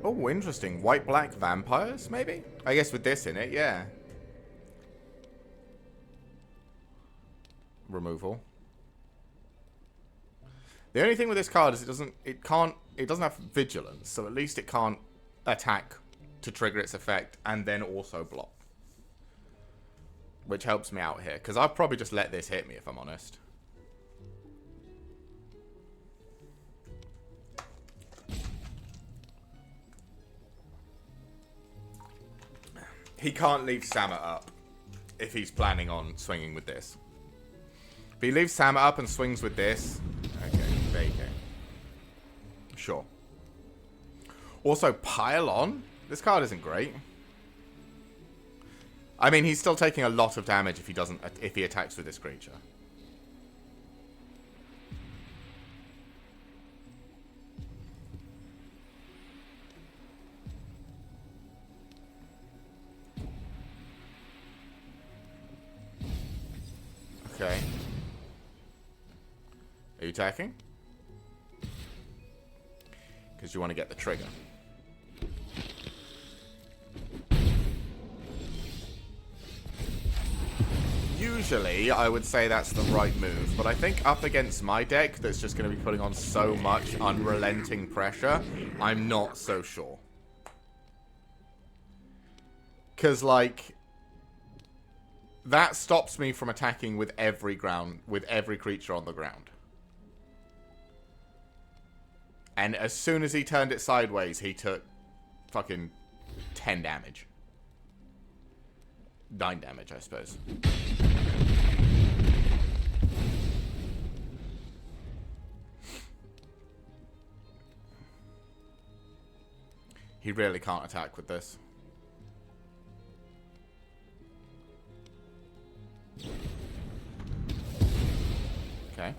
Oh, interesting. White-black vampires, maybe? I guess with this in it, yeah. Removal. The only thing with this card is it doesn't have vigilance, so at least it can't attack to trigger its effect and then also block. Which helps me out here, because I'll probably just let this hit me if I'm honest. He can't leave Sama up if he's planning on swinging with this. If he leaves Sama up and swings with this... Okay, there you go. Sure. Also, Pile On? This card isn't great. I mean, he's still taking a lot of damage if he attacks with this creature. Okay. Are you attacking? Because you want to get the trigger. Usually, I would say that's the right move, but I think up against my deck that's just going to be putting on so much unrelenting pressure, I'm not so sure. Because, like, that stops me from attacking with every creature on the ground. And as soon as he turned it sideways, he took fucking 10 damage. 9 damage, I suppose. He really can't attack with this. Okay.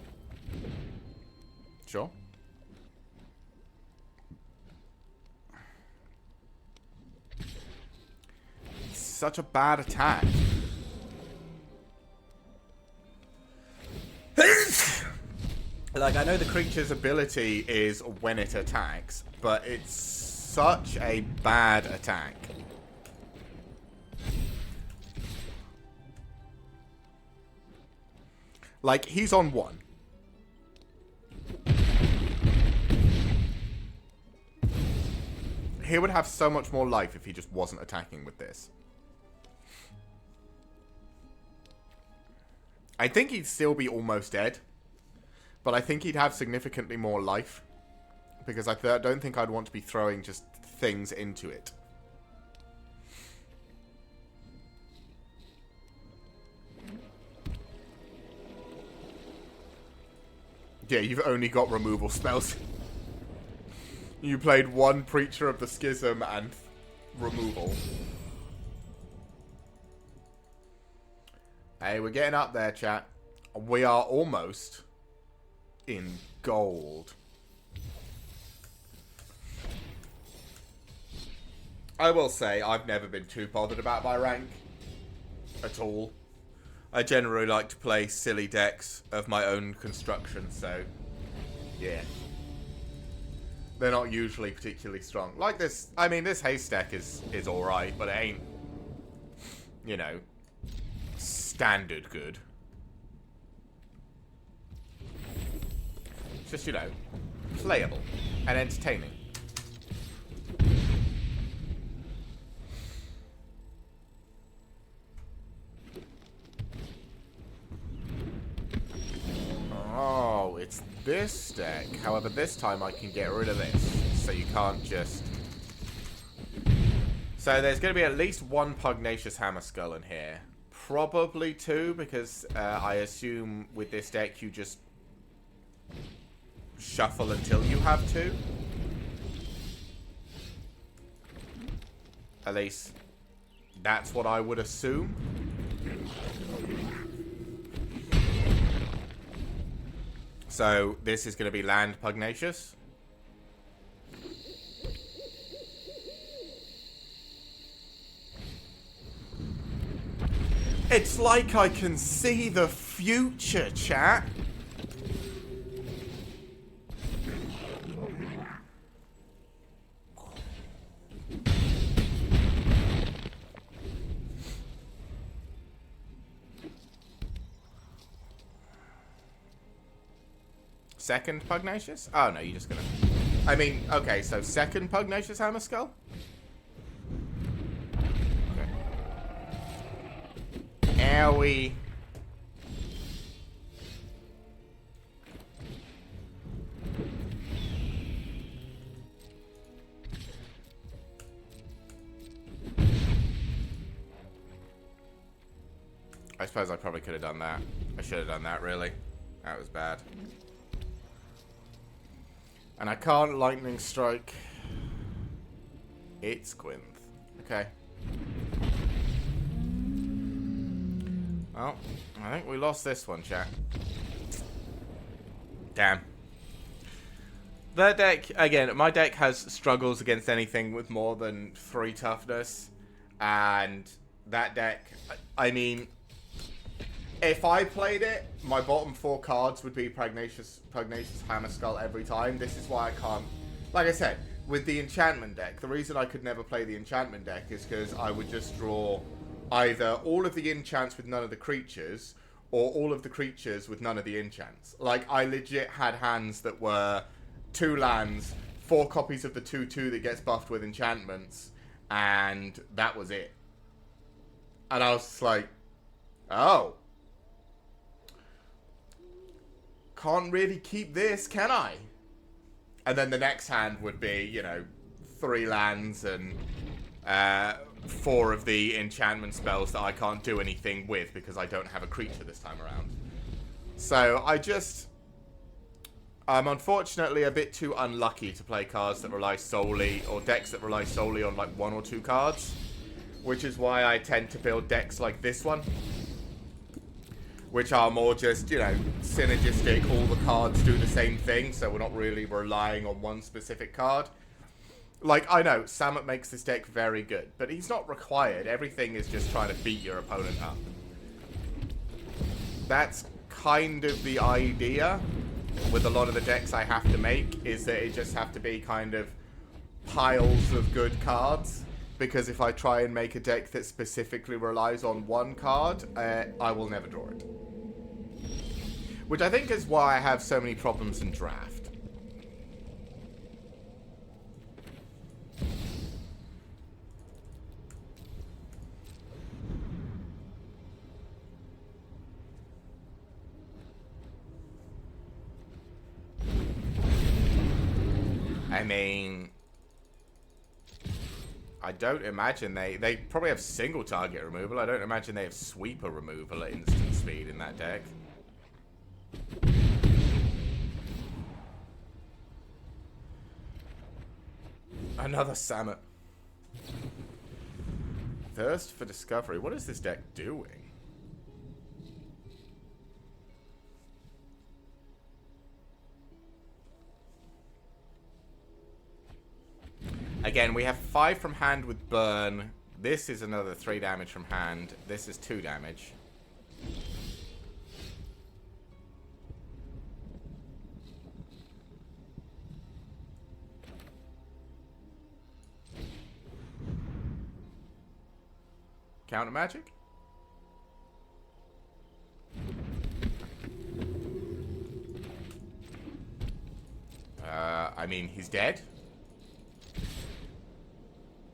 Sure. Such a bad attack. Like, I know the creature's ability is when it attacks, but it's such a bad attack. Like, he's on 1. He would have so much more life if he just wasn't attacking with this. I think he'd still be almost dead. But I think he'd have significantly more life. Because I don't think I'd want to be throwing just things into it. Yeah, you've only got removal spells. You played 1 Preacher of the Schism and removal. Hey, we're getting up there, chat. We are almost in gold. I will say, I've never been too bothered about my rank. At all. I generally like to play silly decks of my own construction, so... yeah. They're not usually particularly strong. Like this... I mean, this haste deck is alright, but it ain't... you know... standard good. It's just, you know... playable. And entertaining. Oh, it's this deck. However, this time I can get rid of this. So you can't just... So there's going to be at least one Pugnacious Hammerskull in here. Probably two, because I assume with this deck you just shuffle until you have two. At least that's what I would assume. So this is going to be land Pugnacious. It's like I can see the future, chat. Second Pugnacious? Oh, no, you're just gonna... I mean, okay, so second Pugnacious Hammerskull? Okay. Owie. I suppose I probably could have done that. I should have done that, really. That was bad. And I can't Lightning Strike. It's Gwynth. Okay. Well, I think we lost this one, chat. Damn. That deck, again, my deck has struggles against anything with more than 3 toughness. And that deck, I mean... if I played it, my bottom 4 cards would be Pugnacious Hammerskull every time. This is why I can't... like I said, with the enchantment deck, the reason I could never play the enchantment deck is because I would just draw either all of the enchants with none of the creatures, or all of the creatures with none of the enchants. Like, I legit had hands that were 2 lands, 4 copies of the 2/2 that gets buffed with enchantments, and that was it. And I was just like, oh... can't really keep this, can I? And then the next hand would be, you know, 3 lands and 4 of the enchantment spells that I can't do anything with because I don't have a creature this time around. So I'm unfortunately a bit too unlucky to play cards that rely solely, or decks that rely solely on like 1 or 2 cards, which is why I tend to build decks like this one, which are more just, you know, synergistic, all the cards do the same thing, so we're not really relying on one specific card. Like, I know, Samut makes this deck very good, but he's not required. Everything is just trying to beat your opponent up. That's kind of the idea with a lot of the decks I have to make, is that it just have to be kind of piles of good cards. Because if I try and make a deck that specifically relies on 1 card, I will never draw it. Which I think is why I have so many problems in draft. I mean... I don't imagine they probably have single target removal. I don't imagine they have sweeper removal at instant speed in that deck. Another Samut. Thirst for discovery. What is this deck doing? Again, we have 5 from hand with burn. This is another 3 damage from hand. This is 2 damage. Counter magic? I mean, he's dead.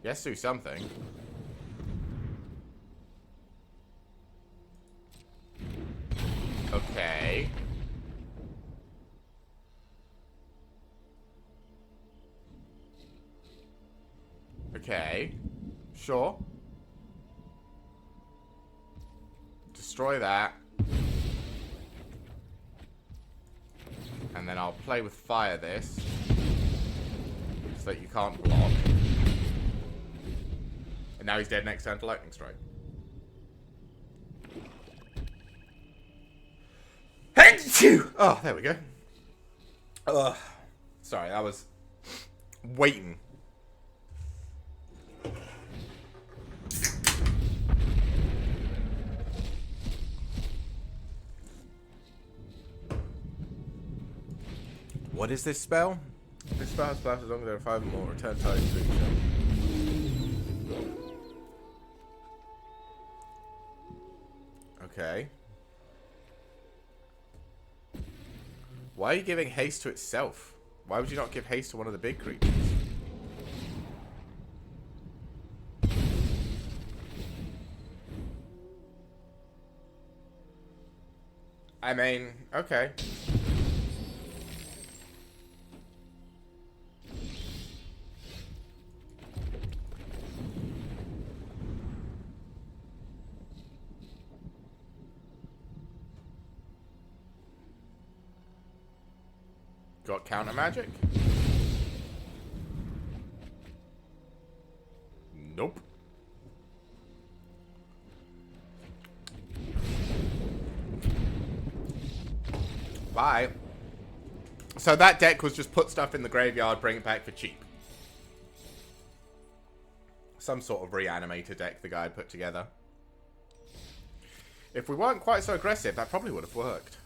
Yes, do something. Okay. Okay. Sure. Destroy that. And then I'll play with fire this. So that you can't block. And now he's dead next turn to lightning strike. Oh, there we go. Ugh. Sorry, I was waiting. What is this spell? This spell has lasted longer than 5 or more. Return target to each other. Okay. Why are you giving haste to itself? Why would you not give haste to one of the big creatures? I mean, okay. Got counter magic? Nope. Bye. So that deck was just put stuff in the graveyard, bring it back for cheap. Some sort of reanimator deck the guy had put together. If we weren't quite so aggressive, that probably would have worked.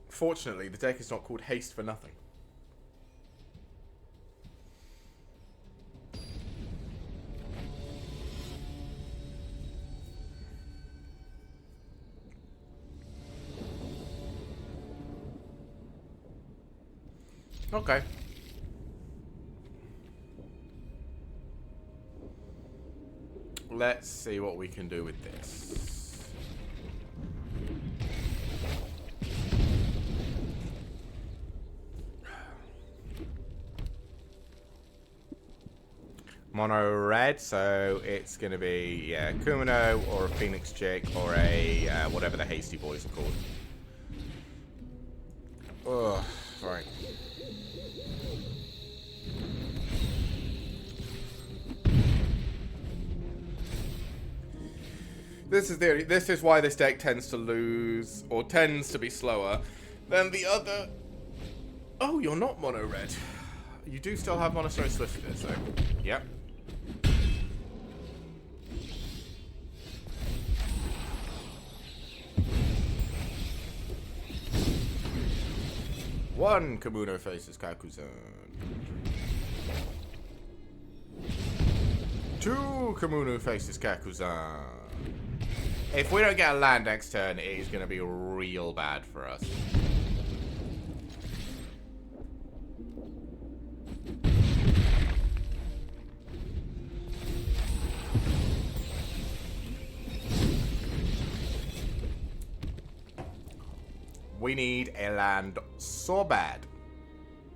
Fortunately, the deck is not called Haste for nothing. Okay. Let's see what we can do with this. Mono red, so it's going to be, yeah, Kumino or a Phoenix Chick or a, whatever the Hasty Boys are called. Ugh, right. This is why this deck tends to lose, or tends to be slower than the other. Oh, you're not mono red. You do still have Monastery Swiftness, so yep. One Kabuno faces Kakuzan. 2 Kamuno faces Kakuzan. If we don't get a land next turn, it is going to be real bad for us. We need a land so bad.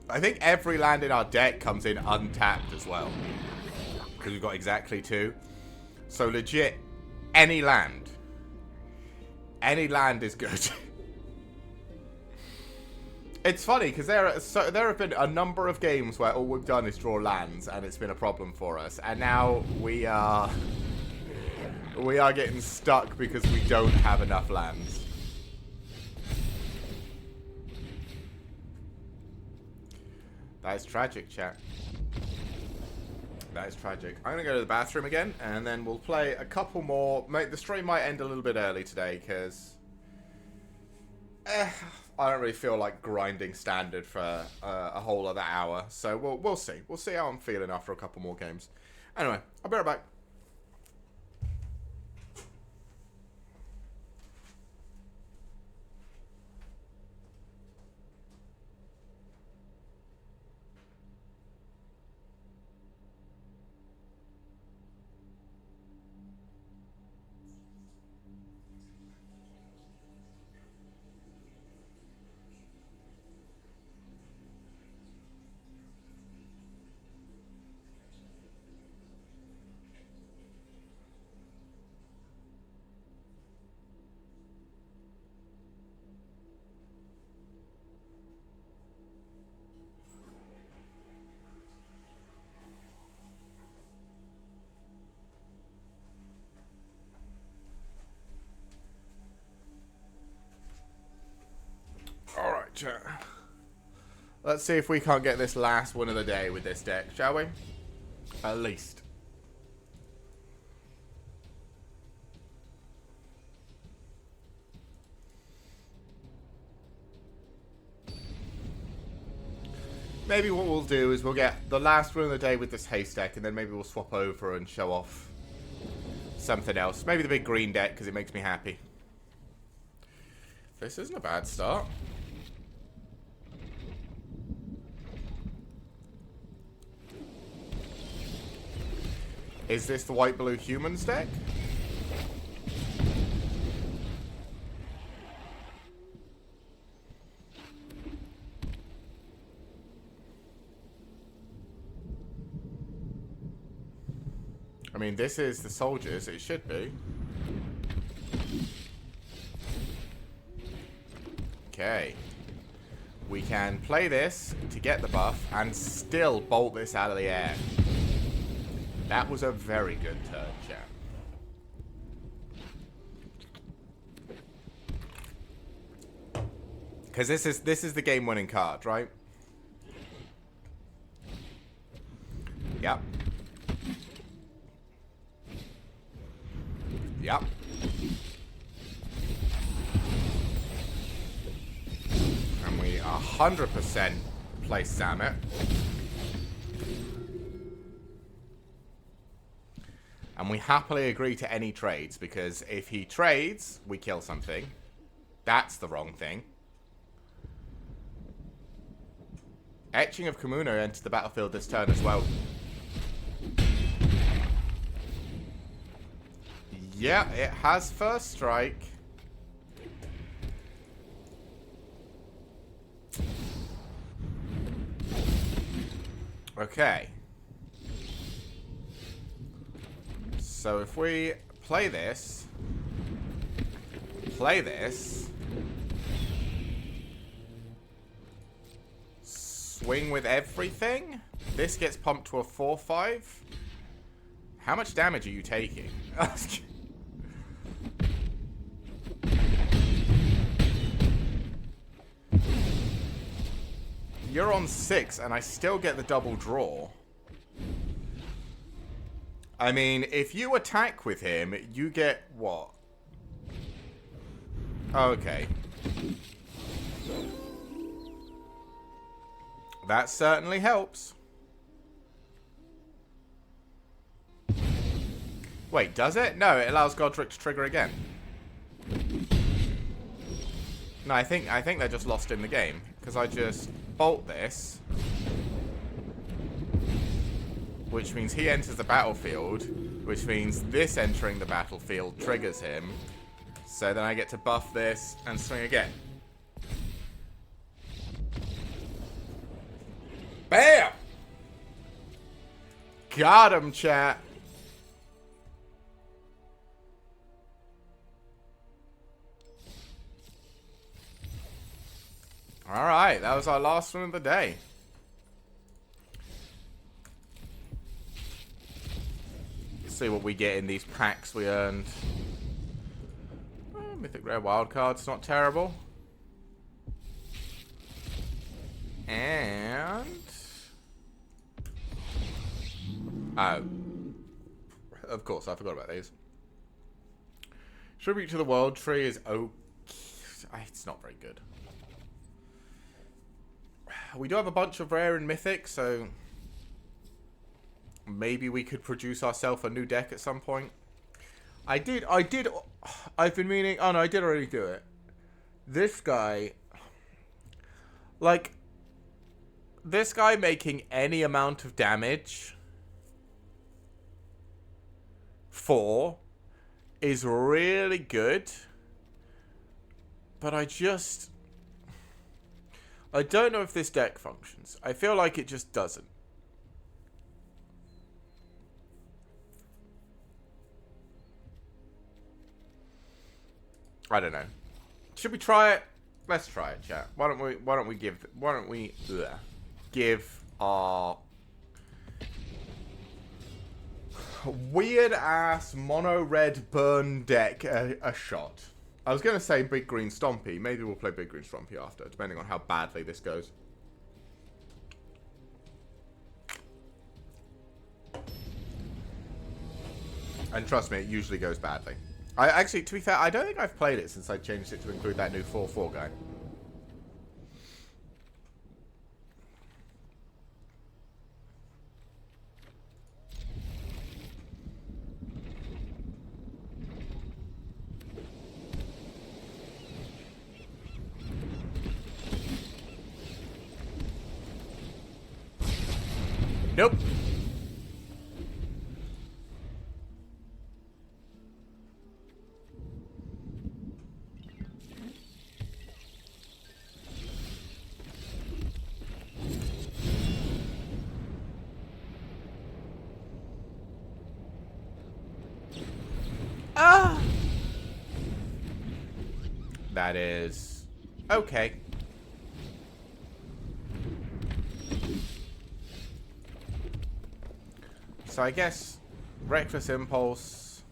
I think every land in our deck comes in untapped as well. Because we've got exactly 2. So legit, any land. Any land is good. It's funny, because there have been a number of games where all we've done is draw lands, and it's been a problem for us. And now we are getting stuck because we don't have enough lands. That is tragic, chat. That is tragic. I'm going to go to the bathroom again, and then we'll play a couple more. The stream might end a little bit early today, because I don't really feel like grinding standard for a whole other hour. So we'll see. We'll see how I'm feeling after a couple more games. Anyway, I'll be right back. Alright, chat. Let's see if we can't get this last win of the day with this deck, shall we? At least. Maybe what we'll do is we'll get the last win of the day with this haste deck, and then maybe we'll swap over and show off something else. Maybe the big green deck, because it makes me happy. This isn't a bad start. Is this the white-blue humans deck? I mean, this is the soldiers. It should be. Okay. We can play this to get the buff and still bolt this out of the air. That was a very good turn, chat. Because this is the game-winning card, right? Yep. Yep. And we 100% play Samet. And we happily agree to any trades, because if he trades, we kill something. That's the wrong thing. Etching of Kamuno enters the battlefield this turn as well. Yeah, it has first strike. Okay. So if we play this, swing with everything, this gets pumped to a 4/5. How much damage are you taking? You're on 6 and I still get the double draw. I mean, if you attack with him, you get what? Okay. That certainly helps. Wait, does it? No, it allows Godric to trigger again. No, I think they're just lost in the game, because I just bolt this, which means he enters the battlefield, which means this entering the battlefield triggers him. So then I get to buff this and swing again. Bam! Got him, chat. Alright, that was our last one of the day. Let's see what we get in these packs we earned. Oh, Mythic Rare Wildcard's not terrible. And Oh. Of course, I forgot about these. Tribute to the World Tree is okay. It's not very good. We do have a bunch of rare and mythic, so maybe we could produce ourselves a new deck at some point. I've been meaning, oh no, I did already do it. This guy, like, this guy making any amount of damage is really good, but I don't know if this deck functions. I feel like it just doesn't. I don't know. Should we try it? Let's try it, chat. Why don't we give our weird ass mono red burn deck a shot. I was gonna say big green stompy. Maybe we'll play big green stompy after, depending on how badly this goes. And trust me, it usually goes badly. I actually, to be fair, I don't think I've played it since I changed it to include that new 4/4 guy. Nope. Ah! That is okay. So I guess Reckless Impulse,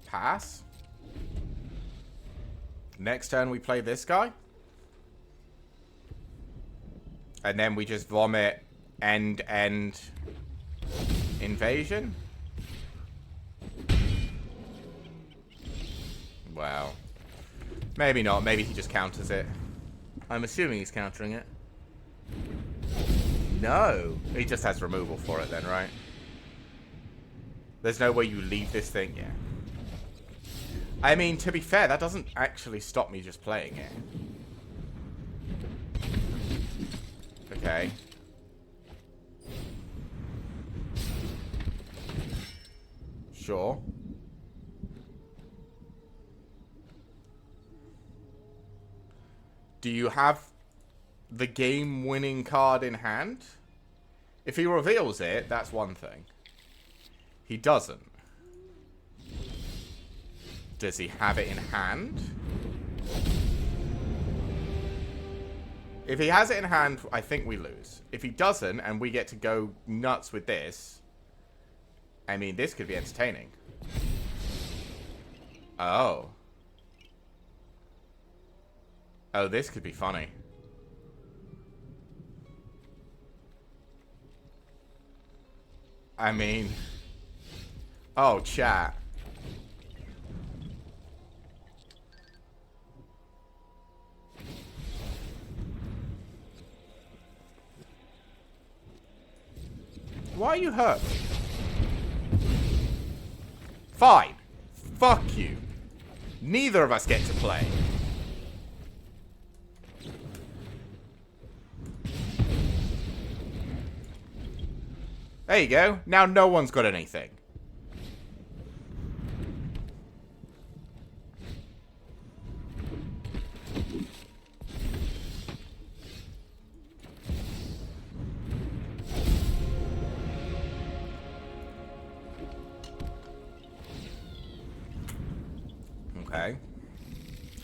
pass. Next turn we play this guy. And then we just vomit end invasion. Wow. Maybe not. Maybe he just counters it. I'm assuming he's countering it. No. He just has removal for it then, right? There's no way you leave this thing. Yeah. I mean, to be fair, that doesn't actually stop me just playing it. Okay. Sure. Do you have the game-winning card in hand? If he reveals it, that's one thing. He doesn't. Does he have it in hand? If he has it in hand, I think we lose. If he doesn't, and we get to go nuts with this, I mean, this could be entertaining. Oh. Oh, this could be funny. I mean... Oh, chat. Why are you hurt? Fine. Fuck you. Neither of us get to play. There you go. Now no one's got anything. Okay.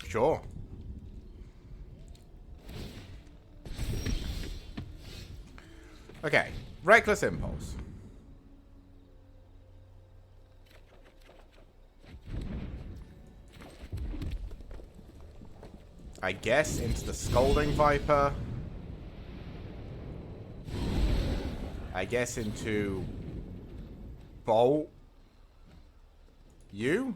Sure. Okay. Reckless Impulse. I guess into the Scolding Viper. I guess into bolt you.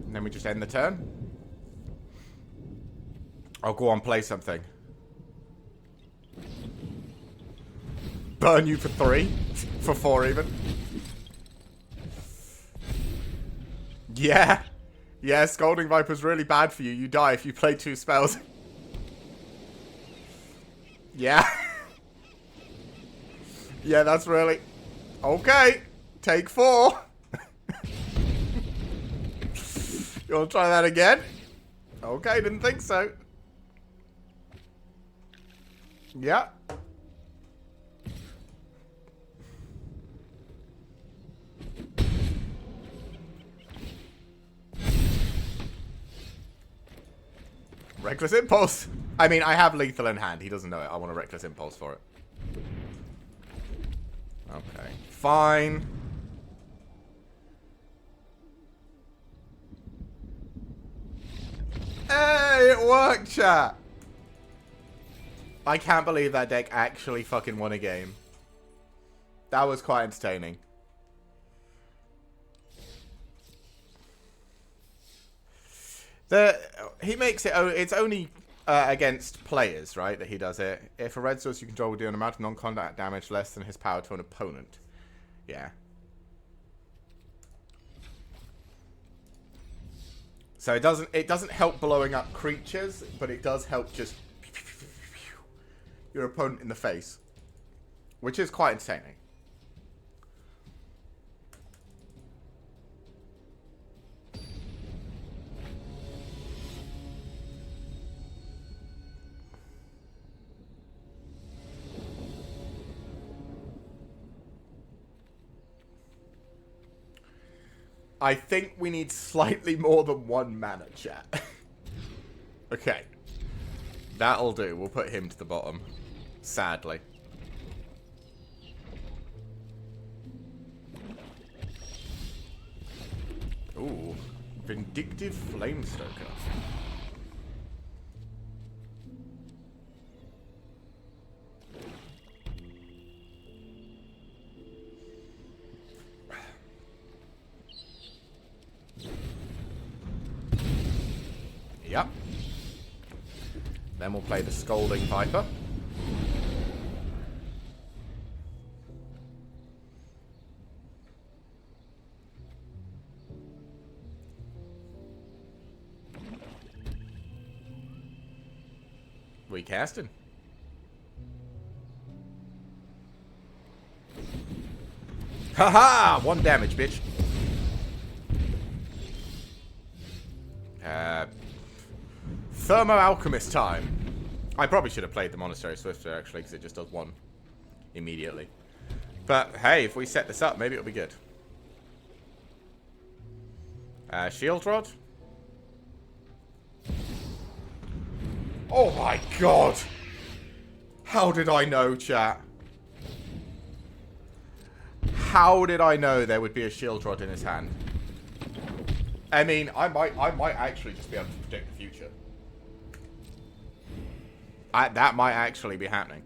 And then we just end the turn. I'll go on, play something. Burn you for 3. For 4 even. Yeah. Yeah, Scalding Viper's really bad for you. You die if you play 2 spells. Yeah. Yeah, that's really... Okay. Take 4. You want to try that again? Okay, didn't think so. Yeah. Reckless Impulse. I mean, I have lethal in hand. He doesn't know it. I want a Reckless Impulse for it. Okay. Fine. Hey, it worked, chat. I can't believe that deck actually fucking won a game. That was quite entertaining. He makes it... It's only against players, right, that he does it. If a red source you control will do an amount of non-combat damage less than his power to an opponent. Yeah. So it doesn't help blowing up creatures, but it does help just your opponent in the face, which is quite entertaining. I think we need slightly more than 1 mana, chat. Okay. That'll do. We'll put him to the bottom. Sadly. Ooh. Vindictive Flamestoker. Yep. Then we'll play the Scalding Viper. We casting. Haha! 1 damage, bitch. Thermo Alchemist time. I probably should have played the Monastery Swifter, actually, because it just does 1 immediately. But, hey, if we set this up, maybe it'll be good. Shield Rod. Oh my god! How did I know, chat? How did I know there would be a Shield Rod in his hand? I mean, I might actually just be able to predict the future. That might actually be happening.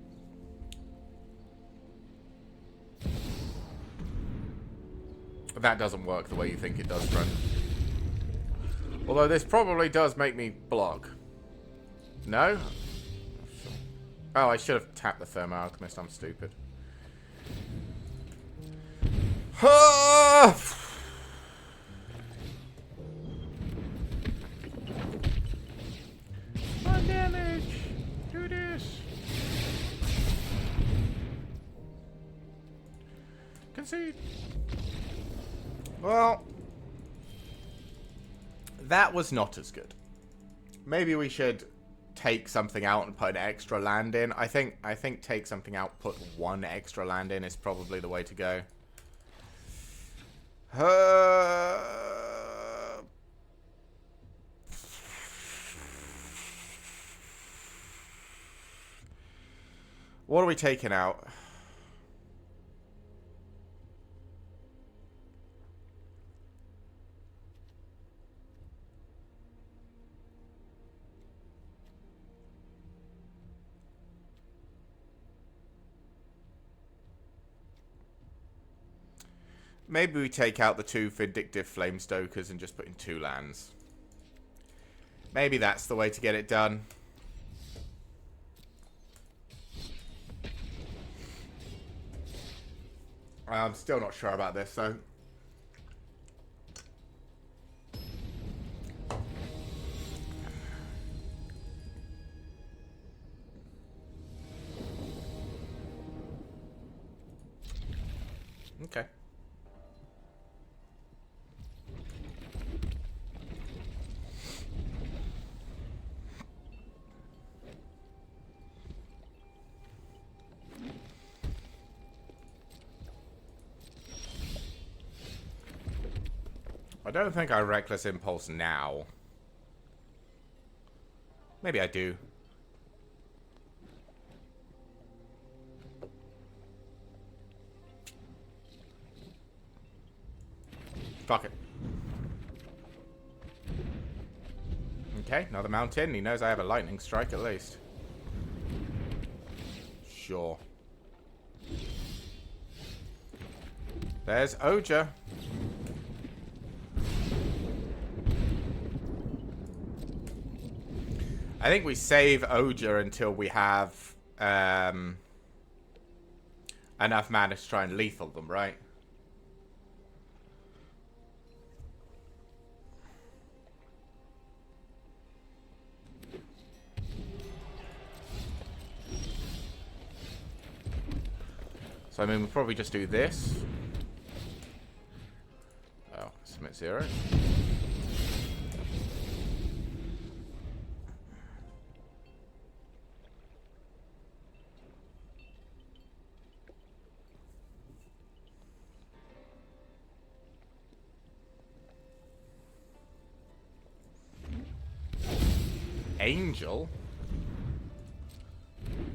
That doesn't work the way you think it does, friend. Although this probably does make me block. No? Oh, I should have tapped the Thermo Alchemist. I'm stupid. One damage. Do this. Concede. Well, that was not as good. Maybe we should take something out and put an extra land in. I think take something out, put 1 extra land in is probably the way to go. What are we taking out? Maybe we take out the 2 Vindictive Flamestokers and just put in 2 lands. Maybe that's the way to get it done. I'm still not sure about this, though. Okay. I don't think I Reckless Impulse now. Maybe I do. Fuck it. Okay, another mountain. He knows I have a lightning strike at least. Sure. There's Oja. I think we save Oja until we have enough mana to try and lethal them, right? So, I mean, we'll probably just do this. Oh, submit 0. Angel?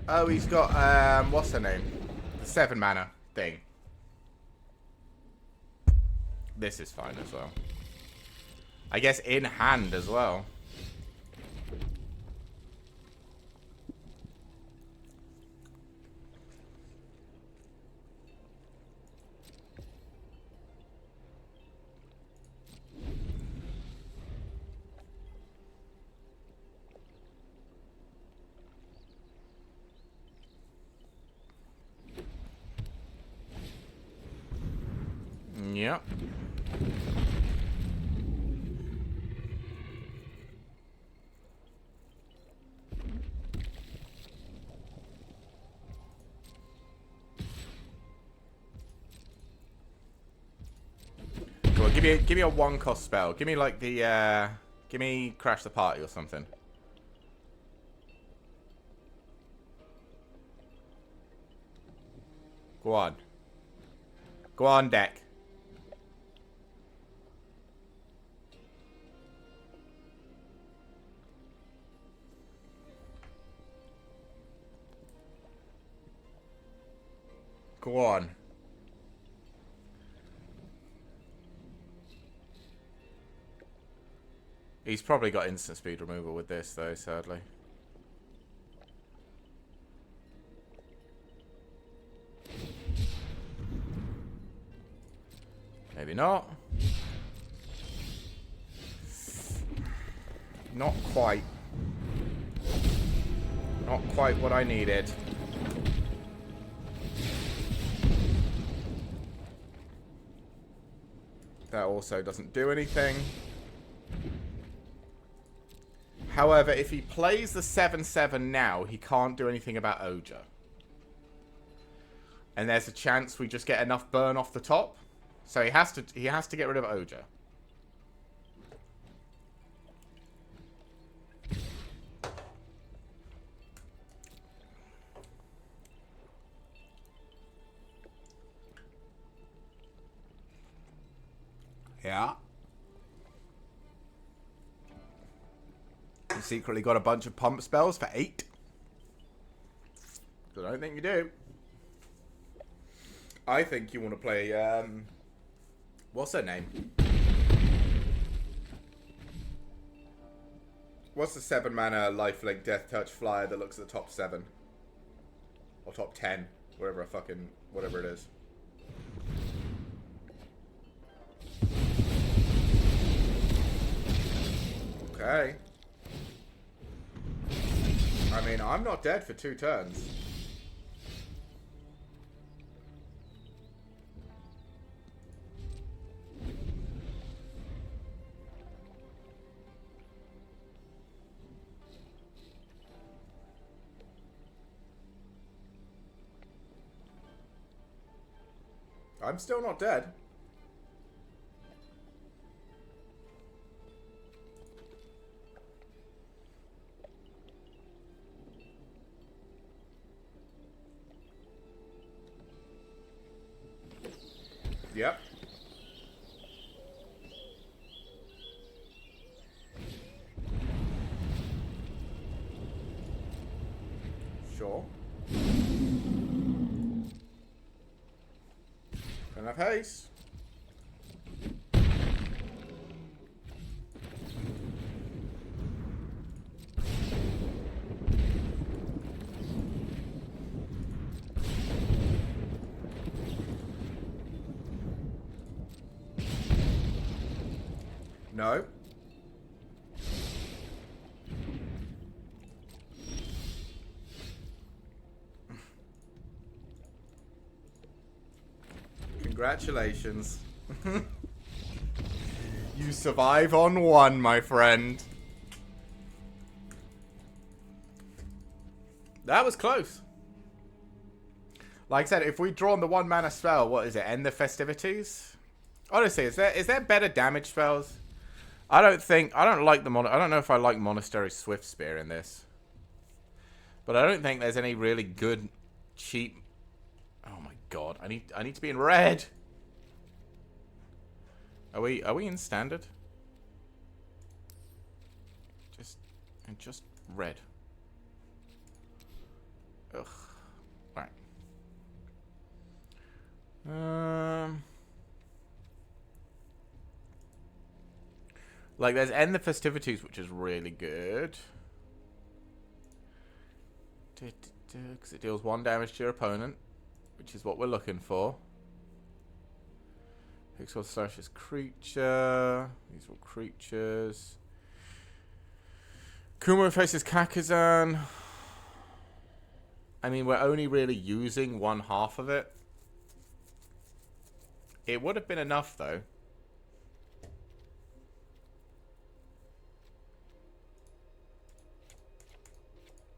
Oh, he's got, what's her name? The 7 mana thing. This is fine as well. I guess in hand as well. Yep. Cool. Give me a 1-cost spell. Give me like the give me Crash the Party or something. Go on. Go on, deck. Go on. He's probably got instant speed removal with this, though, sadly. Maybe not. Not quite. Not quite what I needed. That also doesn't do anything. However, if he plays the 7/7 now, he can't do anything about Oja. And there's a chance we just get enough burn off the top. So he has to get rid of Oja. Yeah. You secretly got a bunch of pump spells for 8. I don't think you do. I think you want to play, what's her name? What's the 7 mana lifelink death touch flyer that looks at the top 7? Or top 10. Whatever it is. Okay. I mean, I'm not dead for 2 turns. I'm still not dead. Yep. Sure. Enough haste. No. Congratulations. You survive on 1, my friend. That was close. Like I said, if we'd drawn the 1 mana spell, what is it? End the festivities? Honestly, is there better damage spells? I don't like the I don't know if I like Monastery Swift Spear in this. But I don't think there's any really good, cheap... Oh my god, I need to be in red. Are we in standard? Just red. Ugh. Right. Like, there's End the Festivities, which is really good. Because it deals 1 damage to your opponent, which is what we're looking for. Pixel slashes creature. These are all creatures. Kumo faces Kakazan. I mean, we're only really using 1/2 of it. It would have been enough, though.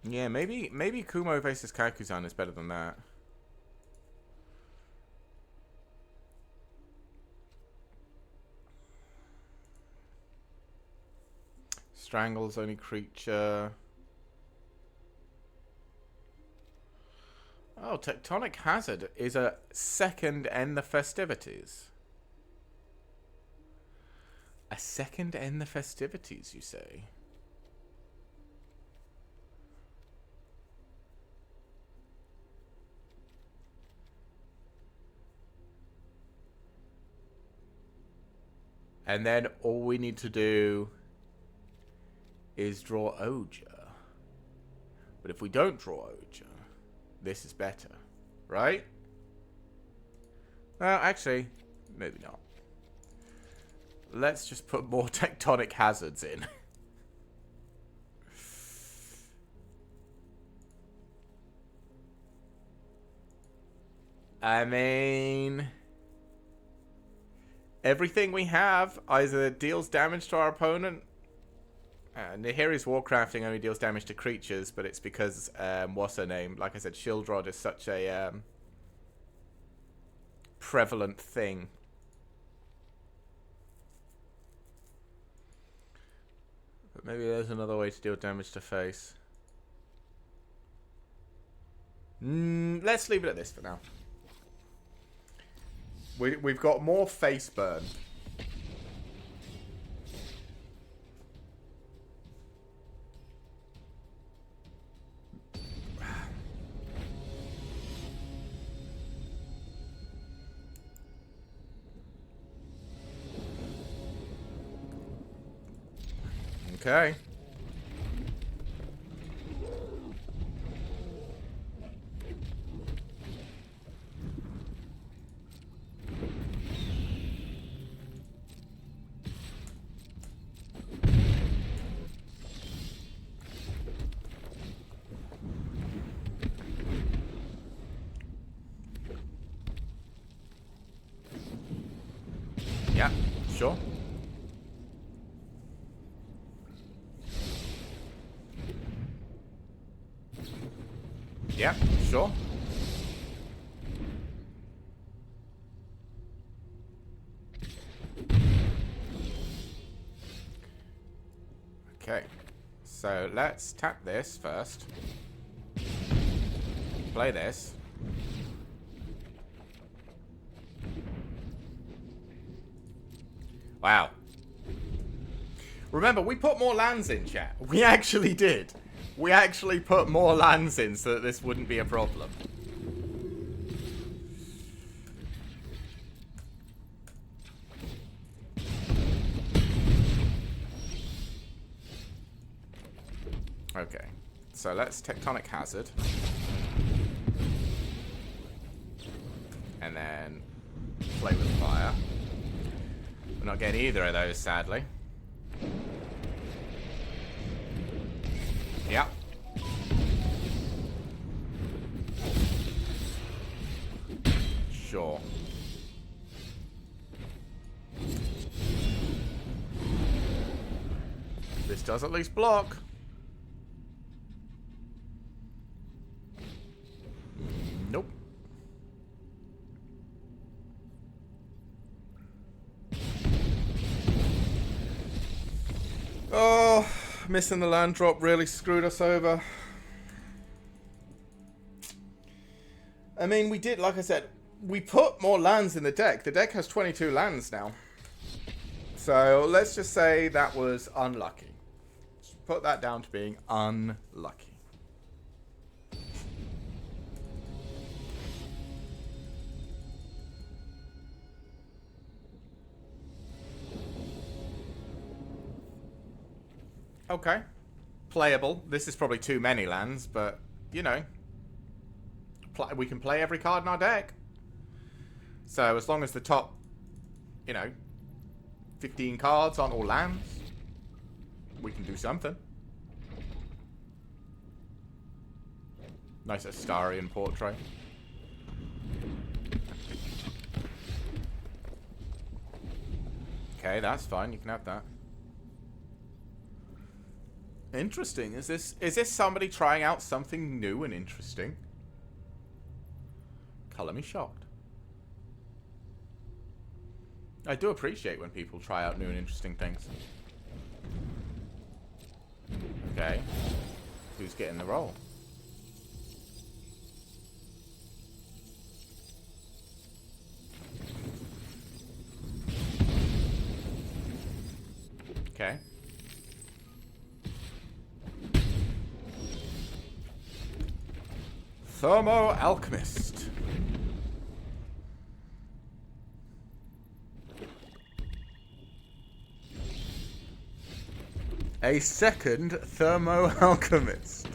Yeah, maybe Kumo versus Kakuzan is better than that. Strangle's only creature. Oh, Tectonic Hazard is a 2nd End the Festivities. A 2nd End the Festivities, you say? And then all we need to do is draw Oja. But if we don't draw Oja, this is better, right? Well, actually, maybe not. Let's just put more Tectonic Hazards in. I mean... everything we have either deals damage to our opponent. Nahiri's Warcrafting only deals damage to creatures, but it's because, what's her name? Like I said, Shield Rod is such a prevalent thing. But maybe there's another way to deal damage to face. Let's leave it at this for now. We've got more face burn. Okay. Yeah, sure. Yeah, sure. Okay, so let's tap this first. Play this. Wow. Remember, we put more lands in, chat. We actually did. We actually put more lands in so that this wouldn't be a problem. Okay, so let's Tectonic Hazard. And then play with fire. We're not getting either of those, sadly. Yep. Sure. This does at least block. Nope. Oh, missing the land drop really screwed us over. I mean, we did, like I said, we put more lands in the deck. The deck has 22 lands now. So let's just say that was unlucky. Just put that down to being unlucky. Okay. Playable. This is probably too many lands, but, you know. We can play every card in our deck. So, as long as the top, you know, 15 cards aren't all lands, we can do something. Nice Astarian portrait. Okay, that's fine. You can have that. Interesting. Is this somebody trying out something new and interesting? Color me shocked. I do appreciate when people try out new and interesting things. Okay. Who's getting the role? Okay. Thermo Alchemist. A second Thermo Alchemist.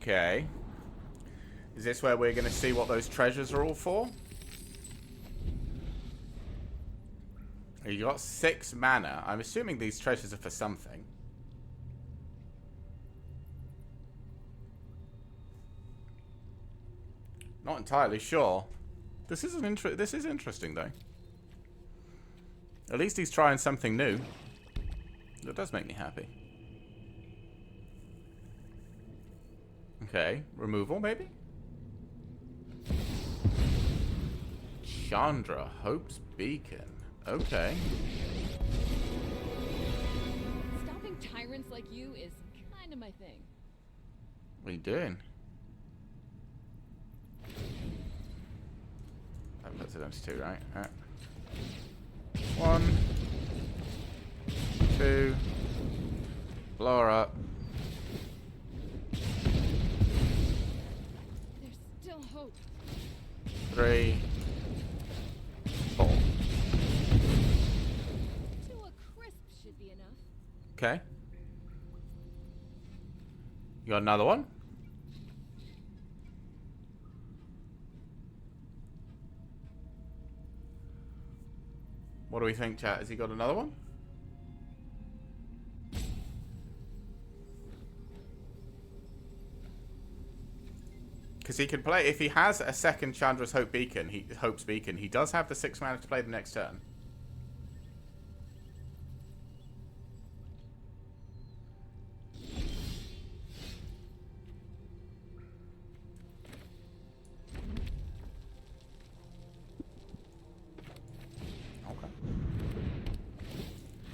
Okay. Is this where we're going to see what those treasures are all for? You got 6 mana. I'm assuming these treasures are for something. Not entirely sure. This is interesting though. At least he's trying something new. That does make me happy. Okay, removal maybe? Chandra, Hope's Beacon. Okay. Stopping tyrants like you is kind of my thing. What are you doing? That puts it down to 2, right? 1, 2. Blow her up. There's still hope. 3, 4. Okay. You got another one? What do we think, chat? Has he got another one? Because he can play, if he has a second Chandra's Hope's Beacon, he does have the 6 mana to play the next turn. Okay.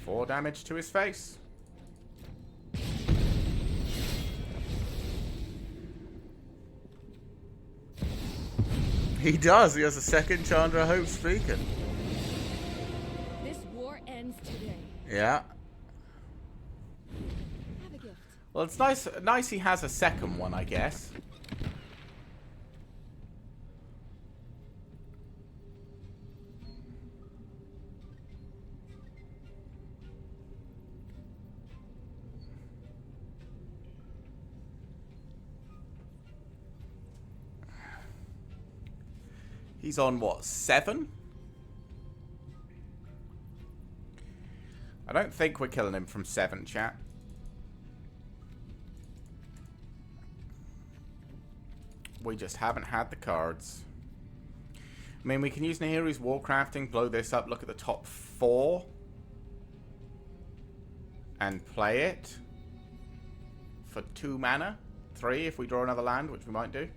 4 damage to his face. He does. He has a second Chandra Hope's Beacon. This war ends today. Yeah. Have a gift. Well, it's nice he has a second one, I guess. He's on, what, 7? I don't think we're killing him from 7, chat. We just haven't had the cards. I mean, we can use Nahiri's Warcrafting, blow this up, look at the top 4. And play it. For 2 mana. 3 if we draw another land, which we might do.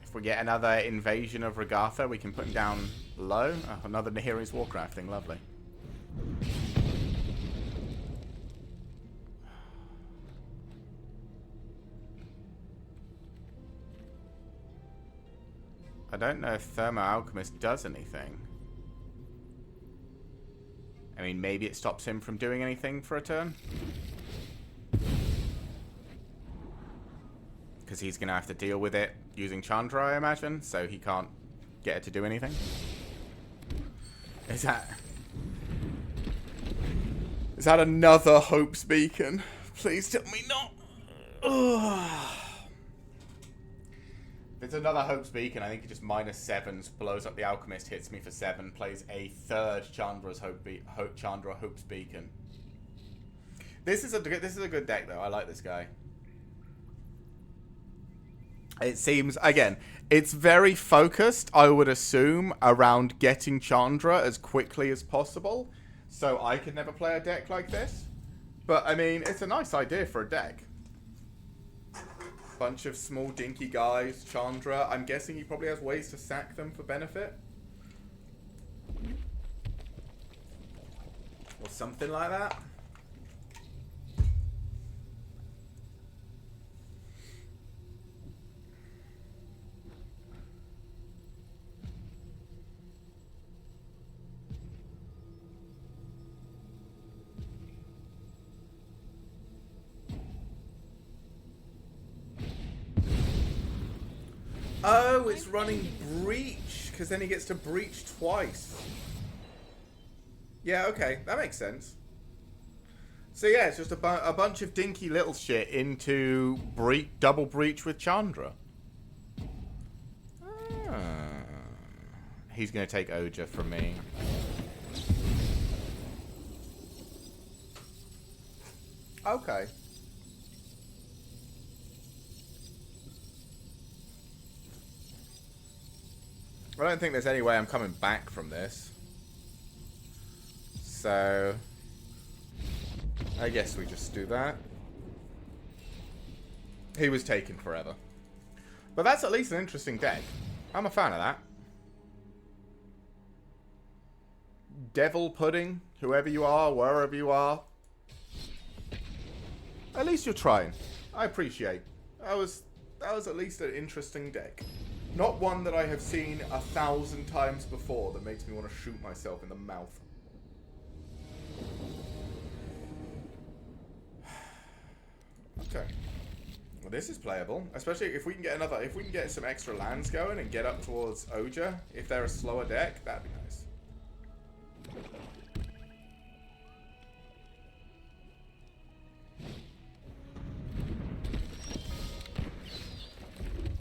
If we get another invasion of Regatha, we can put him down low. Oh, another Nahiri's Warcrafting, lovely. I don't know if Thermo Alchemist does anything. I mean, maybe it stops him from doing anything for a turn. Because he's going to have to deal with it using Chandra, I imagine. So he can't get it to do anything. Is that another Hope's Beacon? Please tell me not. Ugh. If it's another Hope's Beacon, I think it just -7s, blows up the Alchemist, hits me for 7, plays a third Chandra Hope's Beacon. This is a good deck though. I like this guy. It seems, again, it's very focused, I would assume, around getting Chandra as quickly as possible. So I could never play a deck like this. But, I mean, it's a nice idea for a deck. Bunch of small dinky guys, Chandra. I'm guessing he probably has ways to sack them for benefit. Or something like that. Oh, it's running Breach, because then he gets to Breach twice. Yeah, okay, that makes sense. So yeah, it's just a bunch of dinky little shit into double Breach with Chandra. Ah. He's going to take Oja from me. Okay. I don't think there's any way I'm coming back from this. So I guess we just do that. He was taking forever. But that's at least an interesting deck. I'm a fan of that. Devil Pudding, whoever you are, wherever you are. At least you're trying. I appreciate. That was at least an interesting deck. Not one that I have seen 1,000 times before that makes me want to shoot myself in the mouth. Okay. Well, this is playable, especially if we can get some extra lands going and get up towards Oja. If they're a slower deck, that'd be nice.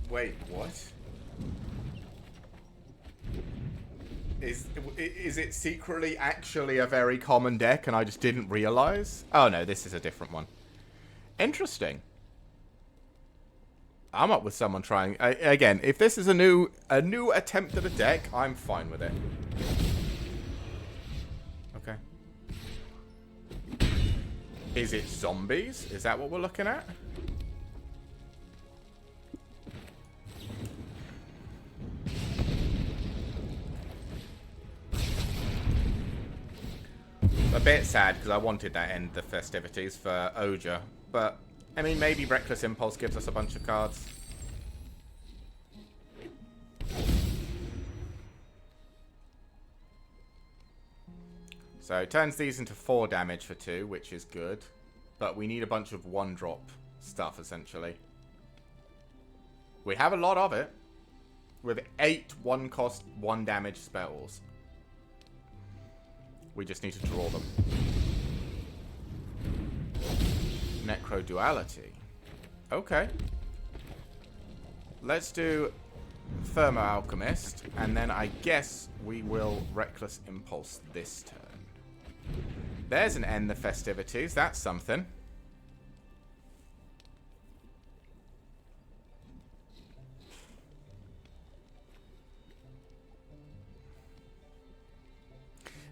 Wait, what? Is it secretly actually a very common deck and I just didn't realize? Oh no, this is a different one. Interesting. I'm up with someone trying. Again, if this is a new attempt at a deck, I'm fine with it. Okay. Is it zombies? Is that what we're looking at? A bit sad because I wanted that end the festivities for Oja, but I mean maybe Reckless Impulse gives us a bunch of cards. So it turns these into 4 damage for 2, which is good, but we need a bunch of 1-drop stuff essentially. We have a lot of it with 8 1-cost 1-damage spells. We just need to draw them. Necro Duality. Okay. Let's do Thermo Alchemist, and then I guess we will Reckless Impulse this turn. There's an end the festivities. That's something.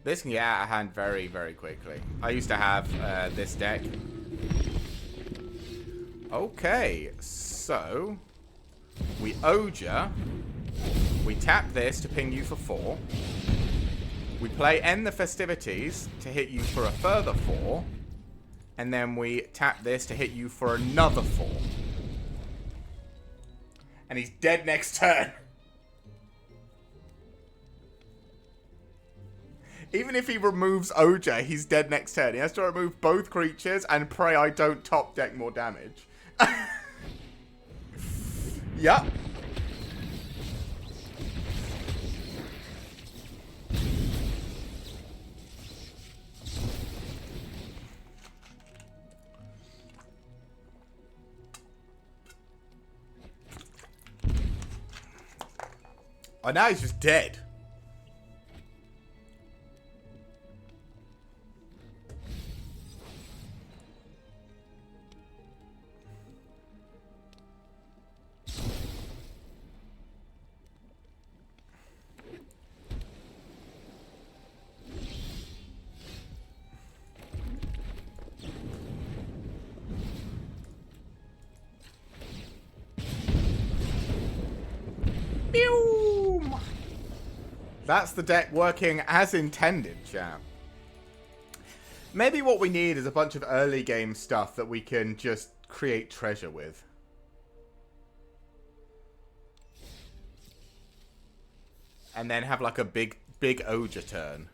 This can get out of hand very, very quickly. I used to have this deck. Okay, so we Oja. We tap this to ping you for 4. We play End the Festivities to hit you for a further 4. And then we tap this to hit you for another 4. And he's dead next turn. Even if he removes Oja, he's dead next turn. He has to remove both creatures and pray I don't top deck more damage. Yep. Oh, now he's just dead. That's the deck working as intended, chat. Maybe what we need is a bunch of early game stuff that we can just create treasure with. And then have like a big Oja turn.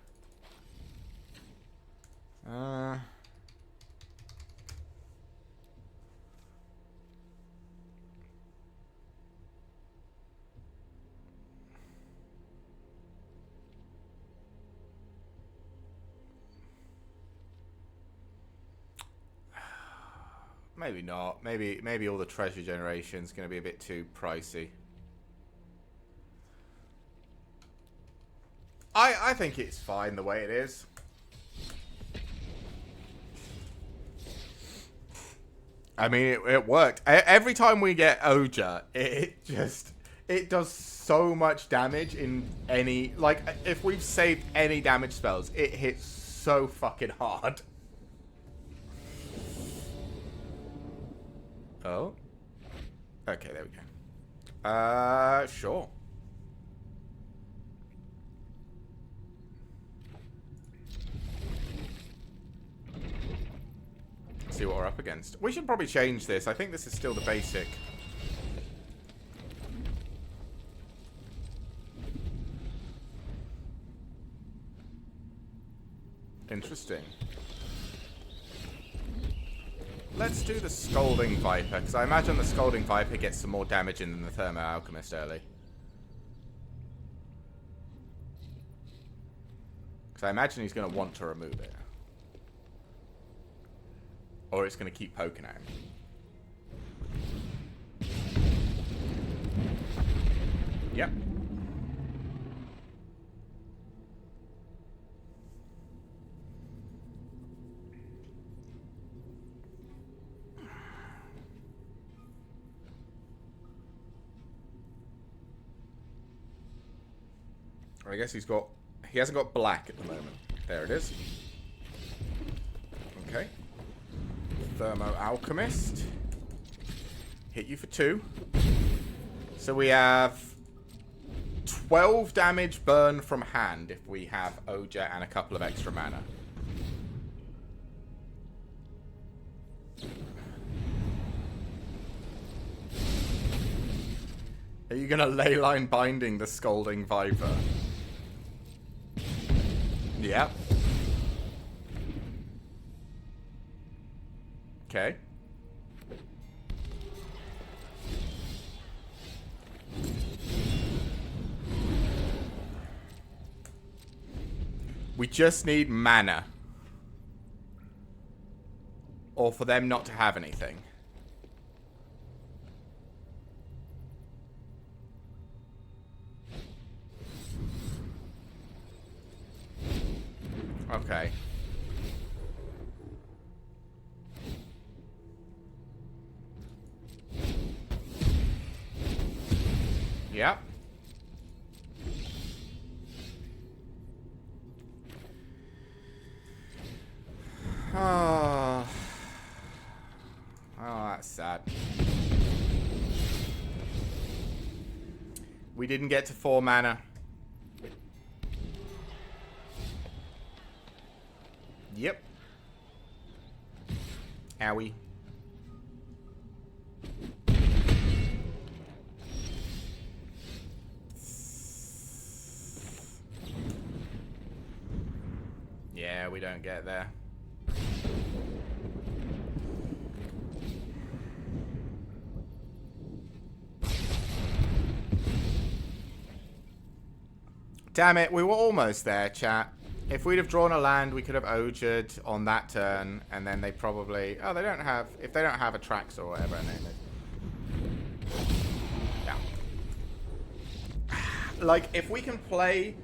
Maybe not. Maybe all the treasure generation is going to be a bit too pricey. I think it's fine the way it is. I mean, it worked. Every time we get Oja, it does so much damage in any... Like, if we've saved any damage spells, it hits so fucking hard. Oh. Okay, there we go. Sure. See what we're up against. We should probably change this. I think this is still the basic. Interesting. Let's do the Scolding Viper, because I imagine the Scolding Viper gets some more damage in than the Thermo Alchemist early. Because So I imagine he's going to want to remove it. Or it's going to keep poking at him. Yep. I guess he hasn't got black at the moment. There it is. Okay. Thermo Alchemist. Hit you for 2. So we have 12 damage burn from hand if we have Oja and a couple of extra mana. Are you gonna leyline binding the Scalding Viper? Yep. Okay. We just need mana. Or for them not to have anything. Okay. Yep. Oh, that's sad. We didn't get to 4 mana. Yep. Owie. Yeah, we don't get there. Damn it, we were almost there, chat. If we'd have drawn a land, we could have Oja'd on that turn, and then they probably... Oh, they don't have... If they don't have a Trax or whatever her name is. Yeah. Like, if we can play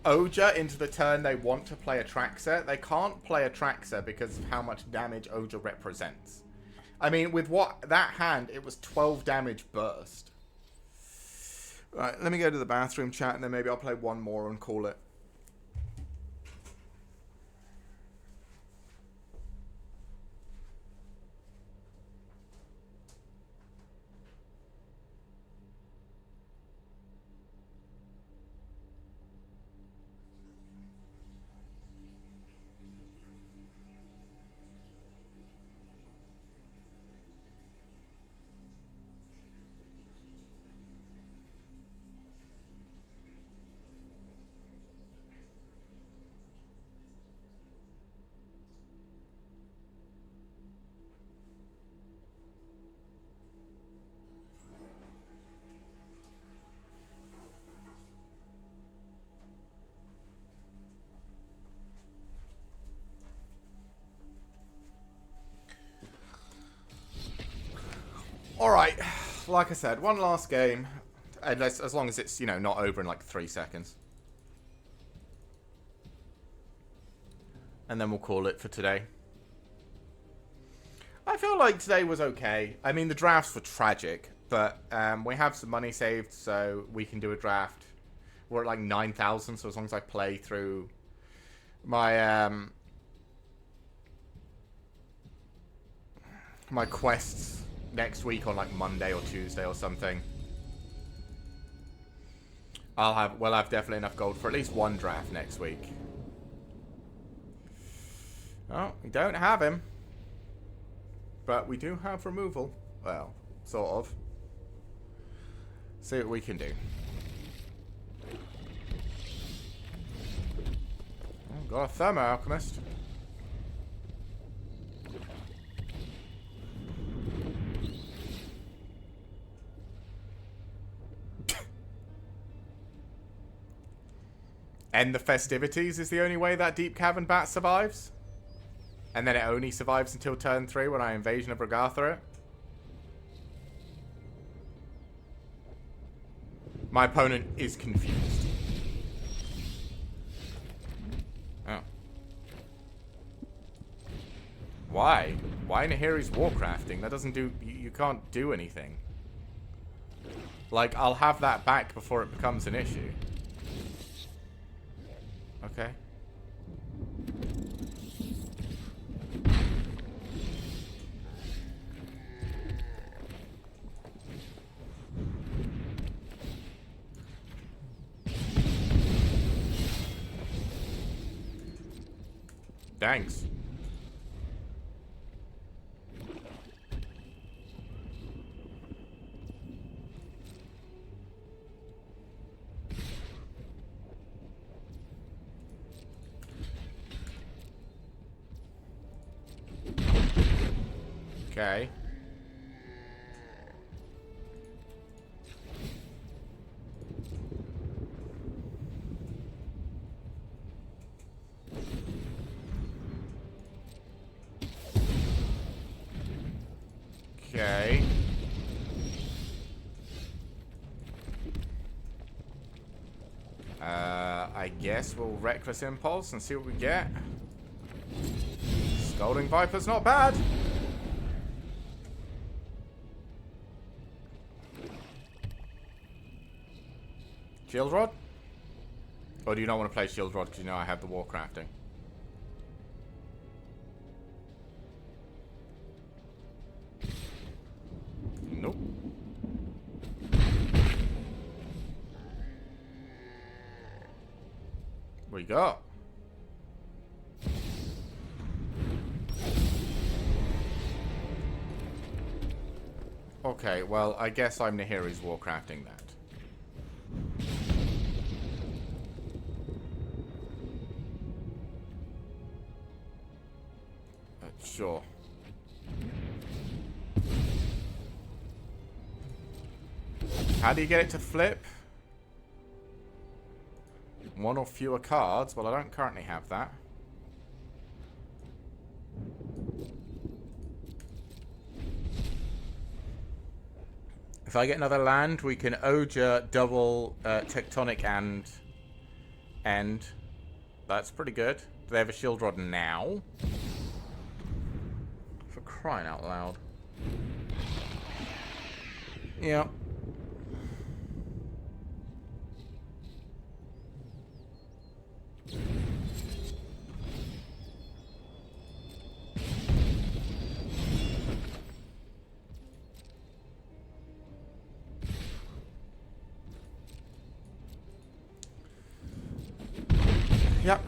Oja into the turn they want to play a Traxer, they can't play a Traxer because of how much damage Oja represents. I mean, with that hand, it was 12 damage burst. Right, let me go to the bathroom, chat, and then maybe I'll play one more and call it. Alright, like I said, one last game. As long as it's, you know, not over in like 3 seconds. And then we'll call it for today. I feel like today was okay. I mean, the drafts were tragic, but we have some money saved, so we can do a draft. We're at like 9,000, so as long as I play through my my quests next week on like Monday or Tuesday or something, we'll have definitely enough gold for at least one draft next week. Oh, we don't have him, but we do have removal. Well, sort of. See what we can do. Oh, got a Thermo Alchemist. end the festivities is the only way that Deep Cavern Bat survives. And then it only survives until turn 3 when I Invasion of Regatha it. My opponent is confused. Oh. Why? Why Nahiri's Warcrafting? That doesn't do... You can't do anything. Like, I'll have that back before it becomes an issue. Okay. Thanks. Okay. Okay. I guess we'll Reckless Impulse and see what we get. Scalding Viper's not bad. Shield Rod? Or do you not want to play Shield Rod because you know I have the Warcrafting? Nope. What you got? Okay, well, I guess I'm Nahiri's Warcrafting that. Sure. How do you get it to flip? One or fewer cards? Well, I don't currently have that. If I get another land, we can Oja double Tectonic and end. That's pretty good. Do they have a Shield Rod now? For crying out loud. Yeah. Yep.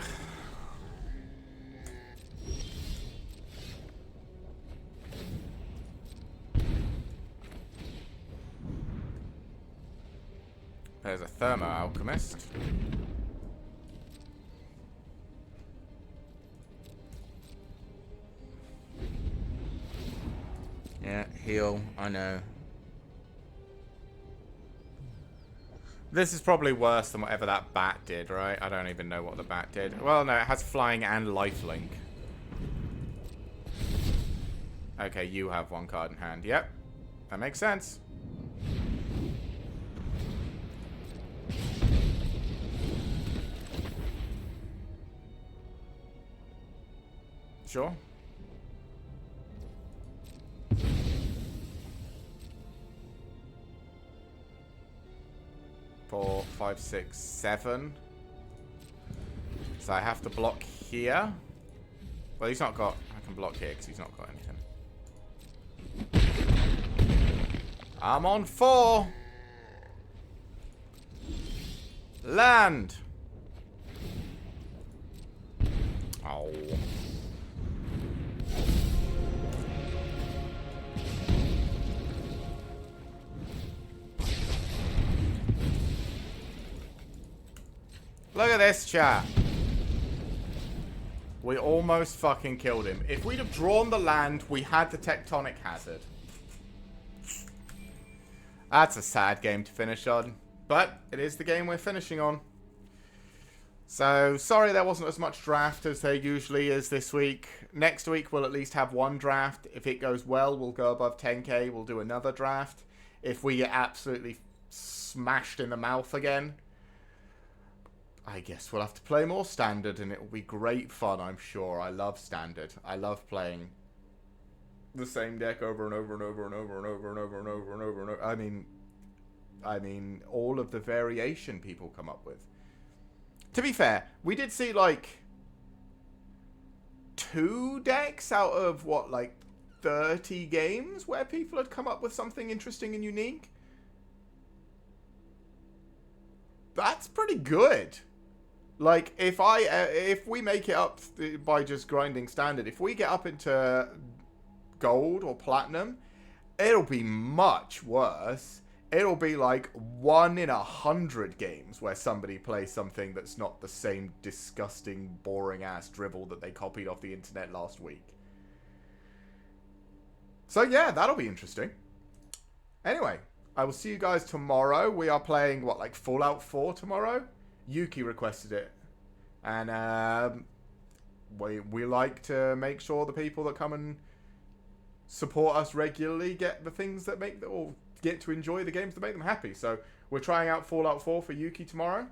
There's a Thermo Alchemist. Yeah, heal, I know. This is probably worse than whatever that bat did, right? I don't even know what the bat did. Well, no, it has flying and lifelink. Okay, you have one card in hand. Yep, that makes sense. Sure. 4, 5, 6, 7. So I have to block here. Well, he's not got... I can block here because he's not got anything. I'm on 4. Land. Oh. Look at this, chat. We almost fucking killed him. If we'd have drawn the land, we had the Tectonic Hazard. That's a sad game to finish on. But it is the game we're finishing on. So, sorry there wasn't as much draft as there usually is this week. Next week, we'll at least have one draft. If it goes well, we'll go above 10k. We'll do another draft. If we get absolutely smashed in the mouth again, I guess we'll have to play more Standard, and it will be great fun, I'm sure. I love Standard. I love playing the same deck over and over and over and over and over and over and over and over and over. I mean, all of the variation people come up with. To be fair, we did see, like, 2 decks out of, what, like, 30 games where people had come up with something interesting and unique. That's pretty good. Like, if we make it up by just grinding Standard, if we get up into Gold or Platinum, it'll be much worse. It'll be like 1 in 100 games where somebody plays something that's not the same disgusting, boring-ass drivel that they copied off the internet last week. So yeah, that'll be interesting. Anyway, I will see you guys tomorrow. We are playing, what, like Fallout 4 tomorrow? Yuki requested it. And we like to make sure the people that come and support us regularly get the things that make them, or get to enjoy the games that make them happy. So we're trying out Fallout 4 for Yuki tomorrow.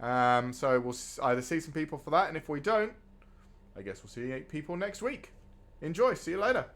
So we'll either see some people for that, and if we don't, I guess we'll see 8 people next week. Enjoy. See you later.